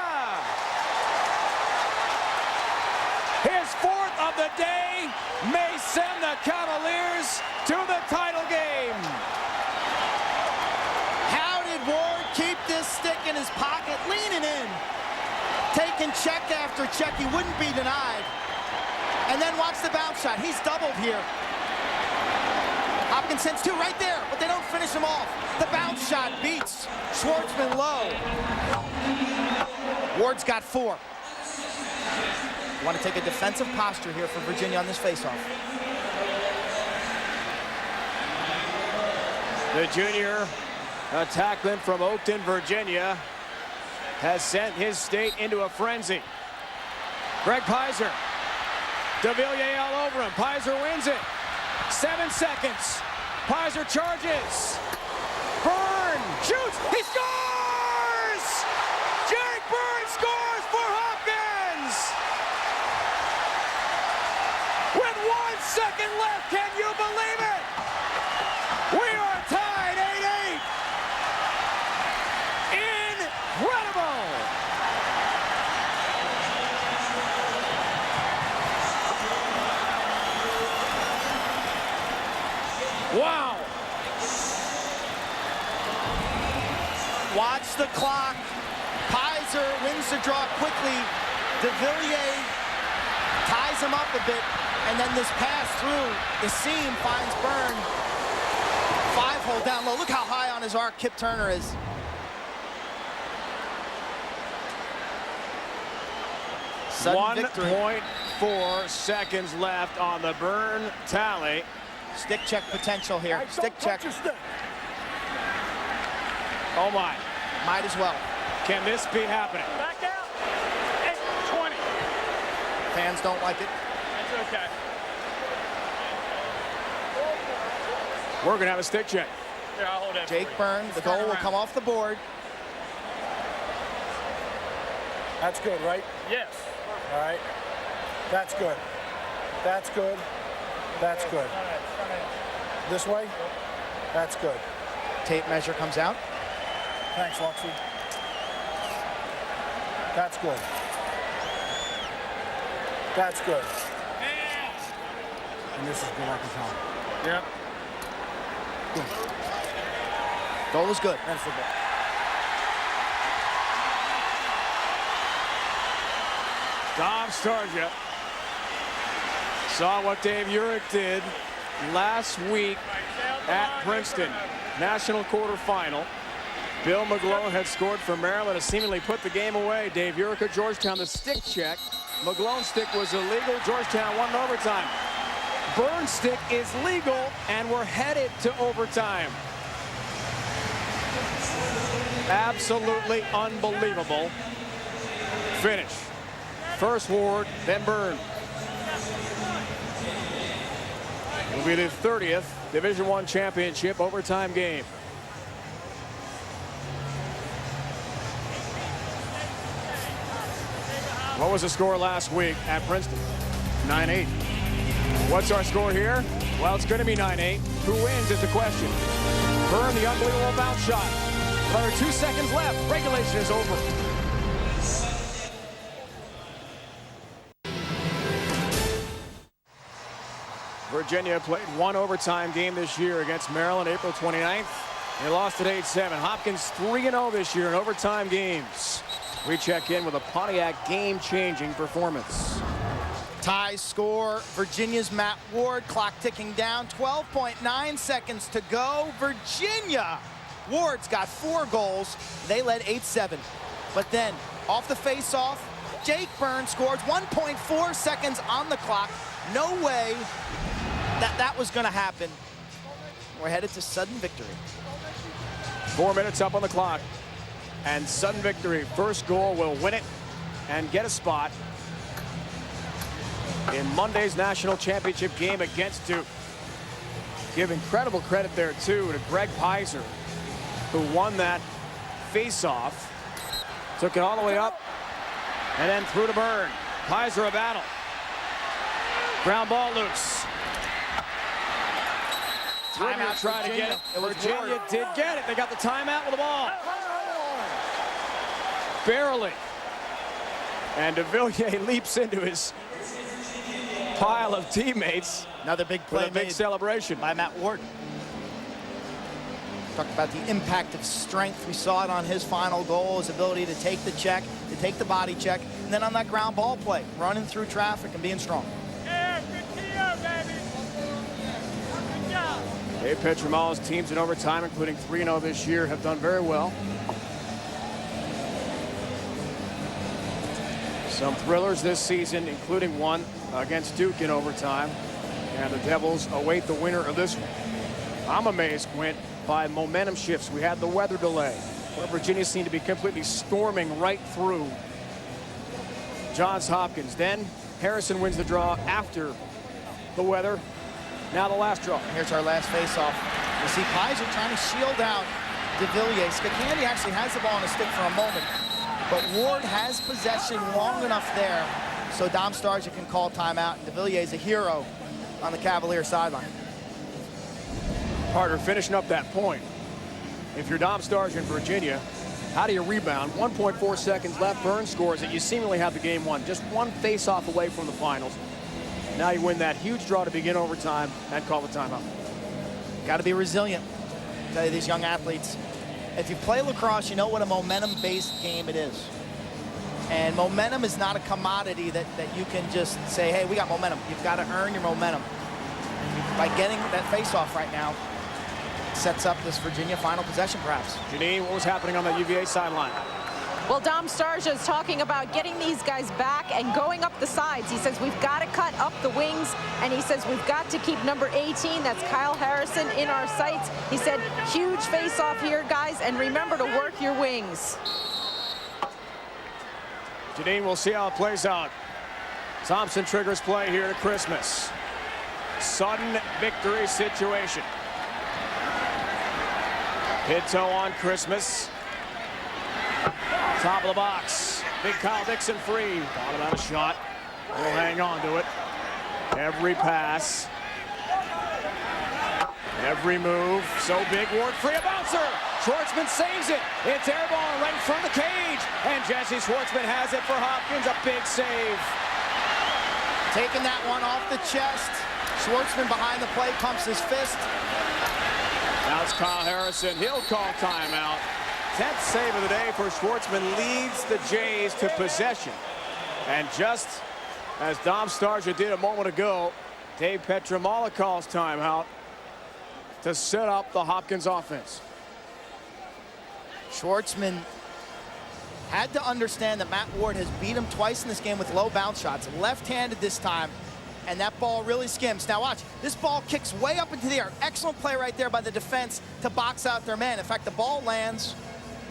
His 4th of the day may send the Cavaliers to the title game. How did Ward keep this stick in his pocket, leaning in, taking check after check? He wouldn't be denied. And then watch the bounce shot. He's doubled here. Hopkins sends 2 right there, but they don't finish him off. The bounce shot beats Schwartzman low. Ward's got 4. Want to take a defensive posture here for Virginia on this faceoff. The junior attackman from Oakton, Virginia, has sent his state into a frenzy. Greg Pizer. De Villiers all over him. Pizer wins it. 7 seconds. Pizer charges. Byrne shoots. He scores! Jake Byrne scores for Hopkins! With 1 second left, can you believe it? We are tied 8-8. Incredible! Wow! Watch the clock. Pizer wins the draw quickly. De Villiers ties him up a bit, and then this pass through the seam finds Byrne. 5-hole down low. Look how high on his arc Kip Turner is. Sudden victory. 1.4 seconds left on the Byrne tally. Stick check potential here. Stick check. Oh my. Might as well. Can this be happening? Back out. 20. Fans don't like it. That's okay. We're going to have a stick check. Here, I'll hold it. Jake Byrne, the goal will come off the board. That's good, right? Yes. All right. That's good. That's good. That's good. This way? That's good. tape measure comes out. Thanks, Foxy. That's good. That's good. And this is good, I can tell. Yep. Good. Goal is good. That's the ball. Dom Starja saw what Dave Urich did last week at Princeton. National quarterfinal. Bill McGlone had scored for Maryland to seemingly put the game away. Dave Urich at Georgetown, the stick check. McGlone's stick was illegal. Georgetown won in overtime. Burns' stick is legal, and we're headed to overtime. Absolutely unbelievable finish. First Ward, then Byrne. It will be the 30th Division I championship overtime game. What was the score last week at Princeton? 9-8. What's our score here? Well, it's going to be 9-8. Who wins is the question. Byrne, the unbelievable bounce shot. Another 2 seconds left. Regulation is over. Virginia played one overtime game this year against Maryland, April 29th. They lost at 8-7. Hopkins 3-0 this year in overtime games. We check in with a Pontiac game-changing performance. Tie score, Virginia's Matt Ward, clock ticking down, 12.9 seconds to go. Virginia, Ward's got 4 goals. They led 8-7. But then, off the face-off, Jake Byrne scores 1.4 seconds on the clock. No way that was going to happen. We're headed to sudden victory. 4 minutes up on the clock. And sudden victory. First goal will win it and get a spot in Monday's national championship game against Duke. Give incredible credit there, too, to Greg Pizer, who won that face-off. Took it all the way up and then through to Byrne. Pizer a battle. Ground ball loose. Timeout trying to get it. Virginia did get it. They got the timeout with the ball. Barely. And de Villiers leaps into his pile of teammates. Another big play with a big celebration by Matt Ward. Talk about the impact of strength. We saw it on his final goal, his ability to take the check, to take the body check, and then on that ground ball play, running through traffic and being strong. Yeah, good deal, baby. Good job. Dave Petromala's teams in overtime, including 3-0 this year, have done very well. Some thrillers this season, including one against Duke in overtime. And the Devils await the winner of this one. I'm amazed, Quint, by momentum shifts. We had the weather delay, where Virginia seemed to be completely storming right through Johns Hopkins. Then Harrison wins the draw after the weather. Now the last draw. Here's our last face-off. You see Pizer trying to shield out de Villiers. Scacandi actually has the ball on his stick for a moment, but Ward has possession long enough there so Dom Starja can call timeout. De Villiers a hero on the Cavalier sideline. Carter finishing up that point. If you're Dom Starja in Virginia, how do you rebound? 1.4 seconds left. Byrne scores it. You seemingly have the game won. Just one face-off away from the finals. Now you win that huge draw to begin overtime and call the timeout. Got to be resilient. I tell you, these young athletes, if you play lacrosse, you know what a momentum-based game it is. And momentum is not a commodity that you can just say, hey, we got momentum. You've got to earn your momentum. By getting that face-off right now, sets up this Virginia final possession, perhaps. Janine, what was happening on the UVA sideline? Well, Dom Starja is talking about getting these guys back and going up the sides. He says we've got to cut up the wings, and he says we've got to keep number 18, that's Kyle Harrison, in our sights. He said, huge face-off here, guys, and remember to work your wings. Janine, we'll see how it plays out. Thompson triggers play here to Christmas. Sudden victory situation. Pinto on Christmas. Top of the box. Big Kyle Dixon free. Thought about a shot. We'll hang on to it. Every pass. Every move so big. Ward free, a bouncer. Schwartzman saves it. It's airball right in front of the cage. And Jesse Schwartzman has it for Hopkins. A big save. Taking that one off the chest. Schwartzman behind the plate pumps his fist. Now it's Kyle Harrison. He'll call timeout. 10th save of the day for Schwartzman, leads the Jays to possession. And just as Dom Starja did a moment ago, Dave Petramala calls timeout to set up the Hopkins offense. Schwartzman had to understand that Matt Ward has beat him twice in this game with low bounce shots. Left-handed this time, and that ball really skims. Now watch, this ball kicks way up into the air. Excellent play right there by the defense to box out their man. In fact, the ball lands,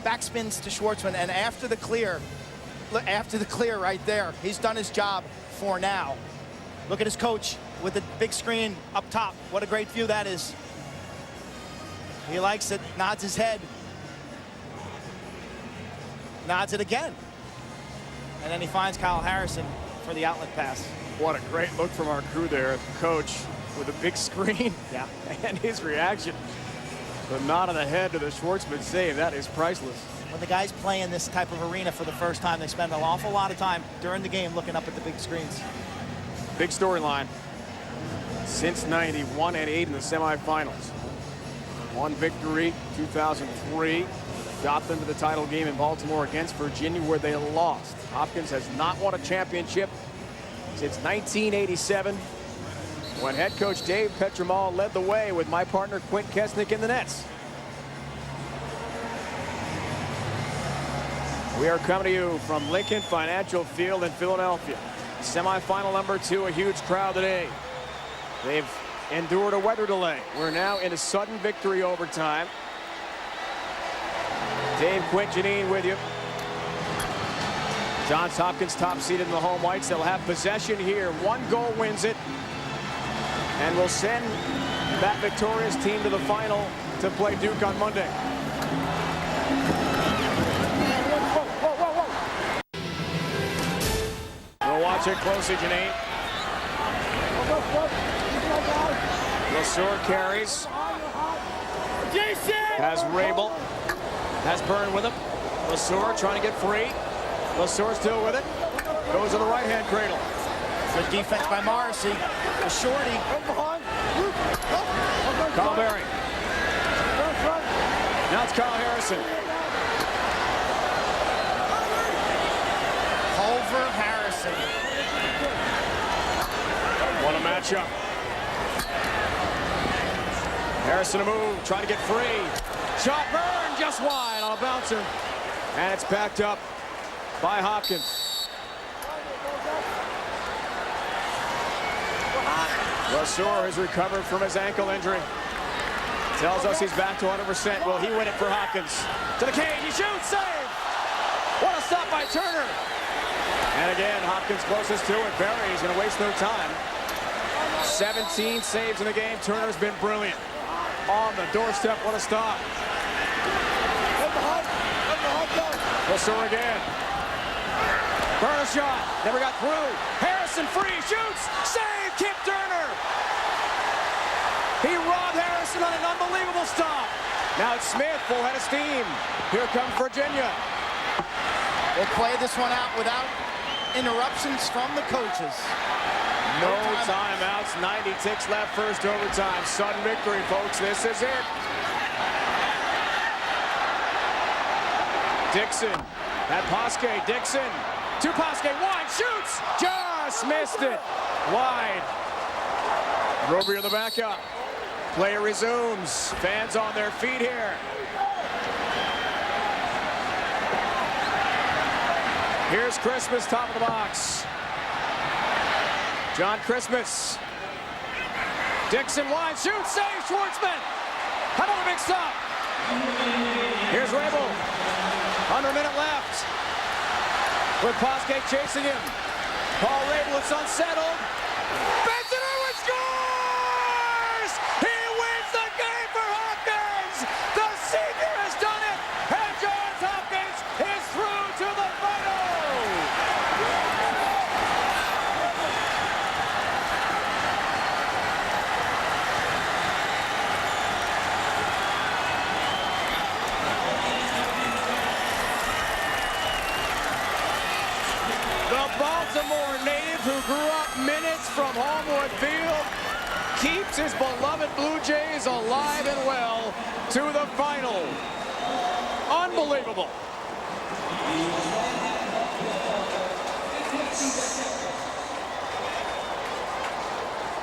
backspins to Schwartzman, and after the clear right there, he's done his job for now. Look at his coach with the big screen up top. What a great view that is. He likes it, nods his head. Nods it again. And then he finds Kyle Harrison for the outlet pass. What a great look from our crew there. Coach with a big screen. Yeah. And his reaction. The nod of the head to the Schwartzman save. That is priceless. When the guys play in this type of arena for the first time, they spend an awful lot of time during the game looking up at the big screens. Big storyline. Since 90, 1-8 in the semifinals. One victory, 2003. Got them to the title game in Baltimore against Virginia, where they lost. Hopkins has not won a championship since 1987, when head coach Dave Petramala led the way with my partner Quint Kesnick in the nets. We are coming to you from Lincoln Financial Field in Philadelphia. Semifinal number 2, a huge crowd today. They've endured a weather delay. We're now in a sudden victory overtime. Dave, Quint, Janine with you. Johns Hopkins top seeded in the home whites. They'll have possession here. 1 goal wins it. And will send that victorious team to the final to play Duke on Monday. We'll watch it closely, Janine. LeSueur carries. Has Rabel. Has Byrne with him. LeSueur trying to get free. LeSueur still with it. Goes to the right-hand cradle. Good defense by Morrissey. The shorty. Kyle Berry. Now it's Kyle Harrison. Culver Harrison. What a matchup. Harrison a move, trying to get free. Shot, Byrne, just wide on a bouncer. And it's backed up by Hopkins. LeSueur has recovered from his ankle injury. Tells us he's back to 100%. Will he win it for Hopkins? To the cage, he shoots, save! What a stop by Turner! And again, Hopkins closest to it. Berry's going to waste no time. 17 saves in the game. Turner's been brilliant. On the doorstep, what a stop. LeSueur again. Byrne a shot, never got through. Harrison free, shoots, save, Kip Turner. He robbed Harrison on an unbelievable stop. Now it's Smith, full head of steam. Here comes Virginia. We'll play this one out without interruptions from the coaches. No timeouts, 90 ticks left, first overtime. Sudden victory, folks, this is it. Dixon, at Posque, Dixon, to Posque, wide, shoots, just missed it, wide. Robier the backup, play resumes, fans on their feet here. Here's Christmas, top of the box. John Christmas. Dixon wide, shoots, save, Schwartzman. Another big stop. Here's Rabel. Under a minute left. With Posque chasing him. Paul Rabel, it's unsettled. Benson Irwin scores! He wins the game for Hopkins! The senior has done it! And Johns Hopkins is through to the final! Baltimore native who grew up minutes from Homewood Field keeps his beloved Blue Jays alive and well to the final. Unbelievable.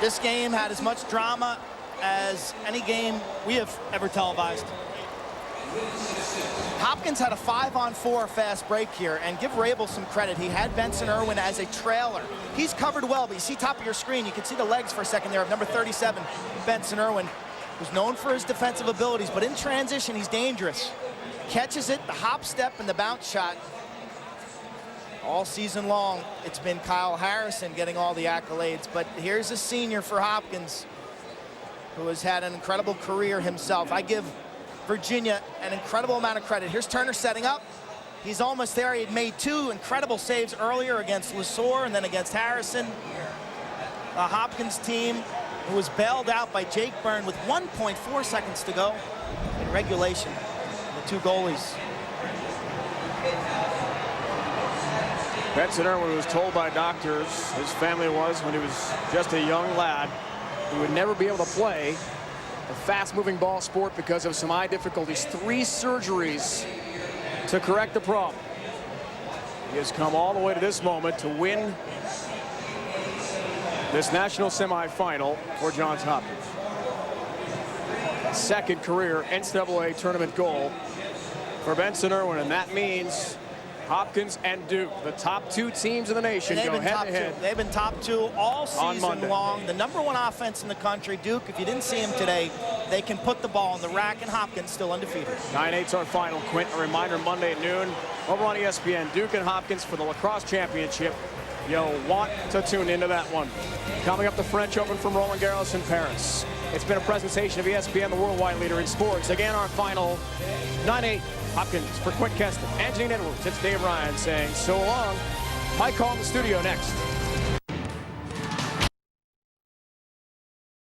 This game had as much drama as any game we have ever televised. Hopkins had a 5-on-4 fast break here, and give Rabel some credit. He had Benson Irwin as a trailer. He's covered well, but you see top of your screen, you can see the legs for a second there of number 37, Benson Irwin, who's known for his defensive abilities, but in transition, he's dangerous. Catches it, the hop step and the bounce shot. All season long, it's been Kyle Harrison getting all the accolades, but here's a senior for Hopkins who has had an incredible career himself. I give Virginia an incredible amount of credit. Here's Turner setting up. He's almost there. He had made 2 incredible saves earlier against Lesore and then against Harrison. The Hopkins team, who was bailed out by Jake Byrne with 1.4 seconds to go in regulation. The 2 goalies. Benson Irwin was told by doctors, his family was, when he was just a young lad, he would never be able to play a fast-moving ball sport because of some eye difficulties. 3 surgeries to correct the problem. He has come all the way to this moment to win this national semifinal for Johns Hopkins. Second career NCAA tournament goal for Benson Irwin, and that means Hopkins and Duke, the top 2 teams in the nation, go head-to-head. They've been top 2 all season long. The #1 offense in the country. Duke, if you didn't see him today, they can put the ball in the rack, and Hopkins still undefeated. 9-8's our final. Quint, a reminder, Monday at noon over on ESPN. Duke and Hopkins for the lacrosse championship. You'll want to tune into that one. Coming up, the French Open from Roland Garros in Paris. It's been a presentation of ESPN, the worldwide leader in sports. Again, our final 9-8. Hopkins for Quint Keston and Gene Edwards. It's Dave Ryan saying so long. Mike Call in the studio next.